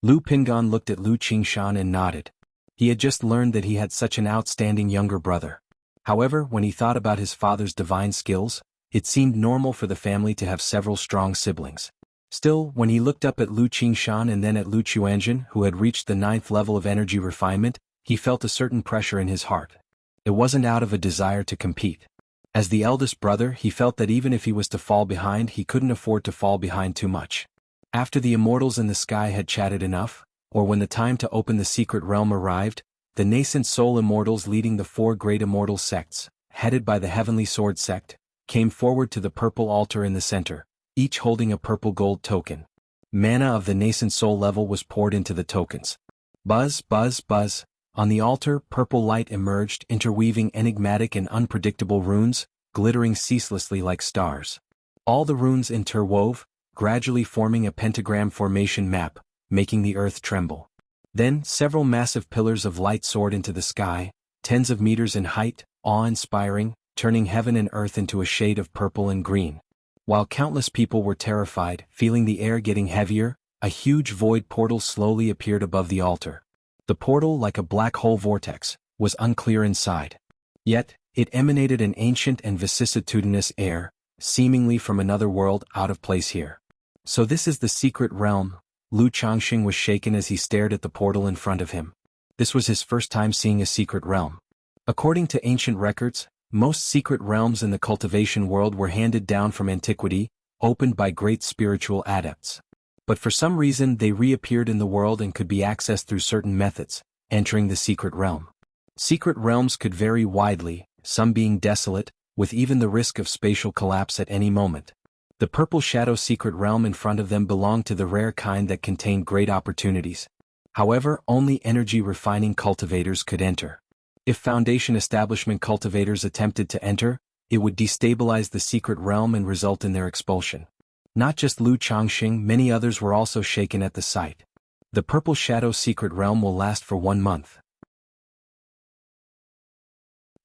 Lu Pingan looked at Lu Qingshan and nodded. He had just learned that he had such an outstanding younger brother. However, when he thought about his father's divine skills, it seemed normal for the family to have several strong siblings. Still, when he looked up at Lu Qingshan and then at Lu Chuanjin, who had reached the 9th level of energy refinement, he felt a certain pressure in his heart. It wasn't out of a desire to compete. As the eldest brother, he felt that even if he was to fall behind, he couldn't afford to fall behind too much. After the immortals in the sky had chatted enough, or when the time to open the secret realm arrived, the nascent soul immortals leading the 4 great immortal sects, headed by the Heavenly Sword sect, came forward to the purple altar in the center, each holding a purple gold token. Mana of the nascent soul level was poured into the tokens. Buzz, buzz, buzz. On the altar, purple light emerged, interweaving enigmatic and unpredictable runes, glittering ceaselessly like stars. All the runes interwove, gradually forming a pentagram formation map, making the earth tremble. Then, several massive pillars of light soared into the sky, tens of meters in height, awe-inspiring, turning heaven and earth into a shade of purple and green. While countless people were terrified, feeling the air getting heavier, a huge void portal slowly appeared above the altar. The portal, like a black hole vortex, was unclear inside. Yet, it emanated an ancient and vicissitudinous air, seemingly from another world out of place here. So this is the secret realm. Lu Changxing was shaken as he stared at the portal in front of him. This was his first time seeing a secret realm. According to ancient records, most secret realms in the cultivation world were handed down from antiquity, opened by great spiritual adepts. But for some reason they reappeared in the world and could be accessed through certain methods, entering the secret realm. Secret realms could vary widely, some being desolate, with even the risk of spatial collapse at any moment. The Purple Shadow secret realm in front of them belonged to the rare kind that contained great opportunities. However, only energy-refining cultivators could enter. If Foundation Establishment cultivators attempted to enter, it would destabilize the secret realm and result in their expulsion. Not just Lu Changxing, many others were also shaken at the sight. The Purple Shadow secret realm will last for 1 month.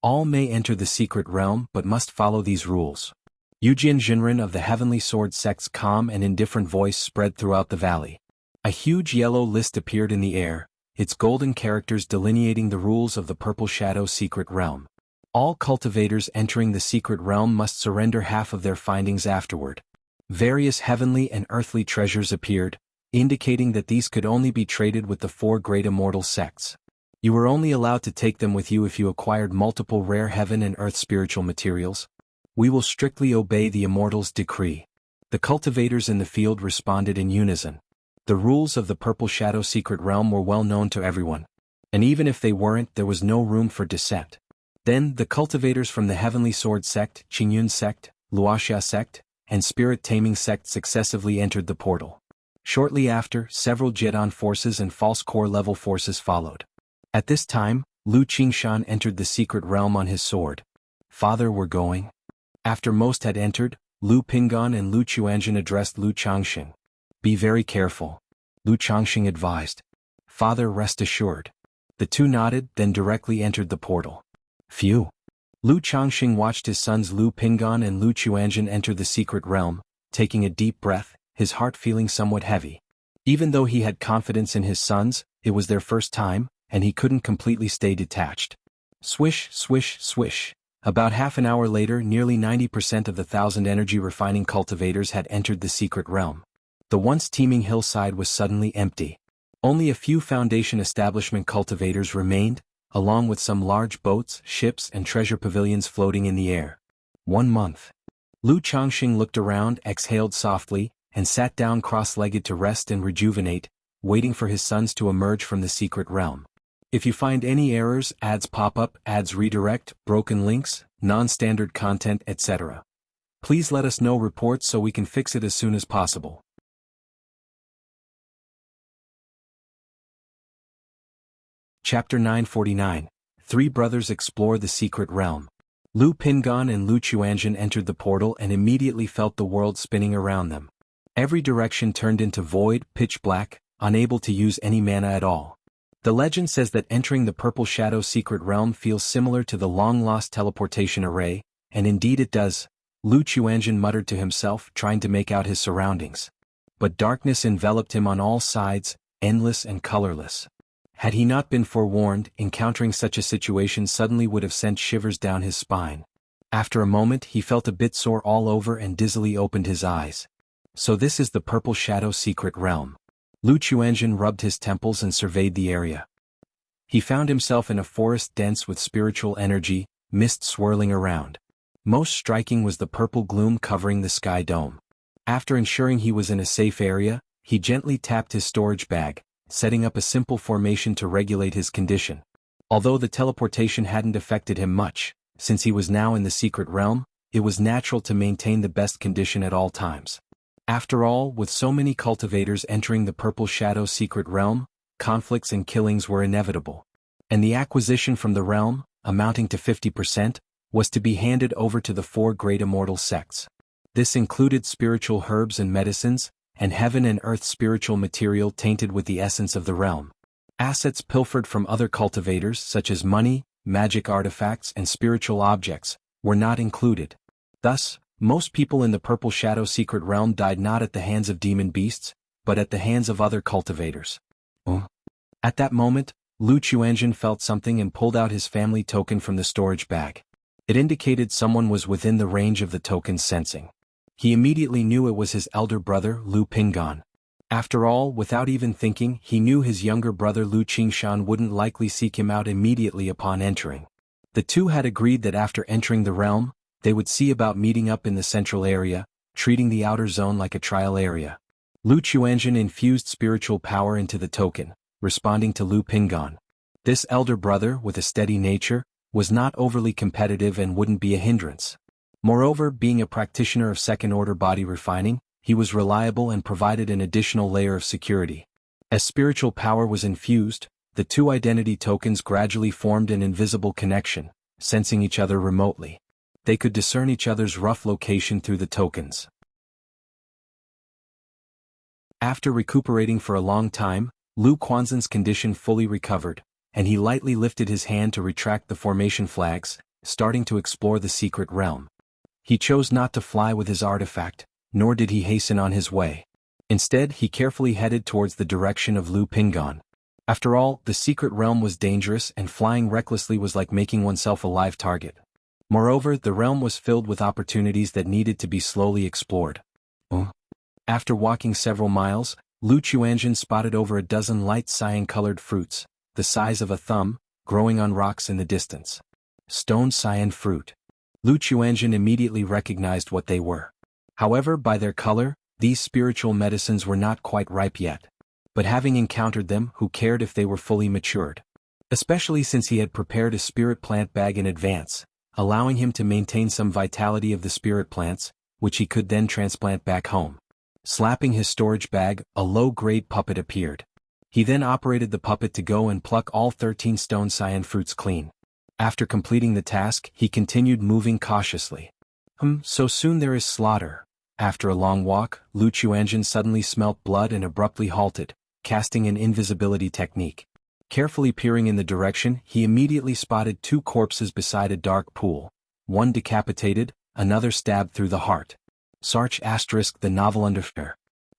All may enter the secret realm but must follow these rules. Yujian Jinren of the Heavenly Sword sect's calm and indifferent voice spread throughout the valley. A huge yellow list appeared in the air, its golden characters delineating the rules of the Purple Shadow secret realm. All cultivators entering the secret realm must surrender half of their findings afterward. Various heavenly and earthly treasures appeared, indicating that these could only be traded with the 4 great immortal sects. You were only allowed to take them with you if you acquired multiple rare heaven and earth spiritual materials. We will strictly obey the Immortal's decree. The cultivators in the field responded in unison. The rules of the Purple Shadow secret realm were well known to everyone. And even if they weren't, there was no room for dissent. Then, the cultivators from the Heavenly Sword sect, Qingyun sect, Wuxia sect, and Spirit Taming sect successively entered the portal. Shortly after, several Jedon forces and false core level forces followed. At this time, Lu Qingshan entered the secret realm on his sword. Father, we're going. After most had entered, Lu Pingan and Lu Chuanjin addressed Lu Changxing. Be very careful. Lu Changxing advised. Father, rest assured. The two nodded, then directly entered the portal. Phew. Lu Changxing watched his sons Lu Pingan and Lu Chuanjin enter the secret realm, taking a deep breath, his heart feeling somewhat heavy. Even though he had confidence in his sons, it was their first time, and he couldn't completely stay detached. Swish, swish, swish. About half an hour later, nearly 90% of the 1,000 energy refining cultivators had entered the secret realm. The once teeming hillside was suddenly empty. Only a few Foundation Establishment cultivators remained, along with some large boats, ships, and treasure pavilions floating in the air. 1 month. Lu Changxing looked around, exhaled softly, and sat down cross-legged to rest and rejuvenate, waiting for his sons to emerge from the secret realm. If you find any errors, ads pop up, ads redirect, broken links, non-standard content, etc., please let us know reports so we can fix it as soon as possible. Chapter 949. 3 brothers explore the secret realm. Lu Pingan and Lu Chuanjin entered the portal and immediately felt the world spinning around them. Every direction turned into void, pitch black, unable to use any mana at all. The legend says that entering the Purple Shadow secret realm feels similar to the long-lost teleportation array, and indeed it does. Lu Chuanjin muttered to himself, trying to make out his surroundings. But darkness enveloped him on all sides, endless and colorless. Had he not been forewarned, encountering such a situation suddenly would have sent shivers down his spine. After a moment he felt a bit sore all over and dizzily opened his eyes. So this is the Purple Shadow secret realm. Lu Chuanjin rubbed his temples and surveyed the area. He found himself in a forest dense with spiritual energy, mist swirling around. Most striking was the purple gloom covering the sky dome. After ensuring he was in a safe area, he gently tapped his storage bag, setting up a simple formation to regulate his condition. Although the teleportation hadn't affected him much, since he was now in the secret realm, it was natural to maintain the best condition at all times. After all, with so many cultivators entering the Purple Shadow secret realm, conflicts and killings were inevitable. And the acquisition from the realm, amounting to 50%, was to be handed over to the 4 great immortal sects. This included spiritual herbs and medicines, and heaven and earth spiritual material tainted with the essence of the realm. Assets pilfered from other cultivators such as money, magic artifacts and spiritual objects, were not included. Thus, most people in the Purple Shadow secret realm died not at the hands of demon beasts, but at the hands of other cultivators. At that moment, Lu Chuanjin felt something and pulled out his family token from the storage bag. It indicated someone was within the range of the token's sensing. He immediately knew it was his elder brother, Lu Pingan. After all, without even thinking, he knew his younger brother Lu Qingshan wouldn't likely seek him out immediately upon entering. The two had agreed that after entering the realm, they would see about meeting up in the central area, treating the outer zone like a trial area. Lu Chuanjin infused spiritual power into the token, responding to Lu Pingan. This elder brother, with a steady nature, was not overly competitive and wouldn't be a hindrance. Moreover, being a practitioner of second-order body refining, he was reliable and provided an additional layer of security. As spiritual power was infused, the two identity tokens gradually formed an invisible connection, sensing each other remotely. They could discern each other's rough location through the tokens. After recuperating for a long time, Lu Quanzhen's condition fully recovered, and he lightly lifted his hand to retract the formation flags, starting to explore the secret realm. He chose not to fly with his artifact, nor did he hasten on his way. Instead, he carefully headed towards the direction of Lu Pingon. After all, the secret realm was dangerous, and flying recklessly was like making oneself a live target. Moreover, the realm was filled with opportunities that needed to be slowly explored. After walking several miles, Lu Qianzhen spotted over a dozen light cyan-colored fruits, the size of a thumb, growing on rocks in the distance. Stone cyan fruit. Lu Qianzhen immediately recognized what they were. However, by their color, these spiritual medicines were not quite ripe yet. But having encountered them, who cared if they were fully matured? Especially since he had prepared a spirit plant bag in advance, allowing him to maintain some vitality of the spirit plants, which he could then transplant back home. Slapping his storage bag, a low-grade puppet appeared. He then operated the puppet to go and pluck all 13 stone cyan fruits clean. After completing the task, he continued moving cautiously. So soon there is slaughter. After a long walk, Lu Qianzhen suddenly smelt blood and abruptly halted, casting an invisibility technique. Carefully peering in the direction, he immediately spotted 2 corpses beside a dark pool, one decapitated, another stabbed through the heart. Search * the novel under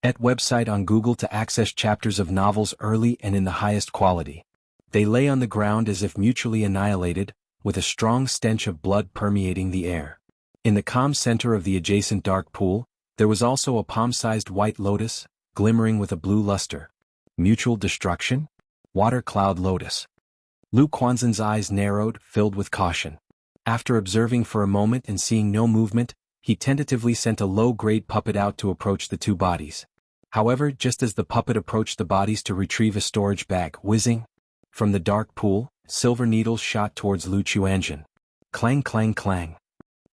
at website on Google to access chapters of novels early and in the highest quality. They lay on the ground as if mutually annihilated, with a strong stench of blood permeating the air. In the calm center of the adjacent dark pool, there was also a palm-sized white lotus, glimmering with a blue luster. Mutual destruction? Water cloud lotus. Lu Quanzhen's eyes narrowed, filled with caution. After observing for a moment and seeing no movement, he tentatively sent a low-grade puppet out to approach the 2 bodies. However, just as the puppet approached the bodies to retrieve a storage bag, whizzing from the dark pool, silver needles shot towards Lu Qianzhen. Clang clang clang.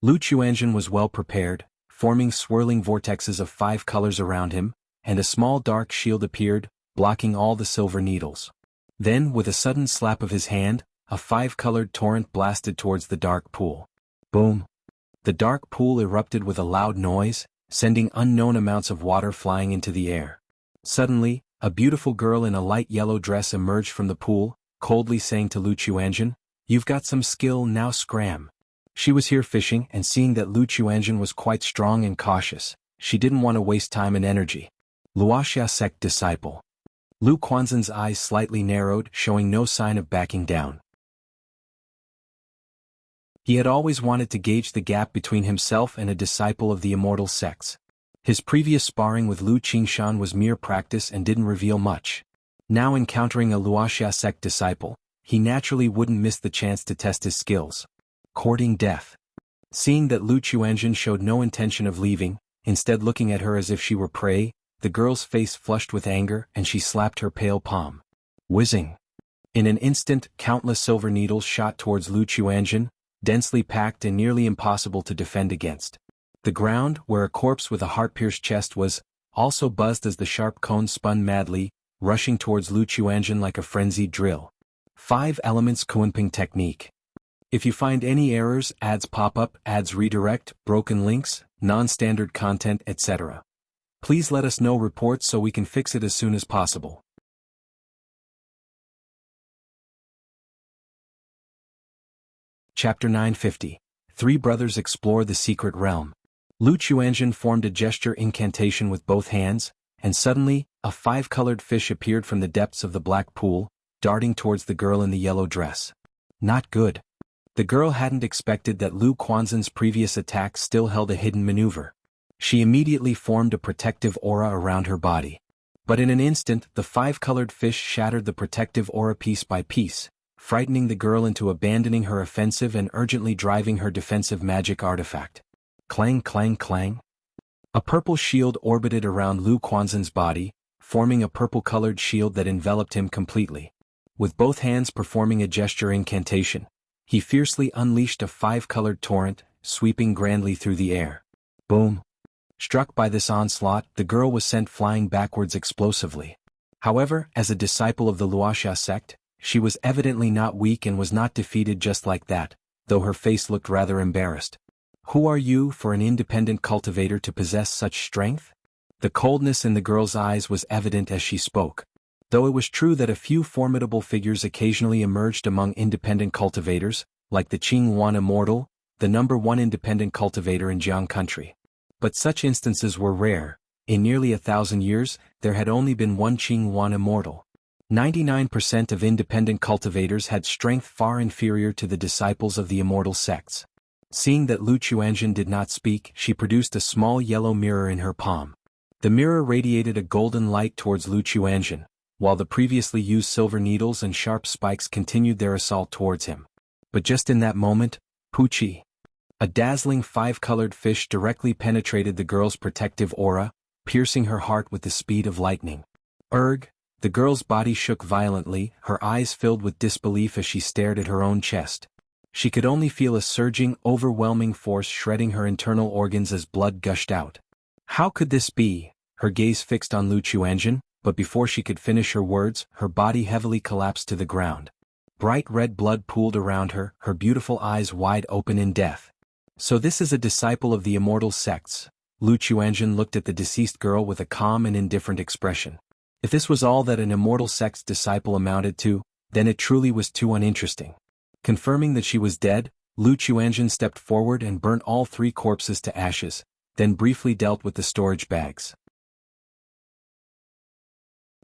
Lu Qianzhen was well prepared, forming swirling vortexes of 5 colors around him, and a small dark shield appeared, blocking all the silver needles. Then, with a sudden slap of his hand, a 5-colored torrent blasted towards the dark pool. Boom! The dark pool erupted with a loud noise, sending unknown amounts of water flying into the air. Suddenly, a beautiful girl in a light yellow dress emerged from the pool, coldly saying to Lu Qianzhen, "You've got some skill, now scram." She was here fishing, and seeing that Lu Qianzhen was quite strong and cautious, she didn't want to waste time and energy. Wuxia sect disciple. Lu Quanzhen's eyes slightly narrowed, showing no sign of backing down. He had always wanted to gauge the gap between himself and a disciple of the Immortal sects. His previous sparring with Lu Qingshan was mere practice and didn't reveal much. Now encountering a Wuxia sect disciple, he naturally wouldn't miss the chance to test his skills. Courting death. Seeing that Lu Qianzhen showed no intention of leaving, instead looking at her as if she were prey, the girl's face flushed with anger and she slapped her pale palm. Whizzing. In an instant, countless silver needles shot towards Lu Qianzhen, densely packed and nearly impossible to defend against. The ground, where a corpse with a heart-pierced chest was, also buzzed as the sharp cone spun madly, rushing towards Lu Qianzhen like a frenzied drill. 5 elements Kunping technique. If you find any errors, ads pop up, ads redirect, broken links, non-standard content, etc. Please let us know reports so we can fix it as soon as possible. Chapter 950. 3 brothers explore the secret realm. Lu Qianzhen formed a gesture incantation with both hands, and suddenly, a 5-colored fish appeared from the depths of the black pool, darting towards the girl in the yellow dress. Not good. The girl hadn't expected that Lu Quanzhen's previous attack still held a hidden maneuver. She immediately formed a protective aura around her body. But in an instant, the 5-colored fish shattered the protective aura piece by piece, frightening the girl into abandoning her offensive and urgently driving her defensive magic artifact. Clang clang clang. A purple shield orbited around Lu Quanzhen's body, forming a purple-colored shield that enveloped him completely. With both hands performing a gesture incantation, he fiercely unleashed a 5-colored torrent, sweeping grandly through the air. Boom! Struck by this onslaught, the girl was sent flying backwards explosively. However, as a disciple of the Wuxia sect, she was evidently not weak and was not defeated just like that, though her face looked rather embarrassed. Who are you for an independent cultivator to possess such strength? The coldness in the girl's eyes was evident as she spoke. Though it was true that a few formidable figures occasionally emerged among independent cultivators, like the Qingyuan Immortal, the #1 independent cultivator in Jianghu country. But such instances were rare. In nearly 1,000 years, there had only been one Qingyuan Immortal. 99% of independent cultivators had strength far inferior to the disciples of the Immortal sects. Seeing that Lu Xianxia did not speak, she produced a small yellow mirror in her palm. The mirror radiated a golden light towards Lu Xianxia, while the previously used silver needles and sharp spikes continued their assault towards him. But just in that moment, Puchi, a dazzling 5-colored fish, directly penetrated the girl's protective aura, piercing her heart with the speed of lightning. Erg! The girl's body shook violently, her eyes filled with disbelief as she stared at her own chest. She could only feel a surging, overwhelming force shredding her internal organs as blood gushed out. How could this be? Her gaze fixed on Lu Xianxia, but before she could finish her words, her body heavily collapsed to the ground. Bright red blood pooled around her, her beautiful eyes wide open in death. So this is a disciple of the Immortal sects. Lu Xianxia looked at the deceased girl with a calm and indifferent expression. If this was all that an Immortal sect's disciple amounted to, then it truly was too uninteresting. Confirming that she was dead, Lu Xianxia stepped forward and burnt all 3 corpses to ashes, then briefly dealt with the storage bags.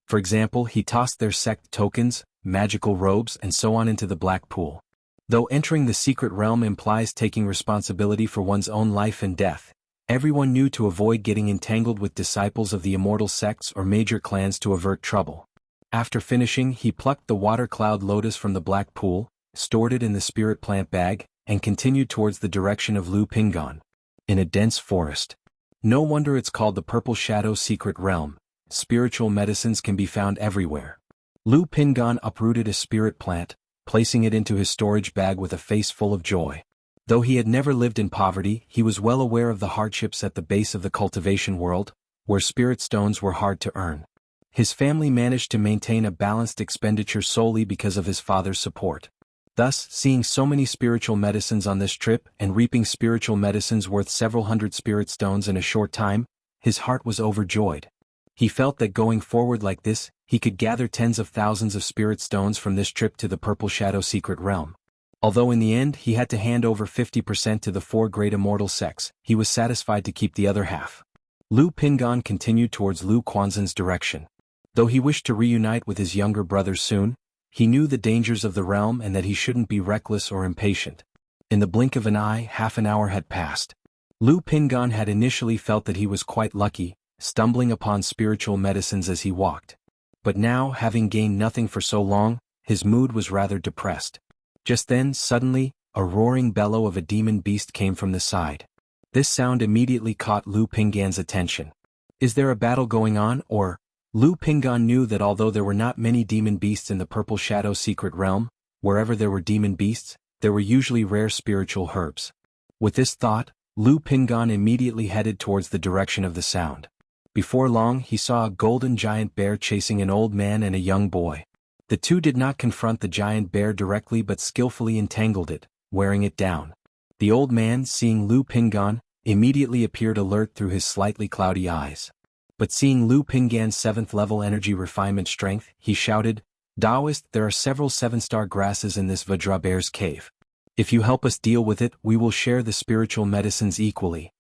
For example, he tossed their sect tokens, magical robes and so on into the black pool. Though entering the secret realm implies taking responsibility for one's own life and death, everyone knew to avoid getting entangled with disciples of the Immortal sects or major clans to avert trouble. After finishing, he plucked the water cloud lotus from the black pool, stored it in the spirit plant bag, and continued towards the direction of Lu Pingan. In a dense forest. No wonder it's called the Purple Shadow Secret Realm. Spiritual medicines can be found everywhere. Lu Pingan uprooted a spirit plant, placing it into his storage bag with a face full of joy. Though he had never lived in poverty, he was well aware of the hardships at the base of the cultivation world, where spirit stones were hard to earn. His family managed to maintain a balanced expenditure solely because of his father's support. Thus, seeing so many spiritual medicines on this trip and reaping spiritual medicines worth several hundred spirit stones in a short time, his heart was overjoyed. He felt that going forward like this, he could gather tens of thousands of spirit stones from this trip to the Purple Shadow Secret Realm. Although in the end he had to hand over 50% to the 4 great immortal sects, he was satisfied to keep the other half. Lu Pingan continued towards Lu Quanzhen's direction. Though he wished to reunite with his younger brother soon, he knew the dangers of the realm and that he shouldn't be reckless or impatient. In the blink of an eye, half an hour had passed. Lu Pingan had initially felt that he was quite lucky, stumbling upon spiritual medicines as he walked. But now, having gained nothing for so long, his mood was rather depressed. Just then, suddenly, a roaring bellow of a demon beast came from the side. This sound immediately caught Lu Pingan's attention. Is there a battle going on, or? Lu Pingan knew that although there were not many demon beasts in the Purple Shadow Secret Realm, wherever there were demon beasts, there were usually rare spiritual herbs. With this thought, Lu Pingan immediately headed towards the direction of the sound. Before long, he saw a golden giant bear chasing an old man and a young boy. The two did not confront the giant bear directly but skillfully entangled it, wearing it down. The old man, seeing Lu Pingan, immediately appeared alert through his slightly cloudy eyes. But seeing Lu Pingan's 7th level energy refinement strength, he shouted, "Taoist, there are several 7-star grasses in this Vajra bear's cave. If you help us deal with it, we will share the spiritual medicines equally."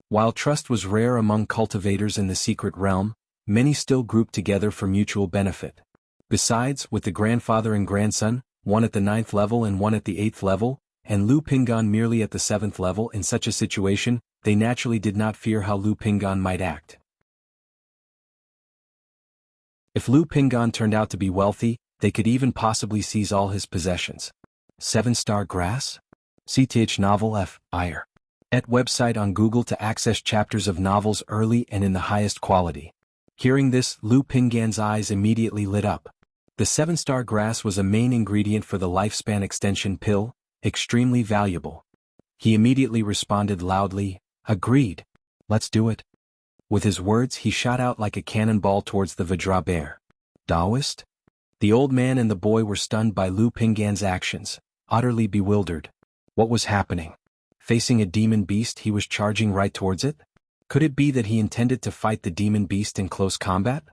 While trust was rare among cultivators in the secret realm, many still grouped together for mutual benefit. Besides, with the grandfather and grandson, one at the 9th level and one at the 8th level, and Lu Pingan merely at the 7th level, in such a situation, they naturally did not fear how Lu Pingan might act. If Lu Pingan turned out to be wealthy, they could even possibly seize all his possessions. 7-star grass? CTH novel F. Ire. Et website on Google to access chapters of novels early and in the highest quality. Hearing this, Lu Pingan's eyes immediately lit up. The 7-star grass was a main ingredient for the lifespan extension pill, extremely valuable. He immediately responded loudly, "Agreed. Let's do it." With his words he shot out like a cannonball towards the Vajra bear. Taoist? The old man and the boy were stunned by Lu Pinggan's actions, utterly bewildered. What was happening? Facing a demon beast he was charging right towards it? Could it be that he intended to fight the demon beast in close combat?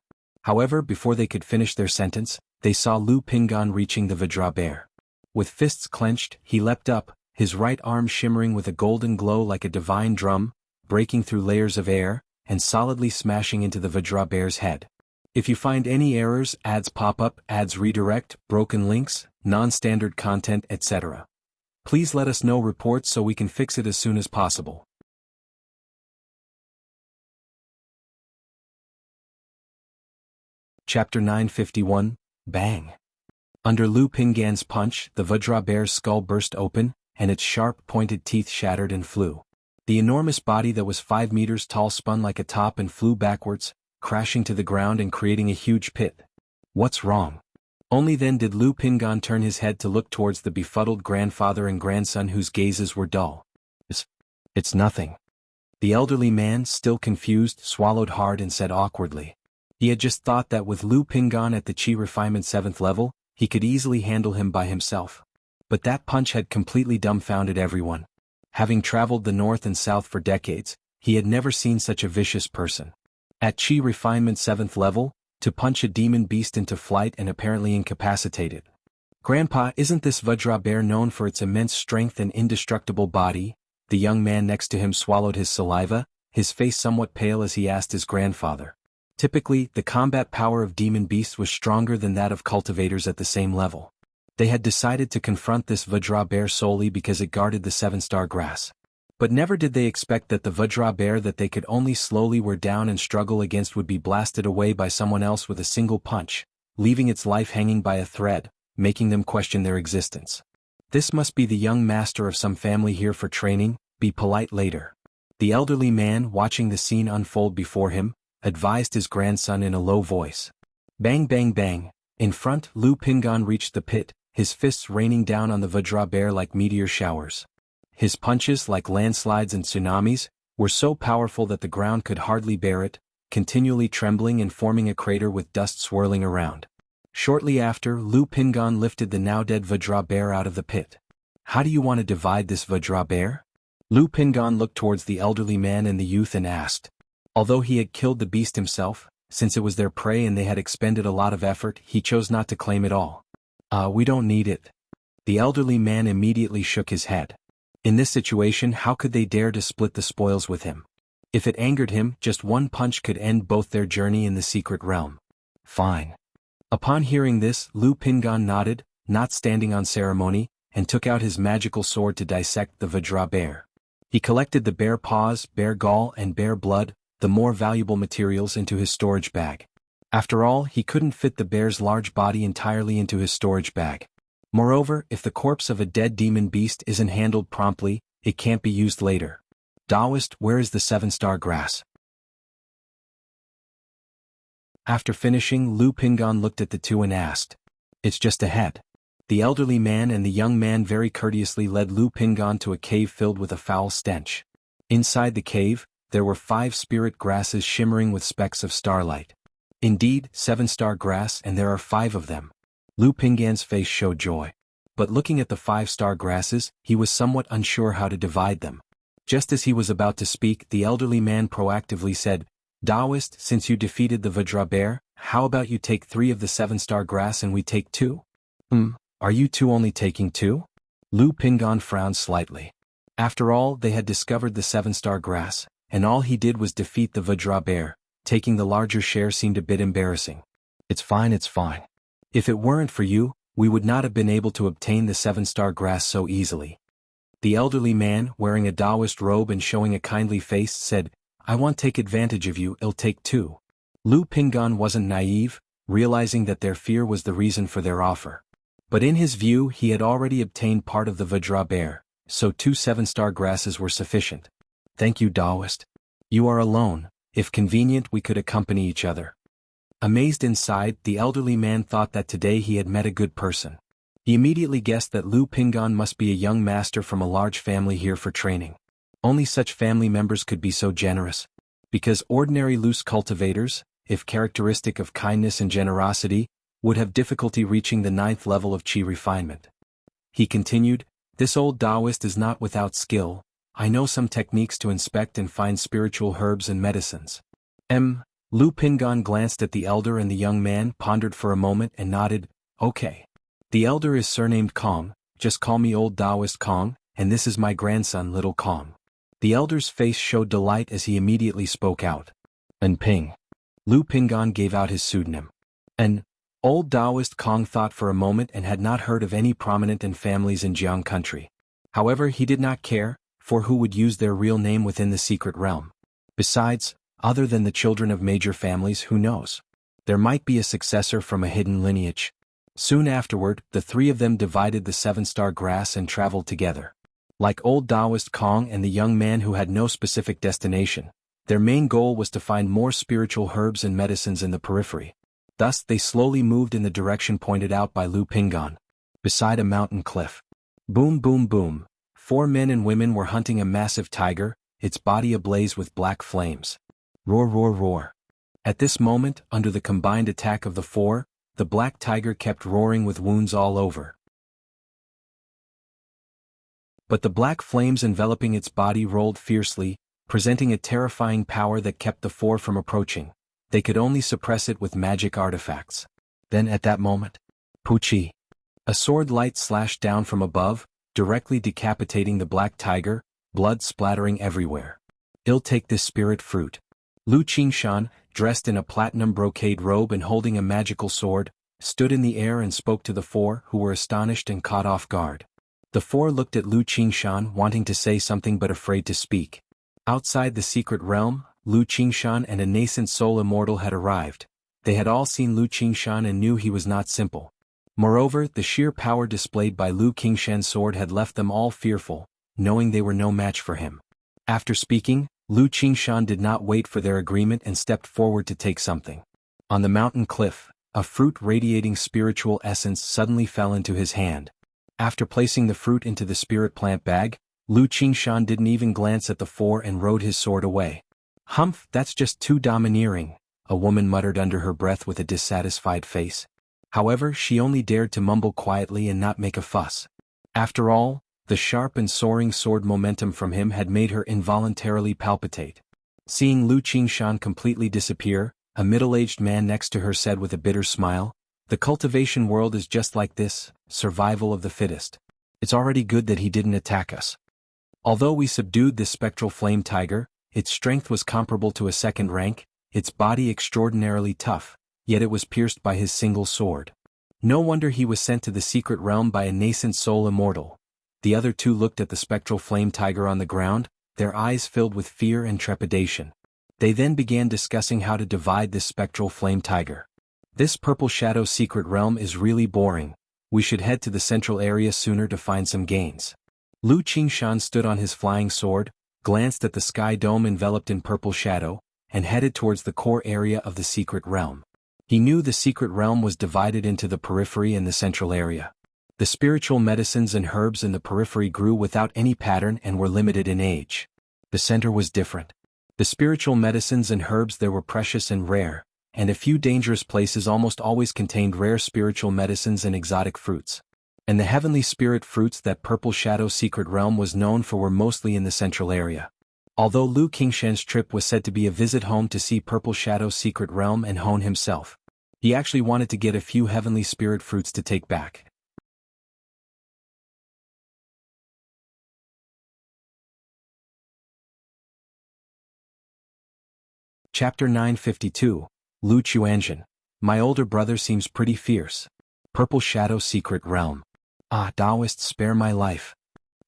However, before they could finish their sentence, they saw Lu Pinggan reaching the Vajra bear. With fists clenched, he leapt up, his right arm shimmering with a golden glow like a divine drum, breaking through layers of air, and solidly smashing into the Vajra bear's head. If you find any errors, ads pop up, ads redirect, broken links, non-standard content, etc. Please let us know reports so we can fix it as soon as possible. Chapter 951, Bang. Under Lu Pinggan's punch, the Vajra bear's skull burst open, and its sharp, pointed teeth shattered and flew. The enormous body that was 5 meters tall spun like a top and flew backwards, crashing to the ground and creating a huge pit. What's wrong? Only then did Lu Pinggan turn his head to look towards the befuddled grandfather and grandson whose gazes were dull. It's nothing. The elderly man, still confused, swallowed hard and said awkwardly. He had just thought that with Lu Pinggan at the Qi refinement 7th level, he could easily handle him by himself. But that punch had completely dumbfounded everyone. Having traveled the north and south for decades, he had never seen such a vicious person. At Qi refinement 7th level, to punch a demon beast into flight and apparently incapacitate it. Grandpa, isn't this Vajra bear known for its immense strength and indestructible body? The young man next to him swallowed his saliva, his face somewhat pale as he asked his grandfather. Typically, the combat power of demon beasts was stronger than that of cultivators at the same level. They had decided to confront this Vajra bear solely because it guarded the 7-star grass. But never did they expect that the Vajra bear that they could only slowly wear down and struggle against would be blasted away by someone else with a single punch, leaving its life hanging by a thread, making them question their existence. This must be the young master of some family here for training, be polite later. The elderly man, watching the scene unfold before him, advised his grandson in a low voice. Bang bang bang. In front, Lu Pinggan reached the pit, his fists raining down on the Vajra bear like meteor showers. His punches, like landslides and tsunamis, were so powerful that the ground could hardly bear it, continually trembling and forming a crater with dust swirling around. Shortly after, Lu Pinggan lifted the now-dead Vajra bear out of the pit. How do you want to divide this Vajra bear? Lu Pinggan looked towards the elderly man and the youth and asked. Although he had killed the beast himself, since it was their prey and they had expended a lot of effort, he chose not to claim it all. We don't need it. The elderly man immediately shook his head. In this situation, how could they dare to split the spoils with him? If it angered him, just one punch could end both their journey in the secret realm. Fine. Upon hearing this, Lu Pinggan nodded, not standing on ceremony, and took out his magical sword to dissect the Vajra bear. He collected the bear paws, bear gall, and bear blood, the more valuable materials, into his storage bag. After all, he couldn't fit the bear's large body entirely into his storage bag. Moreover, if the corpse of a dead demon beast isn't handled promptly, it can't be used later. Taoist, where is the 7-star grass? After finishing, Lu Pinggan looked at the two and asked. It's just ahead. The elderly man and the young man very courteously led Lu Pinggan to a cave filled with a foul stench. Inside the cave, there were 5 spirit grasses shimmering with specks of starlight. Indeed, 7-star grass, and there are 5 of them. Lu Pinggan's face showed joy. But looking at the 5-star grasses, he was somewhat unsure how to divide them. Just as he was about to speak, the elderly man proactively said, Taoist, since you defeated the Vajra bear, how about you take 3 of the 7-star grass and we take 2? Are you two only taking 2? Lu Pinggan frowned slightly. After all, they had discovered the 7-star grass, and all he did was defeat the Vajra bear. Taking the larger share seemed a bit embarrassing. It's fine. If it weren't for you, we would not have been able to obtain the 7-star grass so easily. The elderly man, wearing a Taoist robe and showing a kindly face, said, I won't take advantage of you, I'll take 2. Lu Pinggan wasn't naive, realizing that their fear was the reason for their offer. But in his view, he had already obtained part of the Vajra bear, so 2 7-star grasses were sufficient. Thank you, Taoist. You are alone. If convenient, we could accompany each other. Amazed inside, the elderly man thought that today he had met a good person. He immediately guessed that Lu Pingan must be a young master from a large family here for training. Only such family members could be so generous. Because ordinary loose cultivators, if characteristic of kindness and generosity, would have difficulty reaching the 9th level of qi refinement. He continued, "This old Taoist is not without skill. I know some techniques to inspect and find spiritual herbs and medicines." Lu Pingan glanced at the elder, and the young man pondered for a moment and nodded, "Okay. The elder is surnamed Kong, just call me old Taoist Kong, and this is my grandson little Kong." The elder's face showed delight as he immediately spoke out. "An Ping." Lu Pingan gave out his pseudonym. An old Taoist Kong thought for a moment and had not heard of any prominent and families in Jianghu country. However, he did not care, for who would use their real name within the secret realm? Besides, other than the children of major families, who knows? There might be a successor from a hidden lineage. Soon afterward, the three of them divided the 7-star grass and traveled together. Like old Taoist Kong and the young man who had no specific destination, their main goal was to find more spiritual herbs and medicines in the periphery. Thus, they slowly moved in the direction pointed out by Lu Pingan. Beside a mountain cliff. Boom boom boom. 4 men and women were hunting a massive tiger, its body ablaze with black flames. Roar roar roar. At this moment, under the combined attack of the 4, the black tiger kept roaring with wounds all over. But the black flames enveloping its body rolled fiercely, presenting a terrifying power that kept the 4 from approaching. They could only suppress it with magic artifacts. Then at that moment, Puchi. A sword light slashed down from above, directly decapitating the black tiger, blood splattering everywhere. "I'll take this spirit fruit." Lu Qingshan, dressed in a platinum brocade robe and holding a magical sword, stood in the air and spoke to the 4, who were astonished and caught off guard. The 4 looked at Lu Qingshan, wanting to say something but afraid to speak. Outside the secret realm, Lu Qingshan and a nascent soul immortal had arrived. They had all seen Lu Qingshan and knew he was not simple. Moreover, the sheer power displayed by Lu Qingshan's sword had left them all fearful, knowing they were no match for him. After speaking, Lu Qingshan did not wait for their agreement and stepped forward to take something. On the mountain cliff, a fruit radiating spiritual essence suddenly fell into his hand. After placing the fruit into the spirit plant bag, Lu Qingshan didn't even glance at the 4 and rode his sword away. "Humph, that's just too domineering," a woman muttered under her breath with a dissatisfied face. However, she only dared to mumble quietly and not make a fuss. After all, the sharp and soaring sword momentum from him had made her involuntarily palpitate. Seeing Lu Qingshan completely disappear, a middle-aged man next to her said with a bitter smile, "The cultivation world is just like this, survival of the fittest. It's already good that he didn't attack us. Although we subdued this spectral flame tiger, its strength was comparable to a second rank, its body extraordinarily tough, yet it was pierced by his single sword. No wonder he was sent to the secret realm by a nascent soul immortal." The other 2 looked at the spectral flame tiger on the ground, their eyes filled with fear and trepidation. They then began discussing how to divide this spectral flame tiger. "This purple shadow secret realm is really boring. We should head to the central area sooner to find some gains." Lu Qingshan stood on his flying sword, glanced at the sky dome enveloped in purple shadow, and headed towards the core area of the secret realm. He knew the secret realm was divided into the periphery and the central area. The spiritual medicines and herbs in the periphery grew without any pattern and were limited in age. The center was different. The spiritual medicines and herbs there were precious and rare, and a few dangerous places almost always contained rare spiritual medicines and exotic fruits. And the heavenly spirit fruits that purple shadow secret realm was known for were mostly in the central area. Although Lu Qingshan's trip was said to be a visit home to see purple shadow secret realm and hone himself, he actually wanted to get a few heavenly spirit fruits to take back. Chapter 952, Lu Chuanzhen. My older brother seems pretty fierce. Purple Shadow Secret Realm. Ah, Taoist, spare my life.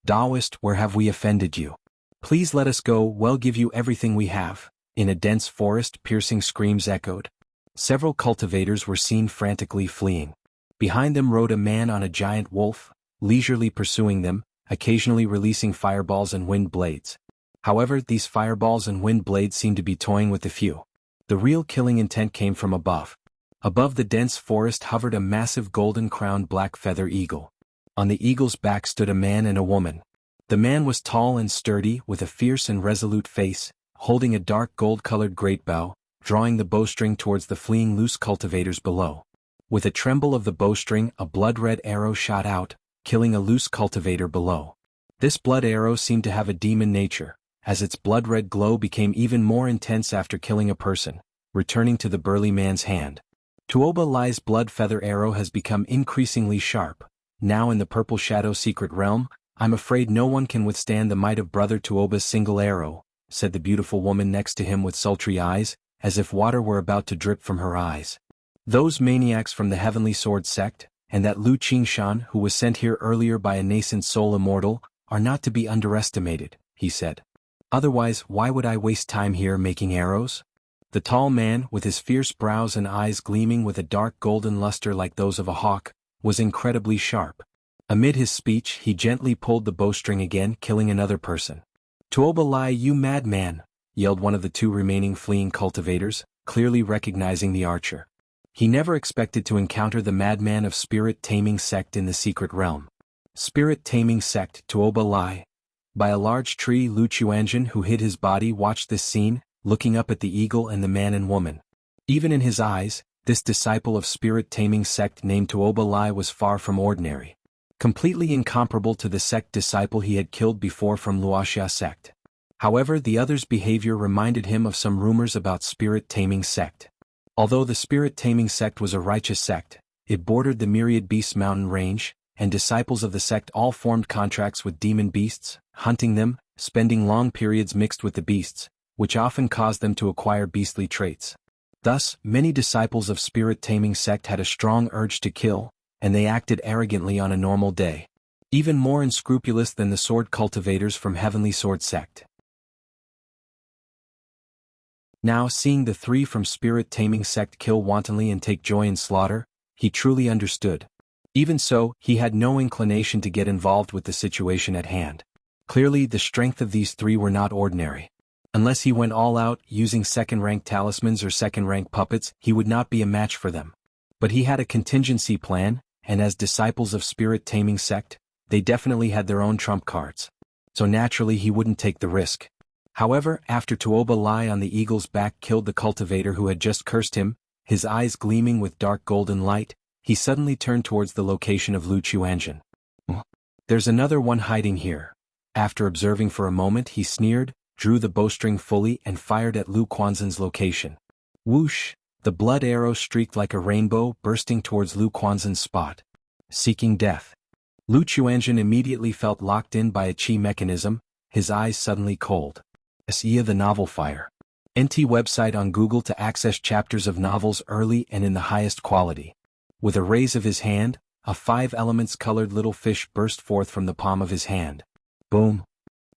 Taoist, where have we offended you? Please let us go, we'll give you everything we have. In a dense forest, piercing screams echoed. Several cultivators were seen frantically fleeing. Behind them rode a man on a giant wolf, leisurely pursuing them, occasionally releasing fireballs and wind blades. However, these fireballs and wind blades seemed to be toying with the few. The real killing intent came from above. Above the dense forest hovered a massive golden-crowned black feather eagle. On the eagle's back stood a man and a woman. The man was tall and sturdy, with a fierce and resolute face, holding a dark gold-colored great bow, drawing the bowstring towards the fleeing loose cultivators below. With a tremble of the bowstring, a blood-red arrow shot out, killing a loose cultivator below. This blood arrow seemed to have a demon nature, as its blood-red glow became even more intense after killing a person, returning to the burly man's hand. Tuoba Lai's blood feather arrow has become increasingly sharp. Now in the Purple Shadow secret realm, I'm afraid no one can withstand the might of Brother Tuoba's single arrow, said the beautiful woman next to him with sultry eyes, as if water were about to drip from her eyes. Those maniacs from the Heavenly Sword sect, and that Lu Qingshan who was sent here earlier by a nascent soul immortal, are not to be underestimated, he said. Otherwise, why would I waste time here making arrows? The tall man, with his fierce brows and eyes gleaming with a dark golden luster like those of a hawk, was incredibly sharp. Amid his speech, he gently pulled the bowstring again, killing another person. Tuoba Lai, you madman! Yelled one of the two remaining fleeing cultivators, clearly recognizing the archer. He never expected to encounter the madman of spirit-taming sect in the secret realm. Spirit-taming sect, Tuoba Lai. By a large tree, Lu Chuanjin, who hid his body, watched this scene, looking up at the eagle and the man and woman. Even in his eyes, this disciple of spirit-taming sect named Tuoba Lai was far from ordinary. Completely incomparable to the sect disciple he had killed before from Wuxia sect. However, the other's behavior reminded him of some rumors about spirit-taming sect. Although the spirit-taming sect was a righteous sect, it bordered the Myriad Beasts mountain range, and disciples of the sect all formed contracts with demon beasts, hunting them, spending long periods mixed with the beasts, which often caused them to acquire beastly traits. Thus, many disciples of spirit-taming sect had a strong urge to kill, and they acted arrogantly on a normal day. Even more unscrupulous than the sword cultivators from Heavenly Sword sect. Now, seeing the three from spirit-taming sect kill wantonly and take joy in slaughter, he truly understood. Even so, he had no inclination to get involved with the situation at hand. Clearly, the strength of these three were not ordinary. Unless he went all out, using second-rank talismans or second-rank puppets, he would not be a match for them. But he had a contingency plan, and as disciples of spirit-taming sect, they definitely had their own trump cards. So naturally he wouldn't take the risk. However, after Tuoba Lai on the eagle's back killed the cultivator who had just cursed him, his eyes gleaming with dark golden light, he suddenly turned towards the location of Lu Chuanjin. There's another one hiding here. After observing for a moment, he sneered, drew the bowstring fully and fired at Lu Quanzhen's location. Whoosh! The blood arrow streaked like a rainbow, bursting towards Lu Quanzhen's spot. Seeking death. Lu Chuanjin immediately felt locked in by a chi mechanism, his eyes suddenly cold. Xianxia the Novel Fire. NT website on Google to access chapters of novels early and in the highest quality. With a raise of his hand, a 5 elements colored little fish burst forth from the palm of his hand. Boom!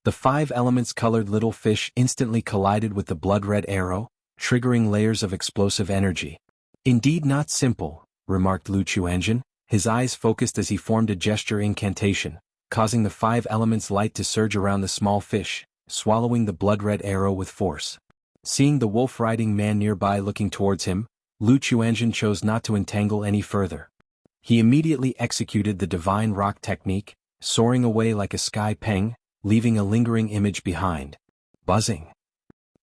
The 5 elements colored little fish instantly collided with the blood-red arrow, triggering layers of explosive energy. Indeed not simple, remarked Lu Chuanjin, his eyes focused as he formed a gesture incantation, causing the 5 elements light to surge around the small fish, swallowing the blood-red arrow with force. Seeing the wolf-riding man nearby looking towards him, Lu Chuanjin chose not to entangle any further. He immediately executed the divine rock technique, soaring away like a sky peng, leaving a lingering image behind. Buzzing.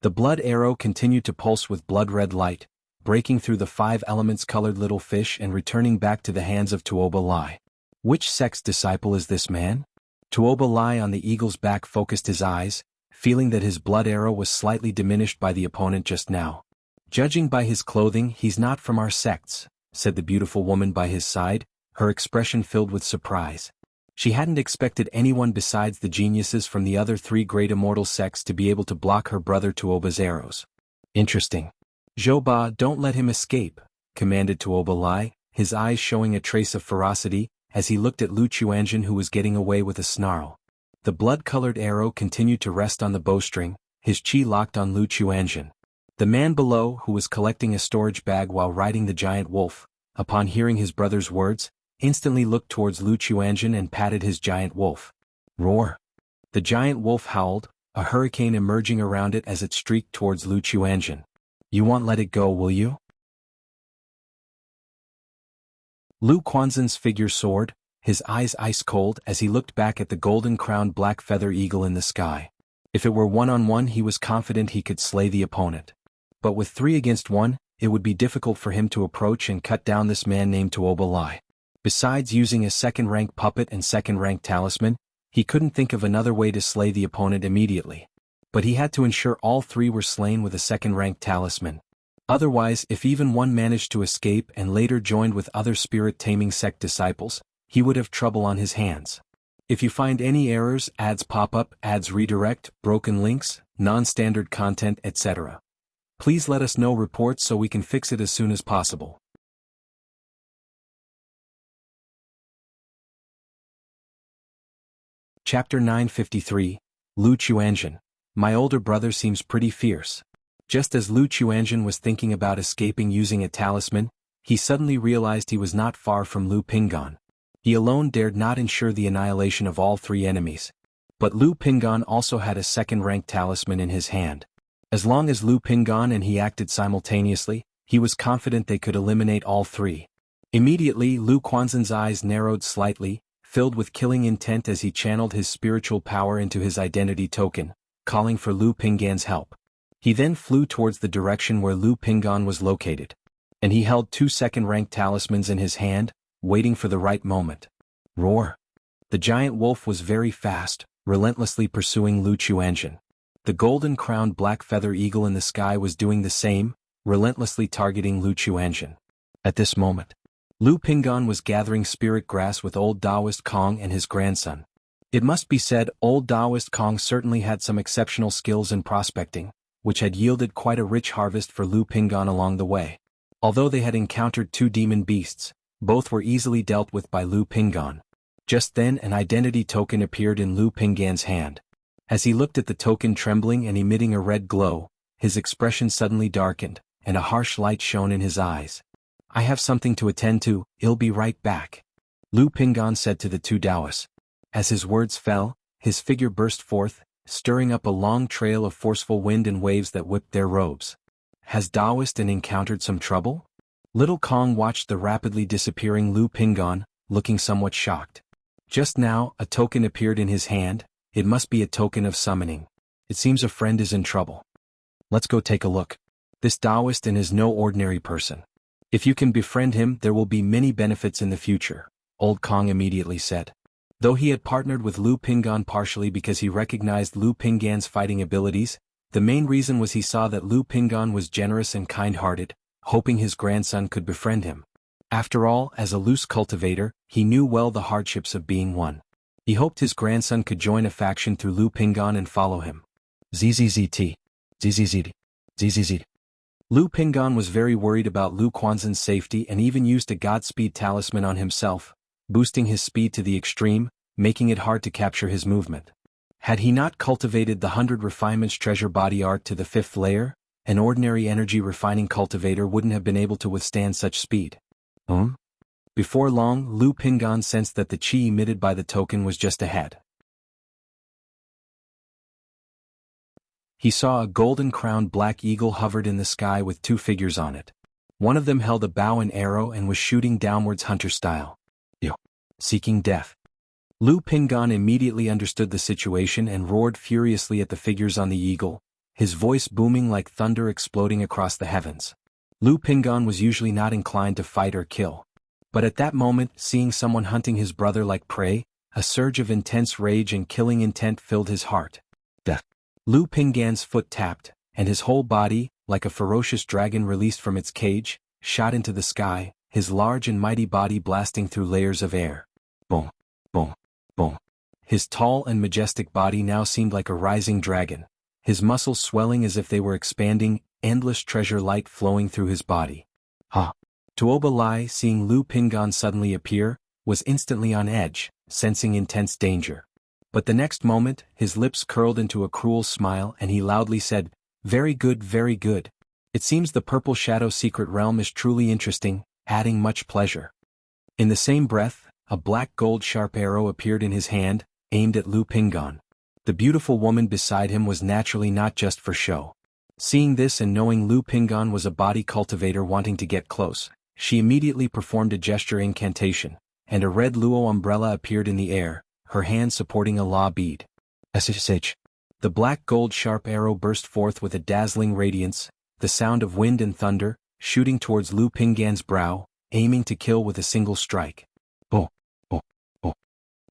The blood arrow continued to pulse with blood-red light, breaking through the 5 elements colored little fish and returning back to the hands of Tuoba Lai. Which sect's disciple is this man? Tuoba Lai on the eagle's back focused his eyes, feeling that his blood arrow was slightly diminished by the opponent just now. Judging by his clothing, he's not from our sects, said the beautiful woman by his side, her expression filled with surprise. She hadn't expected anyone besides the geniuses from the other 3 great immortal sects to be able to block her brother Tuoba's arrows. Interesting. Zhouba, don't let him escape, commanded Tuoba Lai, his eyes showing a trace of ferocity, as he looked at Lu Chuanjin who was getting away with a snarl. The blood-colored arrow continued to rest on the bowstring, his chi locked on Lu Chuanjin. The man below, who was collecting a storage bag while riding the giant wolf, upon hearing his brother's words, instantly looked towards Lu Chuanjin and patted his giant wolf. Roar! The giant wolf howled, a hurricane emerging around it as it streaked towards Lu Chuanjin. You won't let it go, will you? Lu Quanzhen's figure soared, his eyes ice-cold as he looked back at the golden-crowned black feather eagle in the sky. If it were one-on-one, he was confident he could slay the opponent. But with 3 against 1, it would be difficult for him to approach and cut down this man named Tuoba Lai. Besides using a second-rank puppet and second-rank talisman, he couldn't think of another way to slay the opponent immediately. But he had to ensure all 3 were slain with a second-rank talisman. Otherwise, if even one managed to escape and later joined with other spirit-taming sect disciples, he would have trouble on his hands. If you find any errors, ads pop up, ads redirect, broken links, non-standard content, etc., please let us know reports so we can fix it as soon as possible. Chapter 953, Lu Qianzhen. My older brother seems pretty fierce. Just as Lu Qianzhen was thinking about escaping using a talisman, he suddenly realized he was not far from Lu Pingan. He alone dared not ensure the annihilation of all 3 enemies. But Lu Pingan also had a second-rank talisman in his hand. As long as Lu Pingan and he acted simultaneously, he was confident they could eliminate all 3. Immediately, Lu Quanzhen's eyes narrowed slightly, filled with killing intent as he channeled his spiritual power into his identity token, calling for Lu Pingan's help. He then flew towards the direction where Lu Pingan was located. And he held 2 second-rank talismans in his hand, waiting for the right moment. Roar! The giant wolf was very fast, relentlessly pursuing Lu Qianzhen. The golden-crowned black feather eagle in the sky was doing the same, relentlessly targeting Lu Qianzhen. At this moment, Lu Pingan was gathering spirit grass with old Taoist Kong and his grandson. It must be said, old Taoist Kong certainly had some exceptional skills in prospecting, which had yielded quite a rich harvest for Lu Pingan along the way. Although they had encountered 2 demon beasts, both were easily dealt with by Lu Pingan. Just then an identity token appeared in Lu Pingan's hand. As he looked at the token trembling and emitting a red glow, his expression suddenly darkened, and a harsh light shone in his eyes. I have something to attend to, I'll be right back, Lu Pingan said to the 2 Taoists. As his words fell, his figure burst forth, stirring up a long trail of forceful wind and waves that whipped their robes. Has Taoist encountered some trouble? Little Kong watched the rapidly disappearing Lu Pingan, looking somewhat shocked. Just now, a token appeared in his hand. It must be a token of summoning. It seems a friend is in trouble. Let's go take a look. This Taoist is no ordinary person. If you can befriend him, there will be many benefits in the future, old Kong immediately said. Though he had partnered with Lu Pingan partially because he recognized Lu Pingan's fighting abilities, the main reason was he saw that Lu Pingan was generous and kind-hearted, hoping his grandson could befriend him. After all, as a loose cultivator, he knew well the hardships of being one. He hoped his grandson could join a faction through Lu Pingan and follow him. ZZZT. ZZZ. ZZZ. Lu Pingan was very worried about Lu Quanzhen's safety and even used a Godspeed talisman on himself, boosting his speed to the extreme, making it hard to capture his movement. Had he not cultivated the 100 refinements treasure body art to the 5th layer, an ordinary energy refining cultivator wouldn't have been able to withstand such speed. Before long, Lu Pingan sensed that the chi emitted by the token was just ahead. He saw a golden-crowned black eagle hovered in the sky with 2 figures on it. One of them held a bow and arrow and was shooting downwards hunter style. Seeking death. Lu Pingan immediately understood the situation and roared furiously at the figures on the eagle, his voice booming like thunder exploding across the heavens. Lu Pingan was usually not inclined to fight or kill. But at that moment, seeing someone hunting his brother like prey, a surge of intense rage and killing intent filled his heart. Death. Lu Pingan's foot tapped, and his whole body, like a ferocious dragon released from its cage, shot into the sky, his large and mighty body blasting through layers of air. Boom, boom, boom. His tall and majestic body now seemed like a rising dragon, his muscles swelling as if they were expanding, endless treasure light flowing through his body. Tuoba Lai, seeing Lu Pingan suddenly appear, was instantly on edge, sensing intense danger. But the next moment, his lips curled into a cruel smile and he loudly said, very good, very good. It seems the Purple Shadow Secret Realm is truly interesting, adding much pleasure. In the same breath, a black gold sharp arrow appeared in his hand, aimed at Lu Pingan. The beautiful woman beside him was naturally not just for show. Seeing this and knowing Lu Pingan was a body cultivator wanting to get close, She immediately performed a gesture incantation, and a red luo umbrella appeared in the air, her hand supporting a law bead. SSH. The black gold sharp arrow burst forth with a dazzling radiance, the sound of wind and thunder, shooting towards Lu Pinggan's brow, aiming to kill with a single strike. Oh, oh, oh.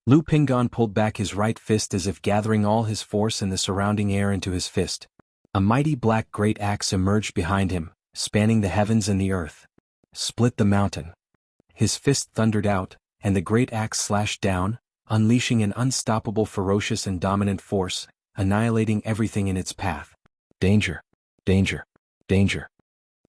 Lu Pinggan pulled back his right fist as if gathering all his force and the surrounding air into his fist. A mighty black great axe emerged behind him, spanning the heavens and the earth. Split the mountain. His fist thundered out, and the great axe slashed down, unleashing an unstoppable ferocious and dominant force, annihilating everything in its path. Danger. Danger. Danger.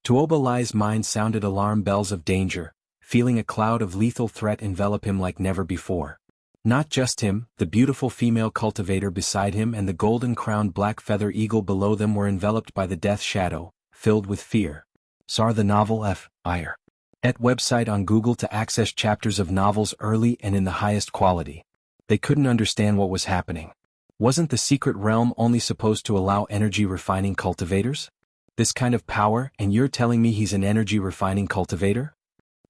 Tuoba Lai's mind sounded alarm bells of danger, feeling a cloud of lethal threat envelop him like never before. Not just him, the beautiful female cultivator beside him and the golden-crowned black feather eagle below them were enveloped by the death shadow, filled with fear. Sar the novel F.I.R. Et website on Google to access chapters of novels early and in the highest quality. They couldn't understand what was happening. Wasn't the secret realm only supposed to allow energy refining cultivators? This kind of power, and you're telling me he's an energy refining cultivator?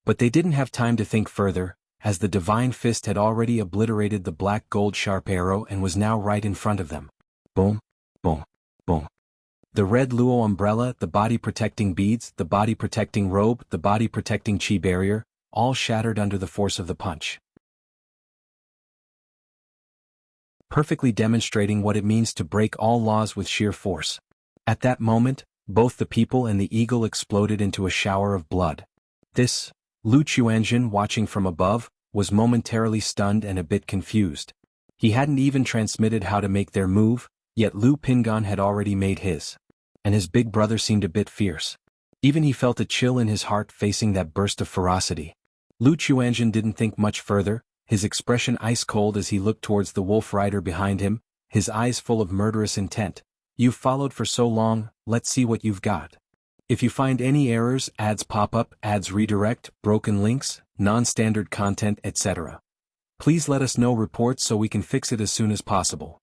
But they didn't have time to think further, as the divine fist had already obliterated the black gold sharp arrow and was now right in front of them. Boom, boom, boom. The red luo umbrella, the body-protecting beads, the body-protecting robe, the body-protecting chi barrier, all shattered under the force of the punch. Perfectly demonstrating what it means to break all laws with sheer force. At that moment, both the people and the eagle exploded into a shower of blood. This, Lu Chuanjin, watching from above, was momentarily stunned and a bit confused. He hadn't even transmitted how to make their move, yet Lu Pinggan had already made his. And his big brother seemed a bit fierce. Even he felt a chill in his heart facing that burst of ferocity. Lu Chuanjin didn't think much further, his expression ice-cold as he looked towards the wolf rider behind him, his eyes full of murderous intent. You've followed for so long, let's see what you've got. If you find any errors, ads pop up, ads redirect, broken links, non-standard content, etc. Please let us know reports so we can fix it as soon as possible.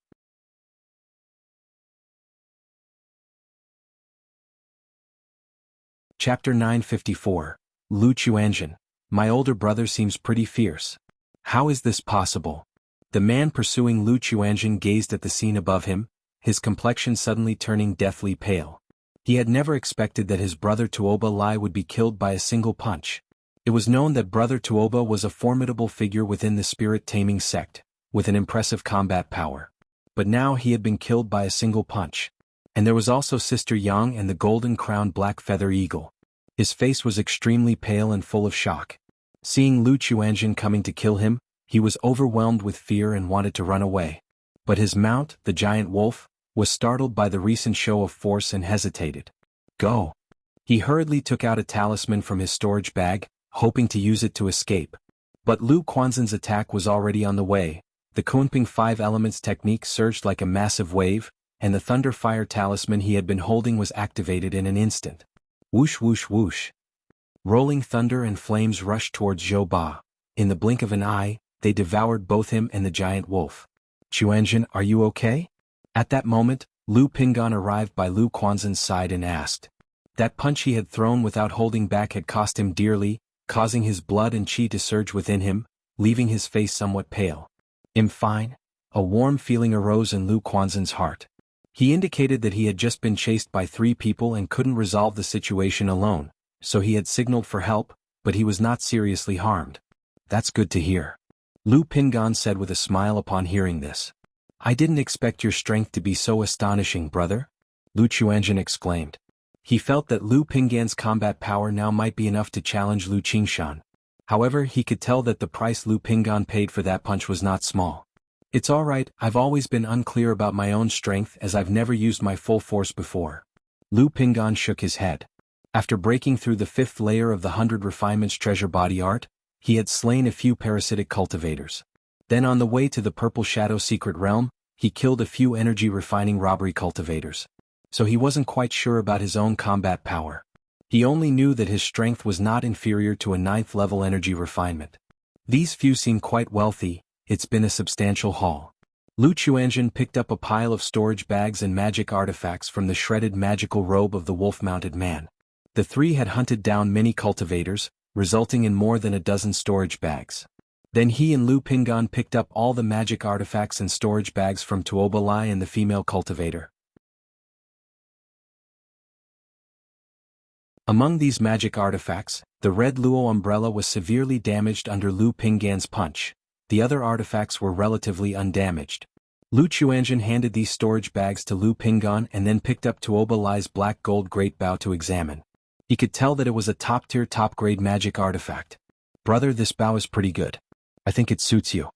Chapter 954. Lu Chuanjin. My older brother seems pretty fierce. How is this possible? The man pursuing Lu Chuanjin gazed at the scene above him, his complexion suddenly turning deathly pale. He had never expected that his brother Tuoba Lai would be killed by a single punch. It was known that brother Tuoba was a formidable figure within the spirit-taming sect, with an impressive combat power. But now he had been killed by a single punch. And there was also Sister Yang and the golden-crowned black feather eagle. His face was extremely pale and full of shock. Seeing Lu Chuanjin coming to kill him, he was overwhelmed with fear and wanted to run away. But his mount, the giant wolf, was startled by the recent show of force and hesitated. Go. He hurriedly took out a talisman from his storage bag, hoping to use it to escape. But Lu Quanzhen's attack was already on the way. The Kunping 5 elements technique surged like a massive wave, and the thunder fire talisman he had been holding was activated in an instant. Whoosh whoosh whoosh. Rolling thunder and flames rushed towards Zhou Ba. In the blink of an eye, they devoured both him and the giant wolf. Chuanjin, are you okay? At that moment, Lu Pinggan arrived by Lu Quanzhen's side and asked. That punch he had thrown without holding back had cost him dearly, causing his blood and chi to surge within him, leaving his face somewhat pale. I'm fine. A warm feeling arose in Lu Quanzhen's heart. He indicated that he had just been chased by 3 people and couldn't resolve the situation alone, so he had signaled for help, but he was not seriously harmed. That's good to hear. Lu Pinggan said with a smile upon hearing this. I didn't expect your strength to be so astonishing, brother, Lu Chuanjin exclaimed. He felt that Lu Pinggan's combat power now might be enough to challenge Lu Qingshan. However, he could tell that the price Lu Pinggan paid for that punch was not small. It's alright, I've always been unclear about my own strength as I've never used my full force before. Lu Pinggan shook his head. After breaking through the 5th layer of the 100 Refinements treasure body art, he had slain a few parasitic cultivators. Then on the way to the Purple Shadow secret realm, he killed a few energy refining robbery cultivators. So he wasn't quite sure about his own combat power. He only knew that his strength was not inferior to a 9th level energy refinement. These few seem quite wealthy. It's been a substantial haul. Lu Chuanjin picked up a pile of storage bags and magic artifacts from the shredded magical robe of the wolf-mounted man. The 3 had hunted down many cultivators, resulting in more than a dozen storage bags. Then he and Lu Pingan picked up all the magic artifacts and storage bags from Tuoba Lai and the female cultivator. Among these magic artifacts, the red Luo umbrella was severely damaged under Lu Pingan's punch. The other artifacts were relatively undamaged. Lu Chuanjin handed these storage bags to Lu Pingan and then picked up Tuoba Lai's black gold great bow to examine. He could tell that it was a top-tier top-grade magic artifact. "Brother, this bow is pretty good. I think it suits you."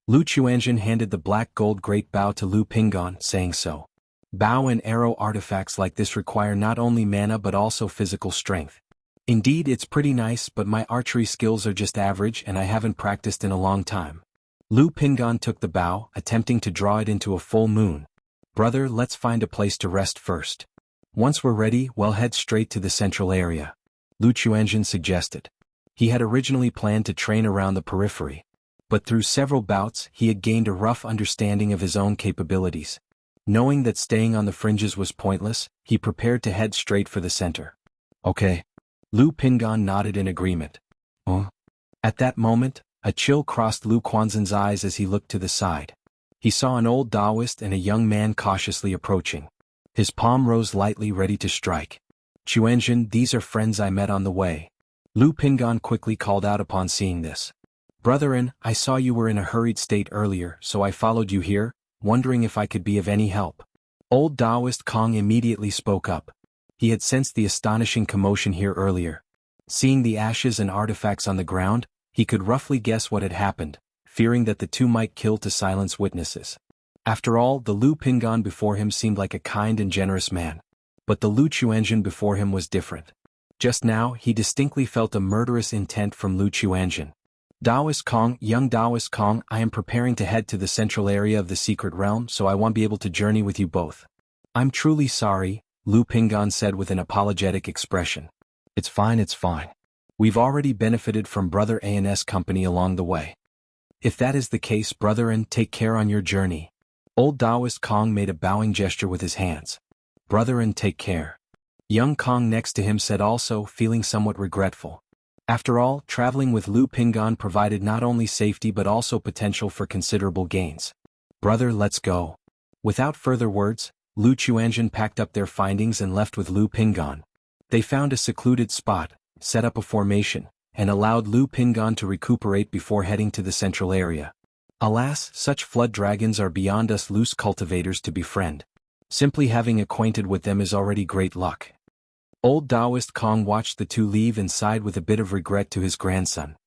Lu Chuanjin handed the black gold great bow to Lu Pingan, saying so. Bow and arrow artifacts like this require not only mana but also physical strength. Indeed, it's pretty nice, but my archery skills are just average and I haven't practiced in a long time. Lu Pingan took the bow, attempting to draw it into a full moon. "Brother, let's find a place to rest first. Once we're ready, we'll head straight to the central area," Lu Chuanjin suggested. He had originally planned to train around the periphery, but through several bouts he had gained a rough understanding of his own capabilities. Knowing that staying on the fringes was pointless, he prepared to head straight for the center. "Okay." Lu Pingan nodded in agreement. At that moment, a chill crossed Lu Quanzhen's eyes as he looked to the side. He saw an old Taoist and a young man cautiously approaching. His palm rose lightly, ready to strike. "Chuanjin, these are friends I met on the way," Lu Pingan quickly called out upon seeing this. "Brethren, I saw you were in a hurried state earlier, so I followed you here, wondering if I could be of any help." Old Taoist Kong immediately spoke up. He had sensed the astonishing commotion here earlier. Seeing the ashes and artifacts on the ground, he could roughly guess what had happened, fearing that the two might kill to silence witnesses. After all, the Lu Pingan before him seemed like a kind and generous man. But the Lu Chuanjin before him was different. Just now, he distinctly felt a murderous intent from Lu Chuanjin. "Taoist Kong, young Taoist Kong, I am preparing to head to the central area of the secret realm, so I won't be able to journey with you both." "I'm truly sorry," Lu Pingan said with an apologetic expression. It's fine. We've already benefited from Brother An's company along the way. If that is the case, brethren, take care on your journey." Old Taoist Kong made a bowing gesture with his hands. "Brethren, take care." Young Kong next to him said also, feeling somewhat regretful. After all, traveling with Lu Pingan provided not only safety but also potential for considerable gains. "Brother, let's go." Without further words, Lu Chuanjin packed up their findings and left with Lu Pingan. They found a secluded spot, set up a formation, and allowed Lu Pingan to recuperate before heading to the central area. Alas, such flood dragons are beyond us loose cultivators to befriend. Simply having acquainted with them is already great luck. Old Taoist Kong watched the two leave and sighed with a bit of regret to his grandson.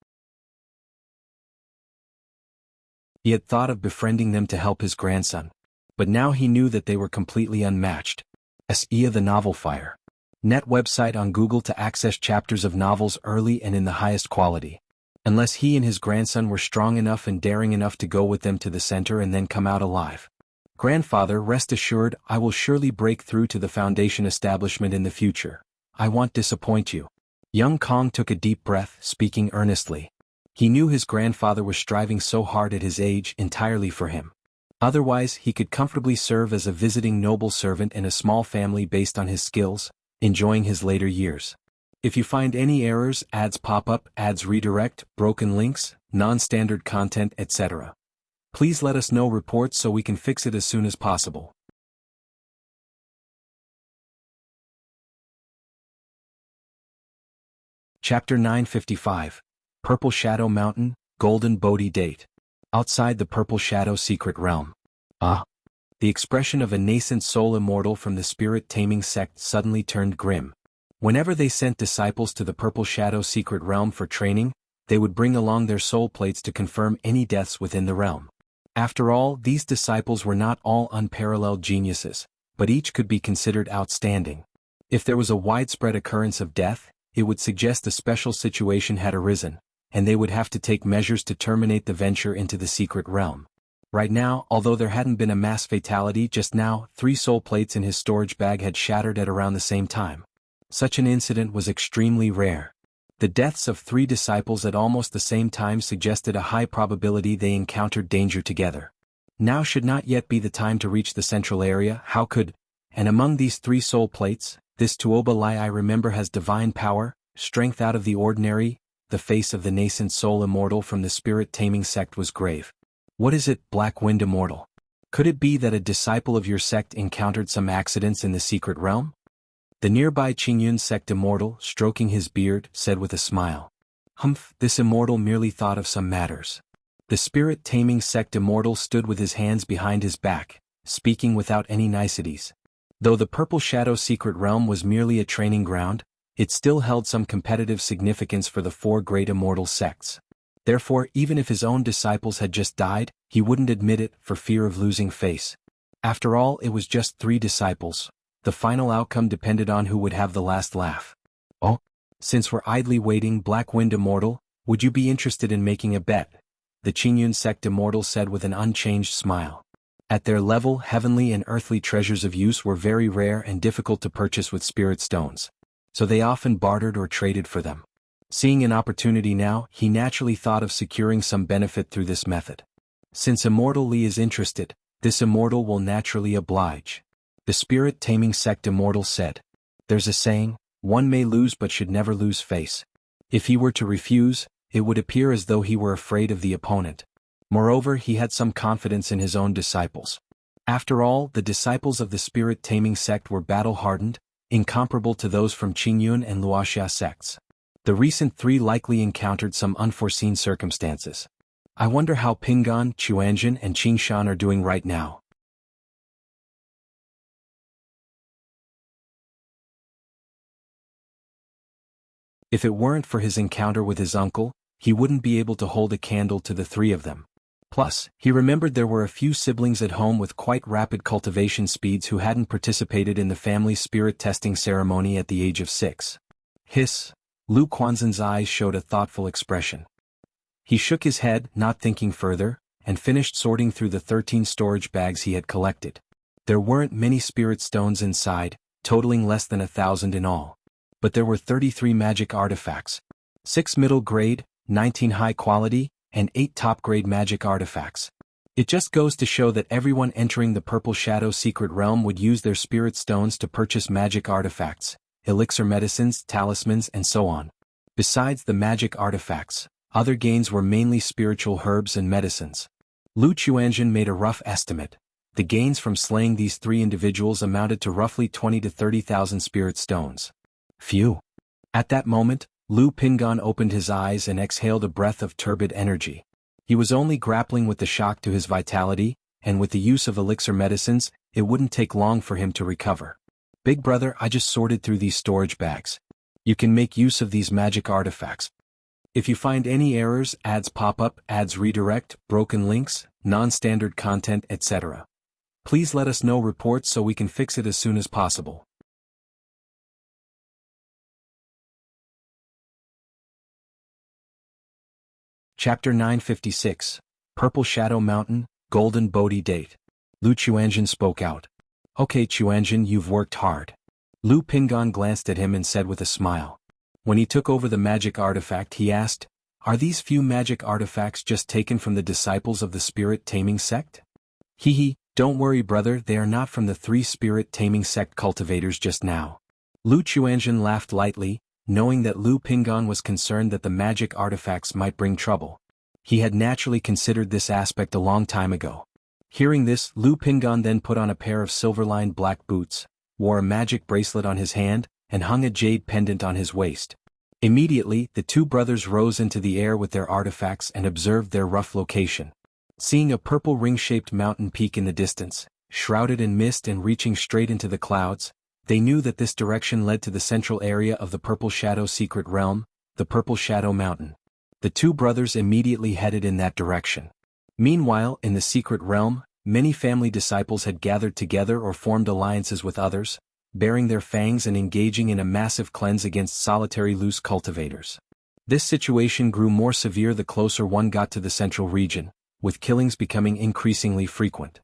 He had thought of befriending them to help his grandson, but now he knew that they were completely unmatched. Xianxia the Novel Fire. Net website on Google to access chapters of novels early and in the highest quality. Unless he and his grandson were strong enough and daring enough to go with them to the center and then come out alive. "Grandfather, rest assured, I will surely break through to the Foundation establishment in the future. I won't disappoint you." Young Kong took a deep breath, speaking earnestly. He knew his grandfather was striving so hard at his age entirely for him. Otherwise, he could comfortably serve as a visiting noble servant in a small family based on his skills, enjoying his later years. If you find any errors, ads pop up, ads redirect, broken links, non-standard content, etc., please let us know reports so we can fix it as soon as possible. Chapter 955. Purple Shadow Mountain, Golden Bodhi Date. Outside the Purple Shadow Secret Realm. The expression of a nascent soul immortal from the spirit-taming sect suddenly turned grim. Whenever they sent disciples to the Purple Shadow Secret Realm for training, they would bring along their soul plates to confirm any deaths within the realm. After all, these disciples were not all unparalleled geniuses, but each could be considered outstanding. If there was a widespread occurrence of death, it would suggest a special situation had arisen, and they would have to take measures to terminate the venture into the secret realm. Right now, although there hadn't been a mass fatality just now, 3 soul plates in his storage bag had shattered at around the same time. Such an incident was extremely rare. The deaths of 3 disciples at almost the same time suggested a high probability they encountered danger together. Now should not yet be the time to reach the central area. How could? And among these 3 soul plates, this Tuoba Lai I remember has divine power, strength out of the ordinary, the face of the nascent soul immortal from the spirit-taming sect was grave. What is it, Black Wind Immortal? Could it be that a disciple of your sect encountered some accidents in the secret realm? The nearby Qingyun sect immortal, stroking his beard, said with a smile. Humph, this immortal merely thought of some matters. The spirit-taming sect immortal stood with his hands behind his back, speaking without any niceties. Though the Purple Shadow secret realm was merely a training ground, it still held some competitive significance for the four great immortal sects. Therefore, even if his own disciples had just died, he wouldn't admit it for fear of losing face. After all, it was just 3 disciples. The final outcome depended on who would have the last laugh. Oh, since we're idly waiting, Black Wind Immortal, would you be interested in making a bet? The Qingyun sect immortal said with an unchanged smile. At their level, heavenly and earthly treasures of use were very rare and difficult to purchase with spirit stones. So they often bartered or traded for them. Seeing an opportunity now, he naturally thought of securing some benefit through this method. Since Immortal Li is interested, this immortal will naturally oblige. The spirit-taming sect immortal said. There's a saying, one may lose but should never lose face. If he were to refuse, it would appear as though he were afraid of the opponent. Moreover, he had some confidence in his own disciples. After all, the disciples of the spirit-taming sect were battle-hardened, incomparable to those from Qingyun and Wuxia sects. The recent 3 likely encountered some unforeseen circumstances. I wonder how Pingan, Chuanjin and Qingshan are doing right now. If it weren't for his encounter with his uncle, he wouldn't be able to hold a candle to the 3 of them. Plus, he remembered there were a few siblings at home with quite rapid cultivation speeds who hadn't participated in the family spirit testing ceremony at the age of 6. Hiss. Lu Quanzhen's eyes showed a thoughtful expression. He shook his head, not thinking further, and finished sorting through the 13 storage bags he had collected. There weren't many spirit stones inside, totaling less than 1,000 in all. But there were 33 magic artifacts. 6 middle grade, 19 high quality, and 8 top grade magic artifacts. It just goes to show that everyone entering the Purple Shadow secret realm would use their spirit stones to purchase magic artifacts, elixir medicines, talismans and so on. Besides the magic artifacts, other gains were mainly spiritual herbs and medicines. Lu Chuanjin made a rough estimate. The gains from slaying these 3 individuals amounted to roughly 20 to 30,000 spirit stones. Phew. At that moment, Lu Pingan opened his eyes and exhaled a breath of turbid energy. He was only grappling with the shock to his vitality, and with the use of elixir medicines, it wouldn't take long for him to recover. Big brother, I just sorted through these storage bags. You can make use of these magic artifacts. If you find any errors, ads pop up, ads redirect, broken links, non-standard content, etc. Please let us know reports so we can fix it as soon as possible. Chapter 956, Purple Shadow Mountain, Golden Bodhi Date. Lu Chuanjin spoke out. Okay Chuanjin, you've worked hard. Lu Pingan glanced at him and said with a smile. When he took over the magic artifact he asked, are these few magic artifacts just taken from the disciples of the spirit-taming sect? Hee, don't worry brother, they are not from the 3 spirit-taming sect cultivators just now. Lu Chuanjin laughed lightly, knowing that Lu Pingan was concerned that the magic artifacts might bring trouble. He had naturally considered this aspect a long time ago. Hearing this, Lu Pingan then put on a pair of silver-lined black boots, wore a magic bracelet on his hand, and hung a jade pendant on his waist. Immediately, the 2 brothers rose into the air with their artifacts and observed their rough location. Seeing a purple ring-shaped mountain peak in the distance, shrouded in mist and reaching straight into the clouds, they knew that this direction led to the central area of the Purple Shadow secret realm, the Purple Shadow Mountain. The 2 brothers immediately headed in that direction. Meanwhile, in the secret realm, many family disciples had gathered together or formed alliances with others, baring their fangs and engaging in a massive cleanse against solitary loose cultivators. This situation grew more severe the closer one got to the central region, with killings becoming increasingly frequent.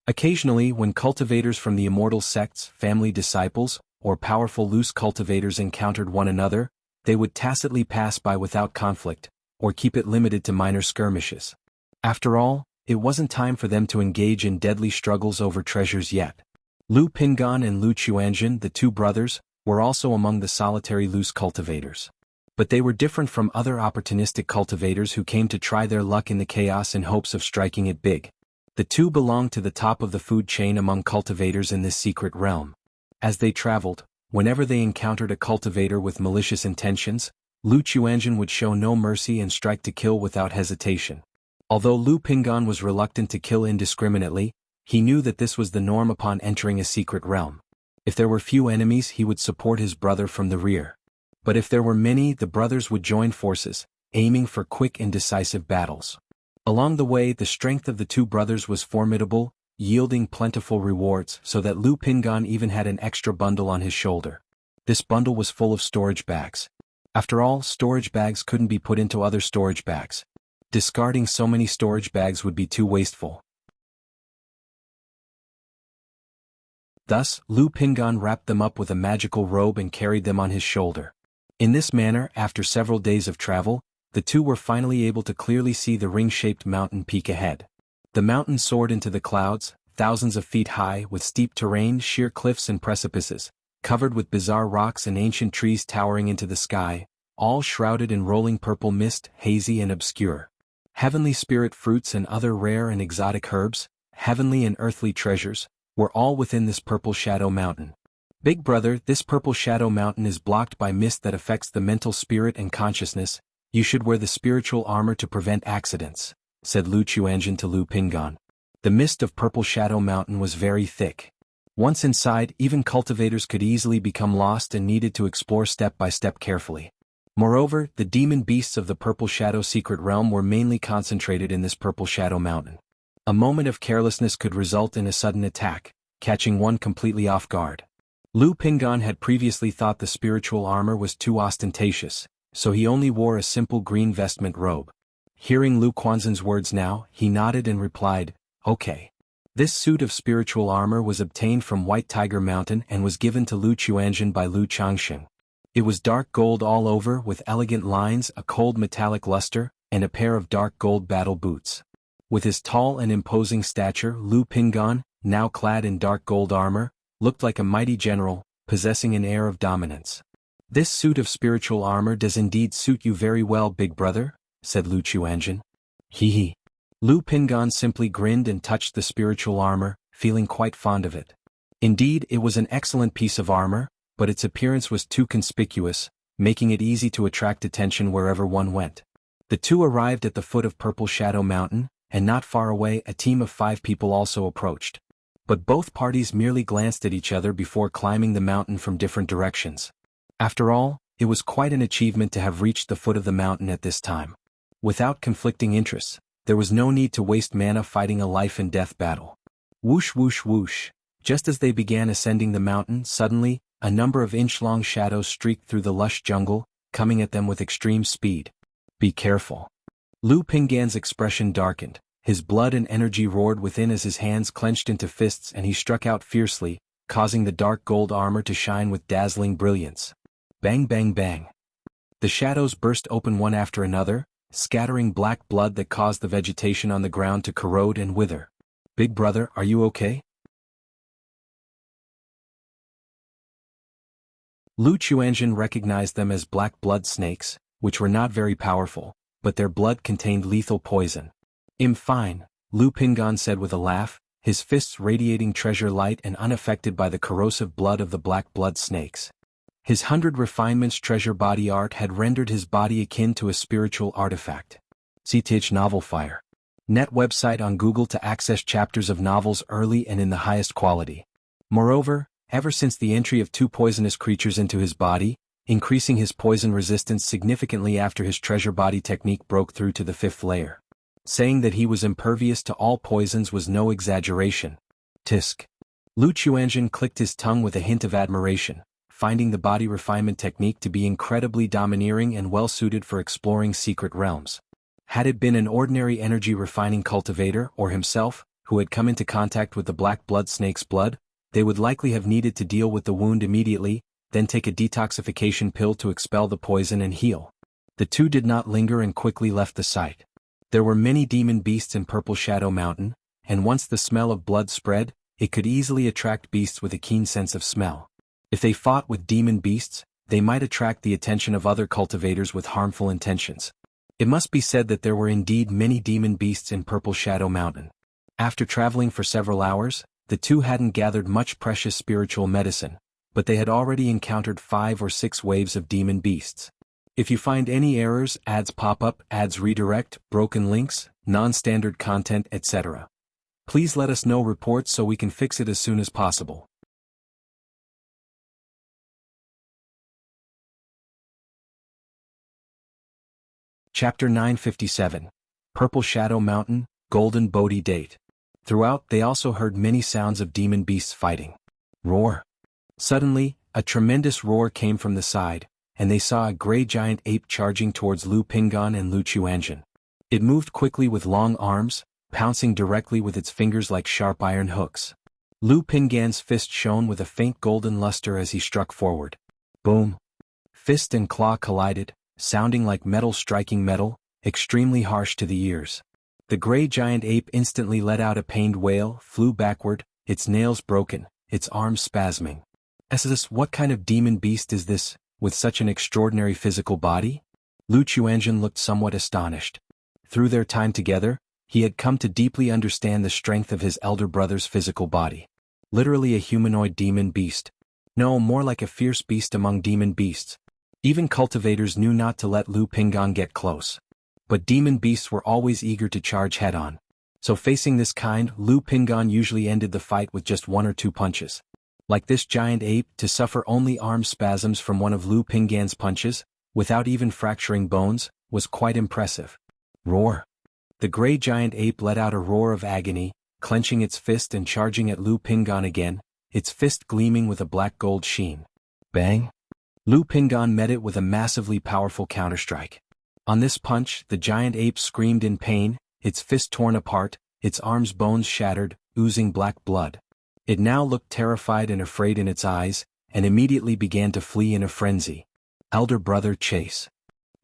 Occasionally, when cultivators from the immortal sects, family disciples, or powerful loose cultivators encountered one another, they would tacitly pass by without conflict, or keep it limited to minor skirmishes. After all, it wasn't time for them to engage in deadly struggles over treasures yet. Lu Pingan and Lu Chuanjin, the 2 brothers, were also among the solitary loose cultivators. But they were different from other opportunistic cultivators who came to try their luck in the chaos in hopes of striking it big. The two belonged to the top of the food chain among cultivators in this secret realm. As they traveled, whenever they encountered a cultivator with malicious intentions, Lu Chuanjun would show no mercy and strike to kill without hesitation. Although Lu Pingan was reluctant to kill indiscriminately, he knew that this was the norm upon entering a secret realm. If there were few enemies, he would support his brother from the rear. But if there were many, the brothers would join forces, aiming for quick and decisive battles. Along the way, the strength of the two brothers was formidable, yielding plentiful rewards so that Lu Pingan even had an extra bundle on his shoulder. This bundle was full of storage bags. After all, storage bags couldn't be put into other storage bags. Discarding so many storage bags would be too wasteful. Thus, Lu Pingan wrapped them up with a magical robe and carried them on his shoulder. In this manner, after several days of travel, the two were finally able to clearly see the ring-shaped mountain peak ahead. The mountain soared into the clouds, thousands of feet high, with steep terrain, sheer cliffs and precipices, covered with bizarre rocks and ancient trees towering into the sky, all shrouded in rolling purple mist, hazy and obscure. Heavenly spirit fruits and other rare and exotic herbs, heavenly and earthly treasures, were all within this purple shadow mountain. Big brother, this purple shadow mountain is blocked by mist that affects the mental spirit and consciousness. You should wear the spiritual armor to prevent accidents, said Lu Chuanjun to Lu Pingan. The mist of purple shadow mountain was very thick. Once inside, even cultivators could easily become lost and needed to explore step by step carefully. Moreover, the demon beasts of the Purple Shadow secret realm were mainly concentrated in this Purple Shadow mountain. A moment of carelessness could result in a sudden attack, catching one completely off guard. Lu Pingan had previously thought the spiritual armor was too ostentatious, so he only wore a simple green vestment robe. Hearing Lu Quanzhen's words now, he nodded and replied, "Okay." This suit of spiritual armor was obtained from White Tiger Mountain and was given to Lu Chuanjun by Lu Changsheng. It was dark gold all over with elegant lines, a cold metallic luster, and a pair of dark gold battle boots. With his tall and imposing stature, Lu Pingan, now clad in dark gold armor, looked like a mighty general, possessing an air of dominance. "This suit of spiritual armor does indeed suit you very well, big brother," said Lu Chuanjun. Hee. Lu Pingan simply grinned and touched the spiritual armor, feeling quite fond of it. Indeed, it was an excellent piece of armor, but its appearance was too conspicuous, making it easy to attract attention wherever one went. The two arrived at the foot of Purple Shadow Mountain, and not far away a team of 5 people also approached. But both parties merely glanced at each other before climbing the mountain from different directions. After all, it was quite an achievement to have reached the foot of the mountain at this time. Without conflicting interests, there was no need to waste mana fighting a life-and-death battle. Whoosh whoosh whoosh. Just as they began ascending the mountain, suddenly, a number of inch-long shadows streaked through the lush jungle, coming at them with extreme speed. "Be careful." Lu Pingan's expression darkened, his blood and energy roared within as his hands clenched into fists and he struck out fiercely, causing the dark gold armor to shine with dazzling brilliance. Bang bang bang. The shadows burst open one after another, scattering black blood that caused the vegetation on the ground to corrode and wither. "Big brother, are you okay?" Lu Chuanjun recognized them as black blood snakes, which were not very powerful, but their blood contained lethal poison. "I'm fine," Lu Pingan said with a laugh, his fists radiating treasure light and unaffected by the corrosive blood of the black blood snakes. His 100 refinements treasure body art had rendered his body akin to a spiritual artifact. CTH Novel Fire. Net website on Google to access chapters of novels early and in the highest quality. Moreover, ever since the entry of 2 poisonous creatures into his body, increasing his poison resistance significantly after his treasure body technique broke through to the 5th layer. Saying that he was impervious to all poisons was no exaggeration. Tisk. Lu Chuanjun clicked his tongue with a hint of admiration, finding the body refinement technique to be incredibly domineering and well-suited for exploring secret realms. Had it been an ordinary energy refining cultivator or himself, who had come into contact with the black blood snake's blood, they would likely have needed to deal with the wound immediately, then take a detoxification pill to expel the poison and heal. The two did not linger and quickly left the site. There were many demon beasts in Purple Shadow Mountain, and once the smell of blood spread, it could easily attract beasts with a keen sense of smell. If they fought with demon beasts, they might attract the attention of other cultivators with harmful intentions. It must be said that there were indeed many demon beasts in Purple Shadow Mountain. After traveling for several hours, the two hadn't gathered much precious spiritual medicine, but they had already encountered 5 or 6 waves of demon beasts. If you find any errors, ads pop up, ads redirect, broken links, non-standard content, etc., please let us know reports so we can fix it as soon as possible. Chapter 957. Purple Shadow Mountain, Golden Bodhi Date. Throughout, they also heard many sounds of demon beasts fighting. Roar. Suddenly, a tremendous roar came from the side, and they saw a gray giant ape charging towards Lu Pingan and Lu Chuanjin. It moved quickly with long arms, pouncing directly with its fingers like sharp iron hooks. Lu Pingan's fist shone with a faint golden luster as he struck forward. Boom. Fist and claw collided, sounding like metal striking metal, extremely harsh to the ears. The gray giant ape instantly let out a pained wail, flew backward, its nails broken, its arms spasming. What kind of demon beast is this, with such an extraordinary physical body? Lu Chuanjin looked somewhat astonished. Through their time together, he had come to deeply understand the strength of his elder brother's physical body. Literally a humanoid demon beast. No, more like a fierce beast among demon beasts. Even cultivators knew not to let Lu Pingan get close. But demon beasts were always eager to charge head-on. So facing this kind, Lu Pingan usually ended the fight with just 1 or 2 punches. Like this giant ape, to suffer only arm spasms from one of Lu Pingan's punches, without even fracturing bones, was quite impressive. Roar. The gray giant ape let out a roar of agony, clenching its fist and charging at Lu Pingan again, its fist gleaming with a black gold sheen. Bang! Lu Pingan met it with a massively powerful counterstrike. On this punch, the giant ape screamed in pain, its fist torn apart, its arms' bones shattered, oozing black blood. It now looked terrified and afraid in its eyes, and immediately began to flee in a frenzy. Elder brother chase.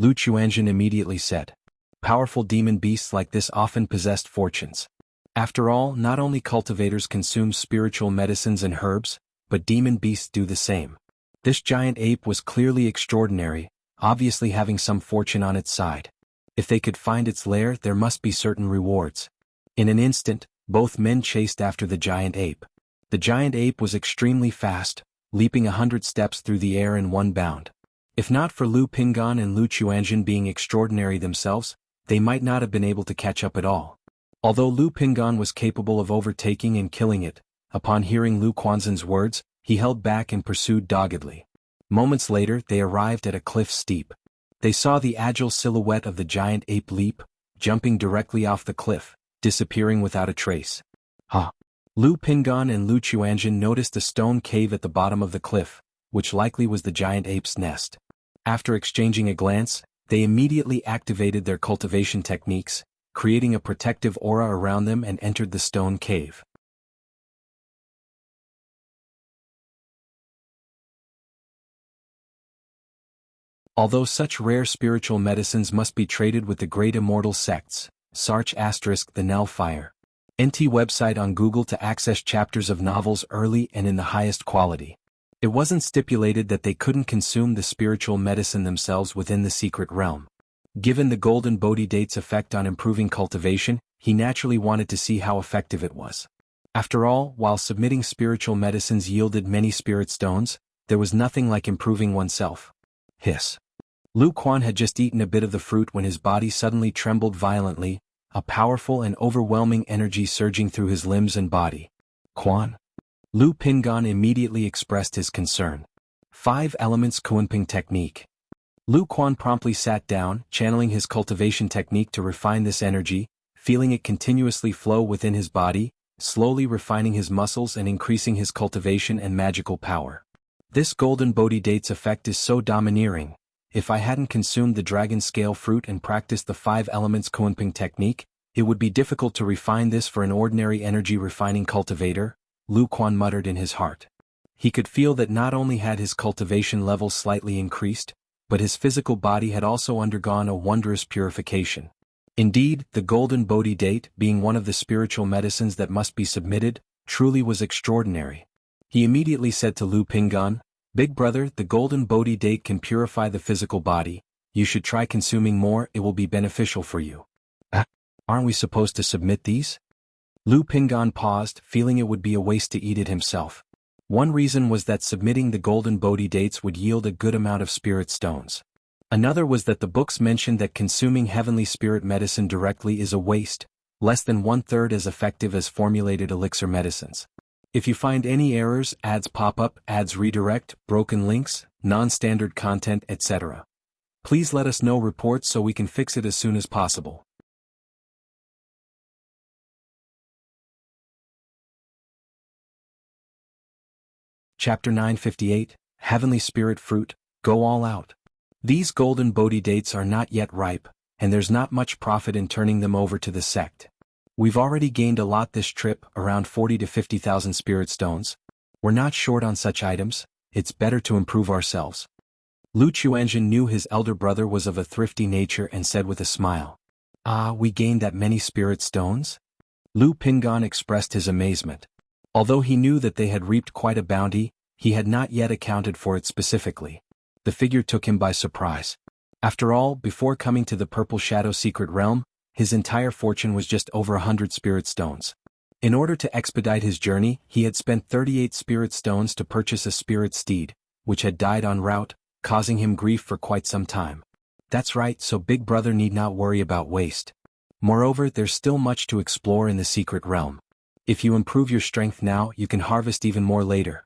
Lu Chuanjin immediately said. Powerful demon beasts like this often possessed fortunes. After all, not only cultivators consume spiritual medicines and herbs, but demon beasts do the same. This giant ape was clearly extraordinary, obviously having some fortune on its side. If they could find its lair, there must be certain rewards. In an instant, both men chased after the giant ape. The giant ape was extremely fast, leaping 100 steps through the air in one bound. If not for Lu Pingan and Lu Chuanjin being extraordinary themselves, they might not have been able to catch up at all. Although Lu Pingan was capable of overtaking and killing it, upon hearing Lu Quanzhen's words, he held back and pursued doggedly. Moments later, they arrived at a cliff steep. They saw the agile silhouette of the giant ape leap, jumping directly off the cliff, disappearing without a trace. Lu Pingan and Lu Chuanjin noticed a stone cave at the bottom of the cliff, which likely was the giant ape's nest. After exchanging a glance, they immediately activated their cultivation techniques, creating a protective aura around them and entered the stone cave. Although such rare spiritual medicines must be traded with the great immortal sects, Sarch * the Nell Fire. NT website on Google to access chapters of novels early and in the highest quality. It wasn't stipulated that they couldn't consume the spiritual medicine themselves within the secret realm. Given the Golden Bodhi Date's effect on improving cultivation, he naturally wanted to see how effective it was. After all, while submitting spiritual medicines yielded many spirit stones, there was nothing like improving oneself. Hiss. Lu Quan had just eaten a bit of the fruit when his body suddenly trembled violently, a powerful and overwhelming energy surging through his limbs and body. Quan? Lu Pingan immediately expressed his concern. 5 Elements Kunping Technique. Lu Quan promptly sat down, channeling his cultivation technique to refine this energy, feeling it continuously flow within his body, slowly refining his muscles and increasing his cultivation and magical power. This Golden Bodhi Date's effect is so domineering. If I hadn't consumed the dragon scale fruit and practiced the 5 Elements Kunping technique, it would be difficult to refine this for an ordinary energy refining cultivator, Lu Quan muttered in his heart. He could feel that not only had his cultivation level slightly increased, but his physical body had also undergone a wondrous purification. Indeed, the Golden Bodhi Date, being one of the spiritual medicines that must be submitted, truly was extraordinary. He immediately said to Lu Pingan, Big brother, the golden Bodhi date can purify the physical body. You should try consuming more, it will be beneficial for you. Aren't we supposed to submit these? Lu Pingan paused, feeling it would be a waste to eat it himself. One reason was that submitting the golden Bodhi dates would yield a good amount of spirit stones. Another was that the books mentioned that consuming heavenly spirit medicine directly is a waste, less than 1/3 as effective as formulated elixir medicines. If you find any errors, ads pop up, ads redirect, broken links, non-standard content, etc. Please let us know reports so we can fix it as soon as possible. Chapter 958, Heavenly Spirit Fruit, Go All Out. These golden Bodhi dates are not yet ripe, and there's not much profit in turning them over to the sect. We've already gained a lot this trip, around 40 to 50,000 spirit stones. We're not short on such items, it's better to improve ourselves. Lu Xianxia knew his elder brother was of a thrifty nature and said with a smile. Ah, we gained that many spirit stones? Lu Pingan expressed his amazement. Although he knew that they had reaped quite a bounty, he had not yet accounted for it specifically. The figure took him by surprise. After all, before coming to the Purple Shadow Secret Realm, his entire fortune was just over 100 spirit stones. In order to expedite his journey, he had spent 38 spirit stones to purchase a spirit steed, which had died en route, causing him grief for quite some time. That's right, so Big Brother need not worry about waste. Moreover, there's still much to explore in the secret realm. If you improve your strength now, you can harvest even more later.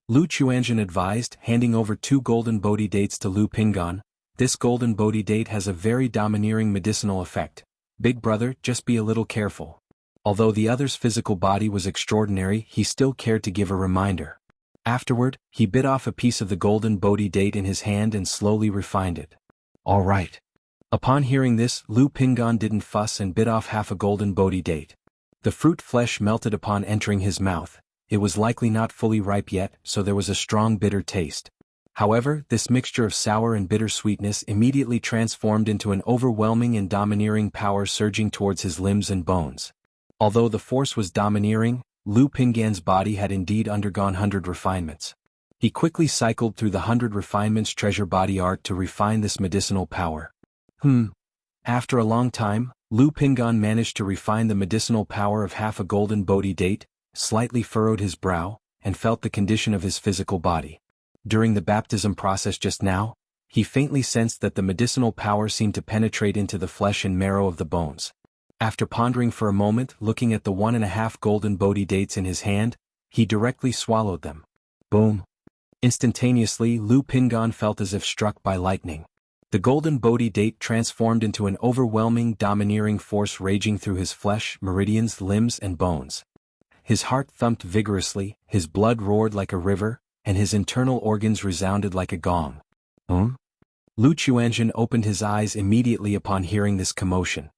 Lu Xianxia advised, handing over 2 golden Bodhi dates to Lu Pingan. This golden Bodhi date has a very domineering medicinal effect. Big brother, just be a little careful. Although the other's physical body was extraordinary, he still cared to give a reminder. Afterward, he bit off a piece of the golden Bodhi date in his hand and slowly refined it. All right. Upon hearing this, Lu Pingan didn't fuss and bit off half a golden Bodhi date. The fruit flesh melted upon entering his mouth. It was likely not fully ripe yet, so there was a strong bitter taste. However, this mixture of sour and bitter sweetness immediately transformed into an overwhelming and domineering power surging towards his limbs and bones. Although the force was domineering, Lu Pingan's body had indeed undergone 100 refinements. He quickly cycled through the 100 refinements treasure body art to refine this medicinal power. After a long time, Lu Pingan managed to refine the medicinal power of half a golden Bodhi date, slightly furrowed his brow, and felt the condition of his physical body. During the baptism process just now, he faintly sensed that the medicinal power seemed to penetrate into the flesh and marrow of the bones. After pondering for a moment, looking at the 1.5 golden Bodhi dates in his hand, he directly swallowed them. Boom! Instantaneously, Lu Pingan felt as if struck by lightning. The golden Bodhi date transformed into an overwhelming, domineering force raging through his flesh, meridians, limbs, and bones. His heart thumped vigorously, his blood roared like a river, and his internal organs resounded like a gong. Lu Xianxia opened his eyes immediately upon hearing this commotion.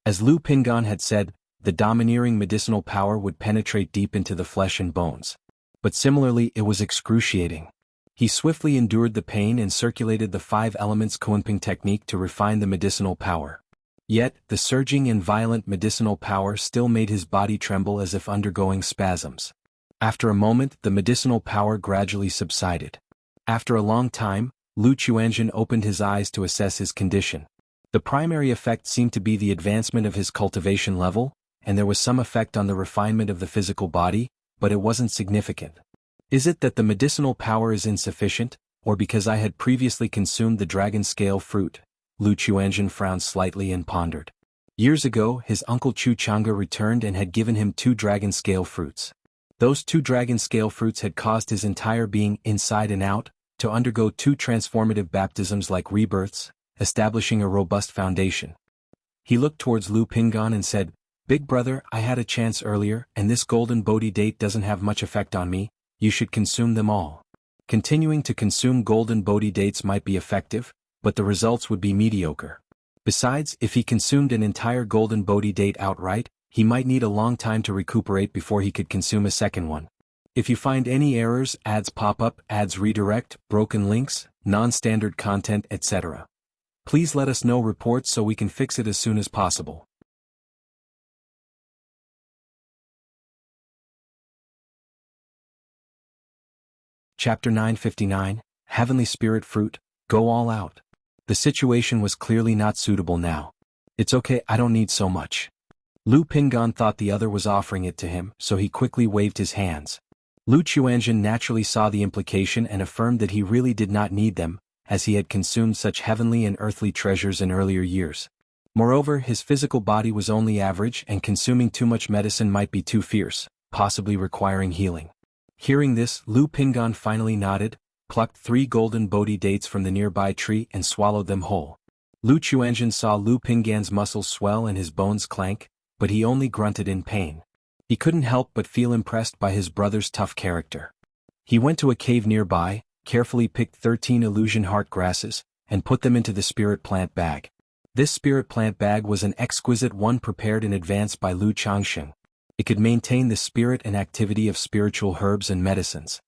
As Lu Pingan had said, the domineering medicinal power would penetrate deep into the flesh and bones. But similarly, it was excruciating. He swiftly endured the pain and circulated the 5 elements Kunping technique to refine the medicinal power. Yet, the surging and violent medicinal power still made his body tremble as if undergoing spasms. After a moment, the medicinal power gradually subsided. After a long time, Lu Xianxia opened his eyes to assess his condition. The primary effect seemed to be the advancement of his cultivation level, and there was some effect on the refinement of the physical body, but it wasn't significant. Is it that the medicinal power is insufficient, or because I had previously consumed the dragon scale fruit? Lu Xianxia frowned slightly and pondered. Years ago, his uncle Chu Chang'e returned and had given him 2 dragon scale fruits. Those 2 dragon scale fruits had caused his entire being, inside and out, to undergo 2 transformative baptisms like rebirths, establishing a robust foundation. He looked towards Lu Pingan and said, Big brother, I had a chance earlier, and this golden Bodhi date doesn't have much effect on me. You should consume them all. Continuing to consume golden Bodhi dates might be effective, but the results would be mediocre. Besides, if he consumed an entire golden Bodhi date outright, he might need a long time to recuperate before he could consume a second one. If you find any errors, ads pop up, ads redirect, broken links, non-standard content, etc. Please let us know reports so we can fix it as soon as possible. Chapter 959, Heavenly Spirit Fruit, Go All Out. The situation was clearly not suitable now. It's okay, I don't need so much. Lu Pingan thought the other was offering it to him, so he quickly waved his hands. Lu Chuanjin naturally saw the implication and affirmed that he really did not need them, as he had consumed such heavenly and earthly treasures in earlier years. Moreover, his physical body was only average and consuming too much medicine might be too fierce, possibly requiring healing. Hearing this, Lu Pingan finally nodded, plucked 3 golden Bodhi dates from the nearby tree and swallowed them whole. Lu Chuanjin saw Lu Pingan's muscles swell and his bones clank, but he only grunted in pain. He couldn't help but feel impressed by his brother's tough character. He went to a cave nearby, carefully picked 13 illusion heart grasses, and put them into the spirit plant bag. This spirit plant bag was an exquisite one prepared in advance by Lu Changsheng. It could maintain the spirit and activity of spiritual herbs and medicines.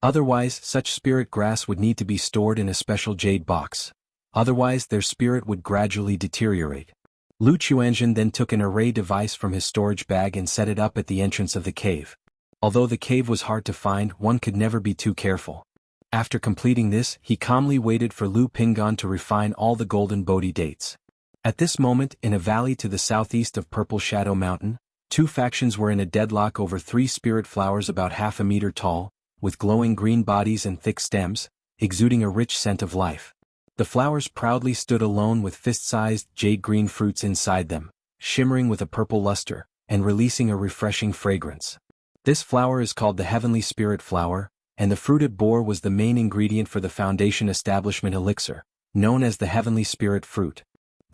Otherwise, such spirit grass would need to be stored in a special jade box. Otherwise, their spirit would gradually deteriorate. Lu Chuanjin then took an array device from his storage bag and set it up at the entrance of the cave. Although the cave was hard to find, one could never be too careful. After completing this, he calmly waited for Lu Pingan to refine all the golden Bodhi dates. At this moment, in a valley to the southeast of Purple Shadow Mountain, 2 factions were in a deadlock over 3 spirit flowers about half a meter tall, with glowing green bodies and thick stems, exuding a rich scent of life. The flowers proudly stood alone with fist-sized jade-green fruits inside them, shimmering with a purple luster, and releasing a refreshing fragrance. This flower is called the Heavenly Spirit Flower, and the fruit it bore was the main ingredient for the Foundation Establishment elixir, known as the Heavenly Spirit Fruit.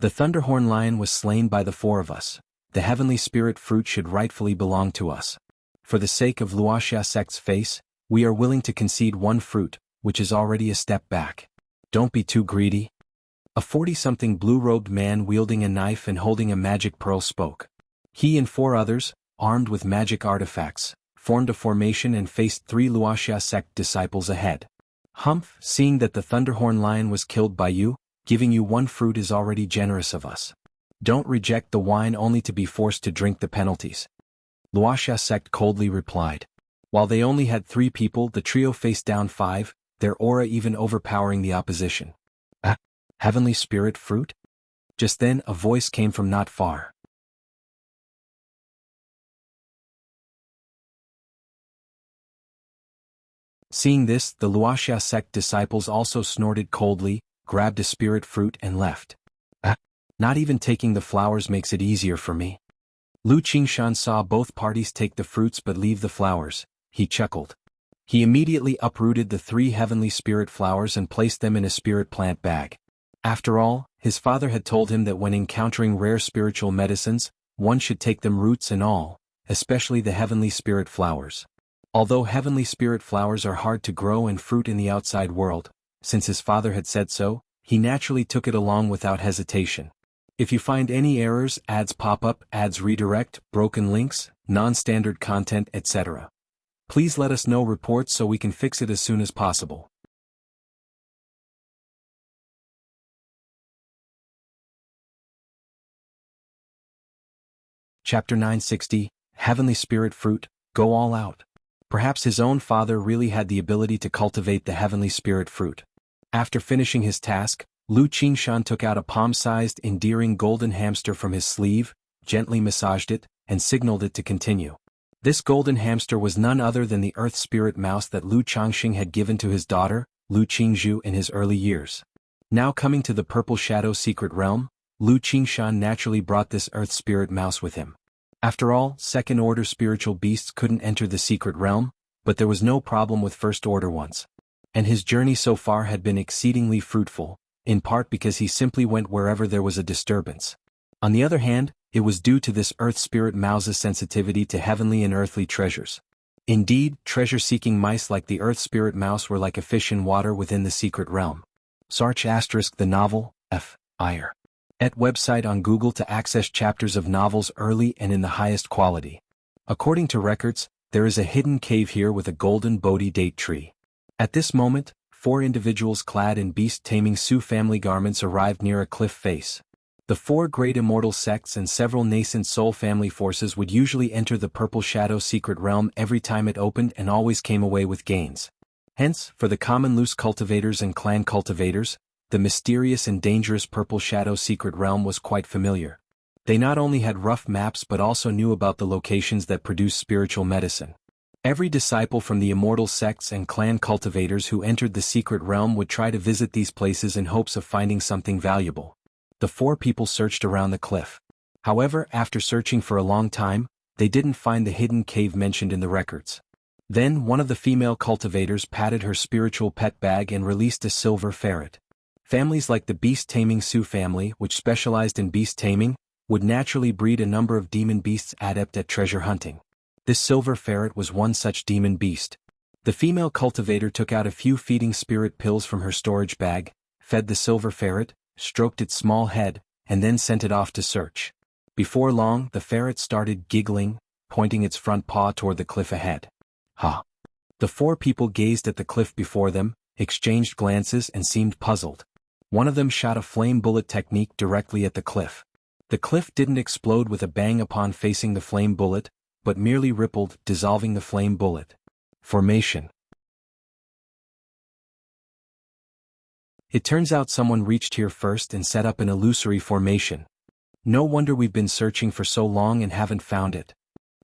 The Thunderhorn Lion was slain by the 4 of us. The Heavenly Spirit Fruit should rightfully belong to us. For the sake of Wuxia sect's face, we are willing to concede 1 fruit, which is already a step back. Don't be too greedy. A 40-something blue-robed man wielding a knife and holding a magic pearl spoke. He and 4 others, armed with magic artifacts, formed a formation and faced 3 Wuxia sect disciples ahead. Humph, seeing that the Thunderhorn Lion was killed by you, giving you 1 fruit is already generous of us. Don't reject the wine only to be forced to drink the penalties. Wuxia sect coldly replied. While they only had 3 people, the trio faced down 5, their aura even overpowering the opposition. Heavenly Spirit Fruit? Just then, a voice came from not far. Seeing this, the Wuxia sect disciples also snorted coldly, grabbed a spirit fruit and left. Not even taking the flowers makes it easier for me. Lu Qingshan saw both parties take the fruits but leave the flowers. He chuckled. He immediately uprooted the 3 heavenly spirit flowers and placed them in a spirit plant bag. After all, his father had told him that when encountering rare spiritual medicines, one should take them roots and all, especially the heavenly spirit flowers. Although heavenly spirit flowers are hard to grow and fruit in the outside world, since his father had said so, he naturally took it along without hesitation. If you find any errors, ads pop up, ads redirect, broken links, non-standard content, etc., please let us know reports so we can fix it as soon as possible. Chapter 960, Heavenly Spirit Fruit, Go All Out. Perhaps his own father really had the ability to cultivate the Heavenly Spirit Fruit. After finishing his task, Lu Qingshan took out a palm-sized, endearing golden hamster from his sleeve, gently massaged it, and signaled it to continue. This golden hamster was none other than the earth spirit mouse that Lu Changxing had given to his daughter, Lu Qingzhu, in his early years. Now coming to the Purple Shadow secret realm, Lu Qingshan naturally brought this earth spirit mouse with him. After all, second-order spiritual beasts couldn't enter the secret realm, but there was no problem with first-order ones. And his journey so far had been exceedingly fruitful, in part because he simply went wherever there was a disturbance. On the other hand, it was due to this earth spirit mouse's sensitivity to heavenly and earthly treasures. Indeed, treasure-seeking mice like the earth spirit mouse were like a fish in water within the secret realm. Search * the novel, F.I.R. at website on Google to access chapters of novels early and in the highest quality. According to records, there is a hidden cave here with a golden Bodhi date tree. At this moment, 4 individuals clad in beast-taming Sioux family garments arrived near a cliff face. The 4 great immortal sects and several nascent soul family forces would usually enter the Purple Shadow secret realm every time it opened and always came away with gains. Hence, for the common loose cultivators and clan cultivators, the mysterious and dangerous Purple Shadow secret realm was quite familiar. They not only had rough maps but also knew about the locations that produce spiritual medicine. Every disciple from the Immortal sects and clan cultivators who entered the secret realm would try to visit these places in hopes of finding something valuable. The four people searched around the cliff. However, after searching for a long time, they didn't find the hidden cave mentioned in the records. Then one of the female cultivators patted her spiritual pet bag and released a silver ferret. Families like the beast-taming Sioux family, which specialized in beast taming, would naturally breed a number of demon beasts adept at treasure hunting. This silver ferret was one such demon beast. The female cultivator took out a few feeding spirit pills from her storage bag, fed the silver ferret, stroked its small head, and then sent it off to search. Before long, the ferret started giggling, pointing its front paw toward the cliff ahead. Ha! The four people gazed at the cliff before them, exchanged glances and seemed puzzled. One of them shot a flame bullet technique directly at the cliff. The cliff didn't explode with a bang upon facing the flame bullet, but merely rippled, dissolving the flame bullet. Formation. It turns out someone reached here first and set up an illusory formation. No wonder we've been searching for so long and haven't found it.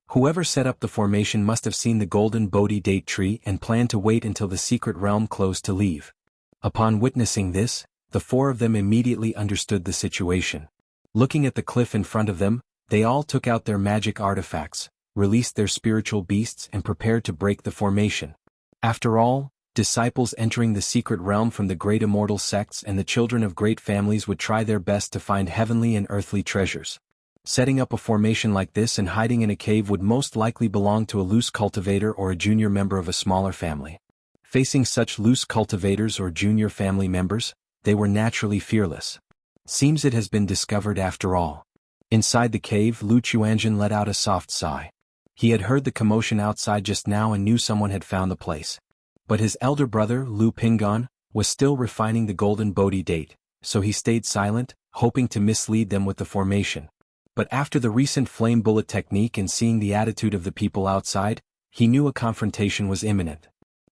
Whoever set up the formation must have seen the golden Bodhi date tree and planned to wait until the secret realm closed to leave. Upon witnessing this, the four of them immediately understood the situation. Looking at the cliff in front of them, they all took out their magic artifacts, released their spiritual beasts and prepared to break the formation. After all, disciples entering the secret realm from the great immortal sects and the children of great families would try their best to find heavenly and earthly treasures. Setting up a formation like this and hiding in a cave would most likely belong to a loose cultivator or a junior member of a smaller family. Facing such loose cultivators or junior family members, they were naturally fearless. Seems it has been discovered after all. Inside the cave, Lu Chuanjin let out a soft sigh. He had heard the commotion outside just now and knew someone had found the place. But his elder brother, Lu Pingon, was still refining the golden Bodhi date, so he stayed silent, hoping to mislead them with the formation. But after the recent flame bullet technique and seeing the attitude of the people outside, he knew a confrontation was imminent.